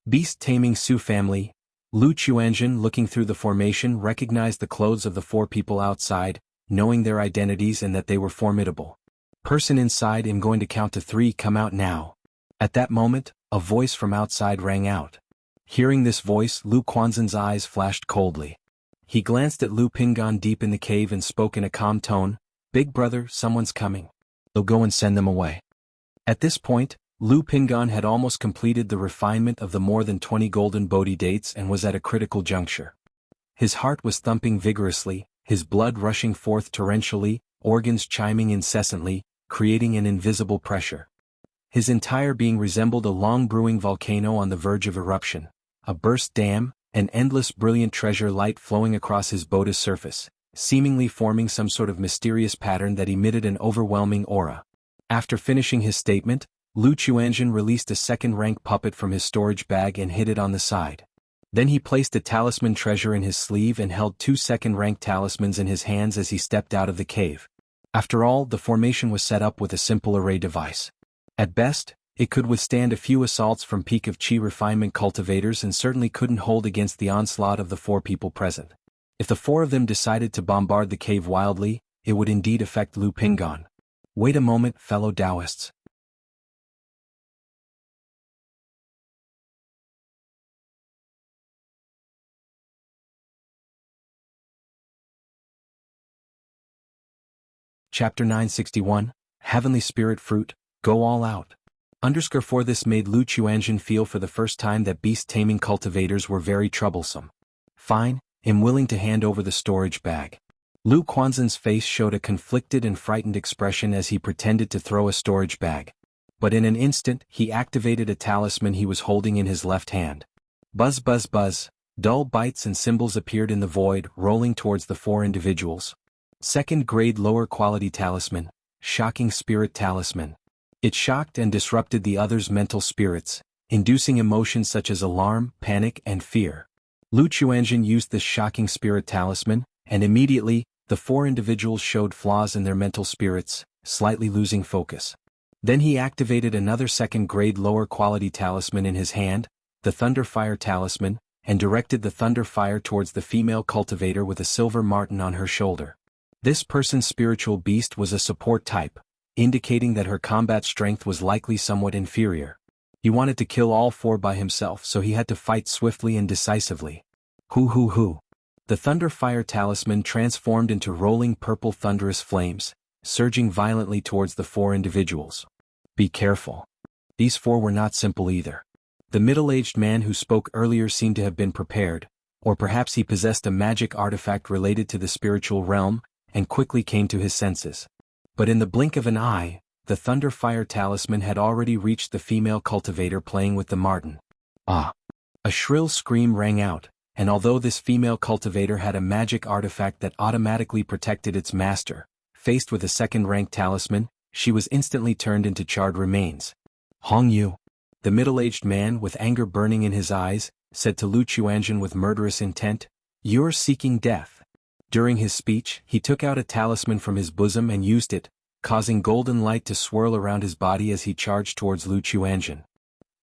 Beast-taming Sioux family. Lu Chuanjin, looking through the formation, recognized the clothes of the four people outside, knowing their identities and that they were formidable. Person inside, I'm going to count to 3, come out now. At that moment, a voice from outside rang out. Hearing this voice, Lu Quanzhen's eyes flashed coldly. He glanced at Lu Pingon deep in the cave and spoke in a calm tone, "Big brother, someone's coming. I'll go and send them away." At this point, Lu Pingon had almost completed the refinement of the more than 20 golden Bodhi dates and was at a critical juncture. His heart was thumping vigorously, his blood rushing forth torrentially, organs chiming incessantly, creating an invisible pressure. His entire being resembled a long brewing volcano on the verge of eruption, a burst dam, an endless brilliant treasure light flowing across his Bodhi's surface, seemingly forming some sort of mysterious pattern that emitted an overwhelming aura. After finishing his statement, Lu Chuanjin released a second-rank puppet from his storage bag and hid it on the side. Then he placed a talisman treasure in his sleeve and held 2 second-rank talismans in his hands as he stepped out of the cave. After all, the formation was set up with a simple array device. At best, it could withstand a few assaults from peak of Qi refinement cultivators and certainly couldn't hold against the onslaught of the 4 people present. If the 4 of them decided to bombard the cave wildly, it would indeed affect Lu Pingon. Wait a moment, fellow Taoists. Chapter 961, Heavenly Spirit Fruit, Go All Out. For this made Lu Chuanjin feel for the first time that beast-taming cultivators were very troublesome. Fine, I'm willing to hand over the storage bag. Lu Quanzhen's face showed a conflicted and frightened expression as he pretended to throw a storage bag. But in an instant, he activated a talisman he was holding in his left hand. Buzz buzz buzz, dull bites and symbols appeared in the void, rolling towards the 4 individuals. Second-grade lower-quality talisman, Shocking Spirit Talisman. It shocked and disrupted the others' mental spirits, inducing emotions such as alarm, panic, and fear. Lu Chuanjin used this Shocking Spirit Talisman, and immediately, the 4 individuals showed flaws in their mental spirits, slightly losing focus. Then he activated another second-grade lower-quality talisman in his hand, the the Thunder Fire Talisman, and directed the Thunder Fire towards the female cultivator with a silver marten on her shoulder. This person's spiritual beast was a support type, indicating that her combat strength was likely somewhat inferior. He wanted to kill all four by himself, so he had to fight swiftly and decisively. Hoo. The Thunder Fire Talisman transformed into rolling purple thunderous flames, surging violently towards the four individuals. Be careful. These four were not simple either. The middle-aged man who spoke earlier seemed to have been prepared, or perhaps he possessed a magic artifact related to the spiritual realm, and quickly came to his senses. But in the blink of an eye, the Thunder Fire Talisman had already reached the female cultivator playing with the marten. Ah! A shrill scream rang out, and although this female cultivator had a magic artifact that automatically protected its master, faced with a second-rank talisman, she was instantly turned into charred remains. Hong Yu, the middle-aged man with anger burning in his eyes, said to Lu Qianzhen with murderous intent, "You're seeking death." During his speech, he took out a talisman from his bosom and used it, causing golden light to swirl around his body as he charged towards Lu Qianzhen.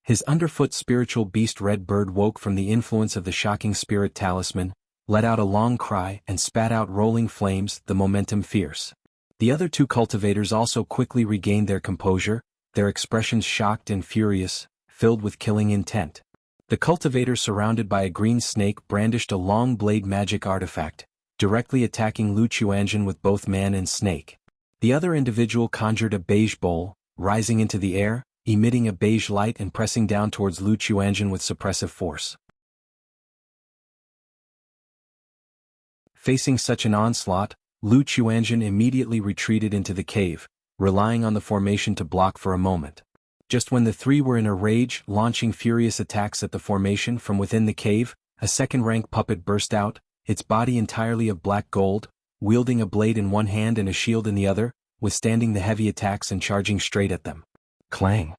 His underfoot spiritual beast Red Bird woke from the influence of the shocking spirit talisman, let out a long cry and spat out rolling flames, the momentum fierce. The other two cultivators also quickly regained their composure, their expressions shocked and furious, filled with killing intent. The cultivator surrounded by a green snake brandished a long blade magic artifact, directly attacking Lu Qianzhen with both man and snake. The other individual conjured a beige bowl, rising into the air, emitting a beige light and pressing down towards Lu Qianzhen with suppressive force. Facing such an onslaught, Lu Qianzhen immediately retreated into the cave, relying on the formation to block for a moment. Just when the three were in a rage, launching furious attacks at the formation from within the cave, a second-rank puppet burst out, its body entirely of black gold, wielding a blade in one hand and a shield in the other, withstanding the heavy attacks and charging straight at them. Clang!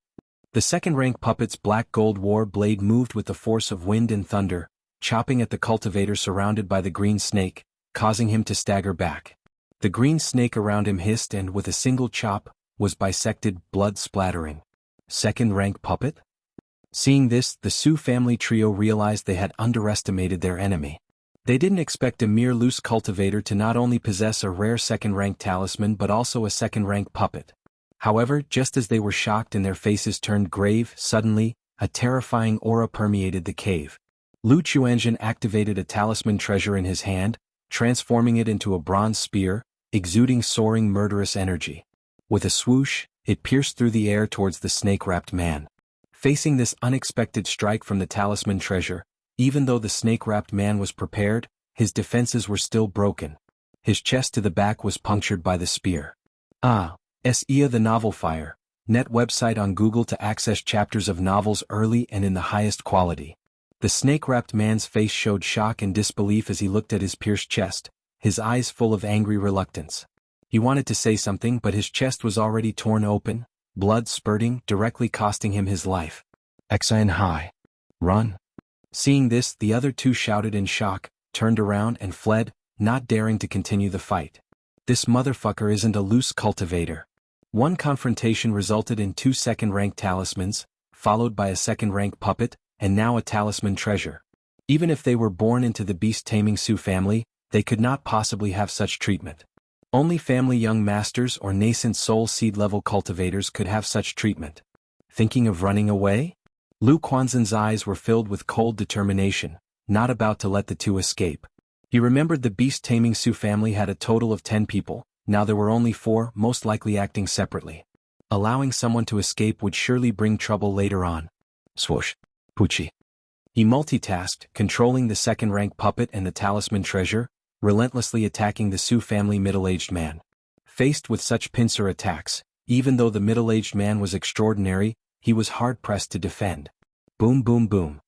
The second-rank puppet's black gold war blade moved with the force of wind and thunder, chopping at the cultivator surrounded by the green snake, causing him to stagger back. The green snake around him hissed and, with a single chop, was bisected, blood splattering. Second-rank puppet? Seeing this, the Su family trio realized they had underestimated their enemy. They didn't expect a mere loose cultivator to not only possess a rare second-rank talisman but also a second-rank puppet. However, just as they were shocked and their faces turned grave, suddenly, a terrifying aura permeated the cave. Lu Qianzhen activated a talisman treasure in his hand, transforming it into a bronze spear, exuding soaring murderous energy. With a swoosh, it pierced through the air towards the snake-wrapped man. Facing this unexpected strike from the talisman treasure, even though the snake-wrapped man was prepared, his defenses were still broken. His chest to the back was punctured by the spear. Xianxia the Novel Fire, net website on Google to access chapters of novels early and in the highest quality. The snake-wrapped man's face showed shock and disbelief as he looked at his pierced chest, his eyes full of angry reluctance. He wanted to say something, but his chest was already torn open, blood spurting, directly costing him his life. Xianxia! Run! Seeing this, the other two shouted in shock, turned around and fled, not daring to continue the fight. This motherfucker isn't a loose cultivator. One confrontation resulted in 2 second-rank talismans, followed by a second-rank puppet, and now a talisman treasure. Even if they were born into the beast-taming Su family, they could not possibly have such treatment. Only family young masters or nascent soul seed-level cultivators could have such treatment. Thinking of running away? Lu Qianzhen's eyes were filled with cold determination, not about to let the two escape. He remembered the beast-taming Su family had a total of 10 people, now there were only 4, most likely acting separately. Allowing someone to escape would surely bring trouble later on. Swoosh. Pucci. He multitasked, controlling the second-rank puppet and the talisman treasure, relentlessly attacking the Su family middle-aged man. Faced with such pincer attacks, even though the middle-aged man was extraordinary, he was hard-pressed to defend. Boom boom boom.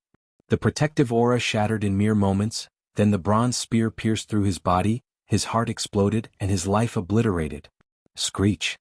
The protective aura shattered in mere moments, then the bronze spear pierced through his body, his heart exploded and his life obliterated. Screech.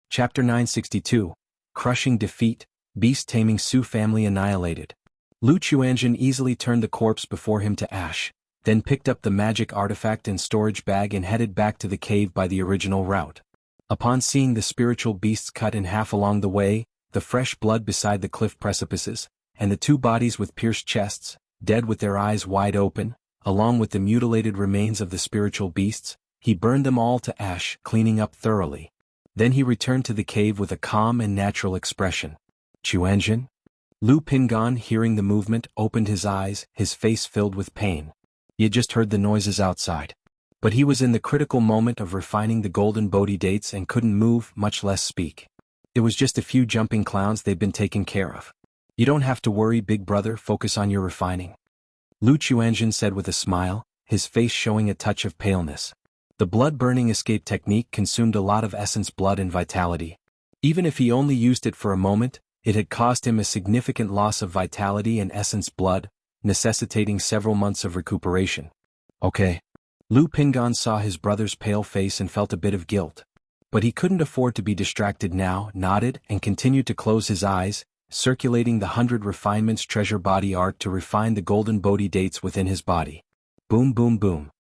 Chapter 962, Crushing Defeat, Beast-Taming Su Family Annihilated. Lu Qianzhen easily turned the corpse before him to ash, then picked up the magic artifact and storage bag and headed back to the cave by the original route. Upon seeing the spiritual beasts cut in half along the way, the fresh blood beside the cliff precipices, and the two bodies with pierced chests, dead with their eyes wide open, along with the mutilated remains of the spiritual beasts, he burned them all to ash, cleaning up thoroughly. Then he returned to the cave with a calm and natural expression. Xianxia? Lu Pingan, hearing the movement, opened his eyes, his face filled with pain. He had just heard the noises outside. But he was in the critical moment of refining the golden Bodhi dates and couldn't move, much less speak. It was just a few jumping clowns they'd been taken care of. You don't have to worry, big brother, focus on your refining. Lu Xianxia said with a smile, his face showing a touch of paleness. The blood-burning escape technique consumed a lot of essence, blood and vitality. Even if he only used it for a moment, it had caused him a significant loss of vitality and essence blood, necessitating several months of recuperation. Okay. Lu Pingan saw his brother's pale face and felt a bit of guilt. But he couldn't afford to be distracted now, nodded, and continued to close his eyes, circulating the 100 refinements treasure body art to refine the golden Bodhi dates within his body. Boom boom boom.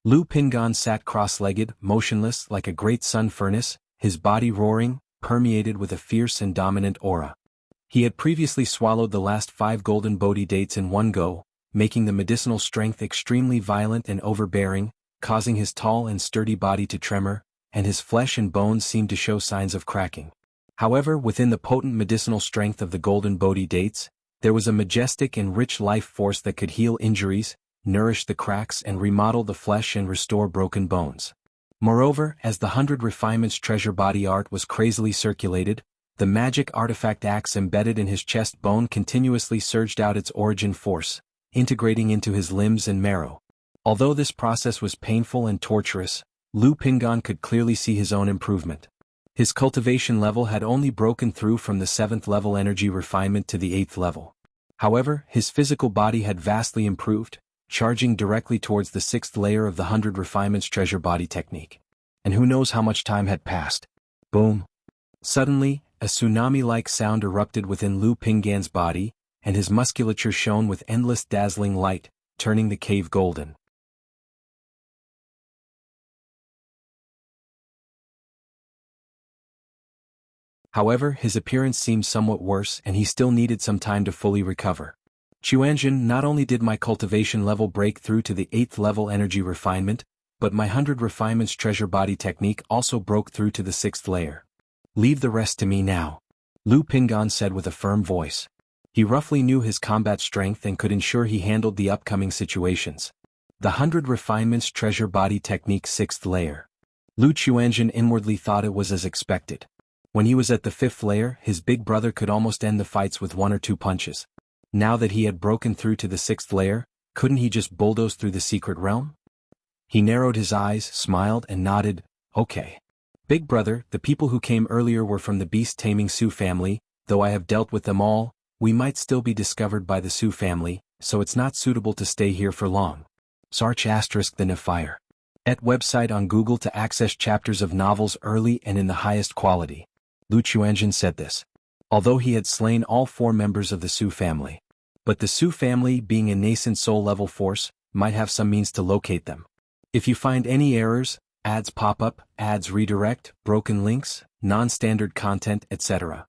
Lu Pingan sat cross-legged, motionless like a great sun furnace, his body roaring, permeated with a fierce and dominant aura. He had previously swallowed the last 5 golden Bodhi dates in one go, making the medicinal strength extremely violent and overbearing, causing his tall and sturdy body to tremor, and his flesh and bones seemed to show signs of cracking. However, within the potent medicinal strength of the golden Bodhi dates, there was a majestic and rich life force that could heal injuries, nourish the cracks and remodel the flesh and restore broken bones. Moreover, as the 100 refinements treasure body art was crazily circulated, the magic artifact axe embedded in his chest bone continuously surged out its origin force, integrating into his limbs and marrow. Although this process was painful and torturous, Lu Pingan could clearly see his own improvement. His cultivation level had only broken through from the 7th level energy refinement to the 8th level. However, his physical body had vastly improved, charging directly towards the 6th layer of the 100 refinements treasure body technique. And who knows how much time had passed. Boom. Suddenly, a tsunami-like sound erupted within Lu Pingan's body, and his musculature shone with endless dazzling light, turning the cave golden. However, his appearance seemed somewhat worse and he still needed some time to fully recover. Xianxia, not only did my cultivation level break through to the 8th level energy refinement, but my 100 refinements treasure body technique also broke through to the 6th layer. Leave the rest to me now. Lu Pingan said with a firm voice. He roughly knew his combat strength and could ensure he handled the upcoming situations. The 100 refinements treasure body technique 6th layer. Lu Xianxia inwardly thought it was as expected. When he was at the 5th layer, his big brother could almost end the fights with 1 or 2 punches. Now that he had broken through to the 6th layer, couldn't he just bulldoze through the secret realm? He narrowed his eyes, smiled and nodded, okay. Big brother, the people who came earlier were from the beast-taming Su family, though I have dealt with them all, we might still be discovered by the Su family, so it's not suitable to stay here for long. Sarch * the Nefire. Et website on Google to access chapters of novels early and in the highest quality. Lu Xianxia said this. Although he had slain all 4 members of the Su family. But the Su family, being a nascent soul-level force, might have some means to locate them. If you find any errors, ads pop up, ads redirect, broken links, non-standard content, etc.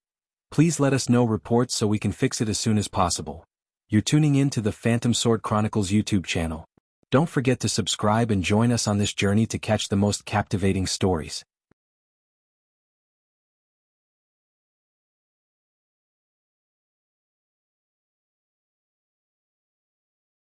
Please let us know reports so we can fix it as soon as possible. You're tuning in to the Phantom Sword Chronicles YouTube channel. Don't forget to subscribe and join us on this journey to catch the most captivating stories.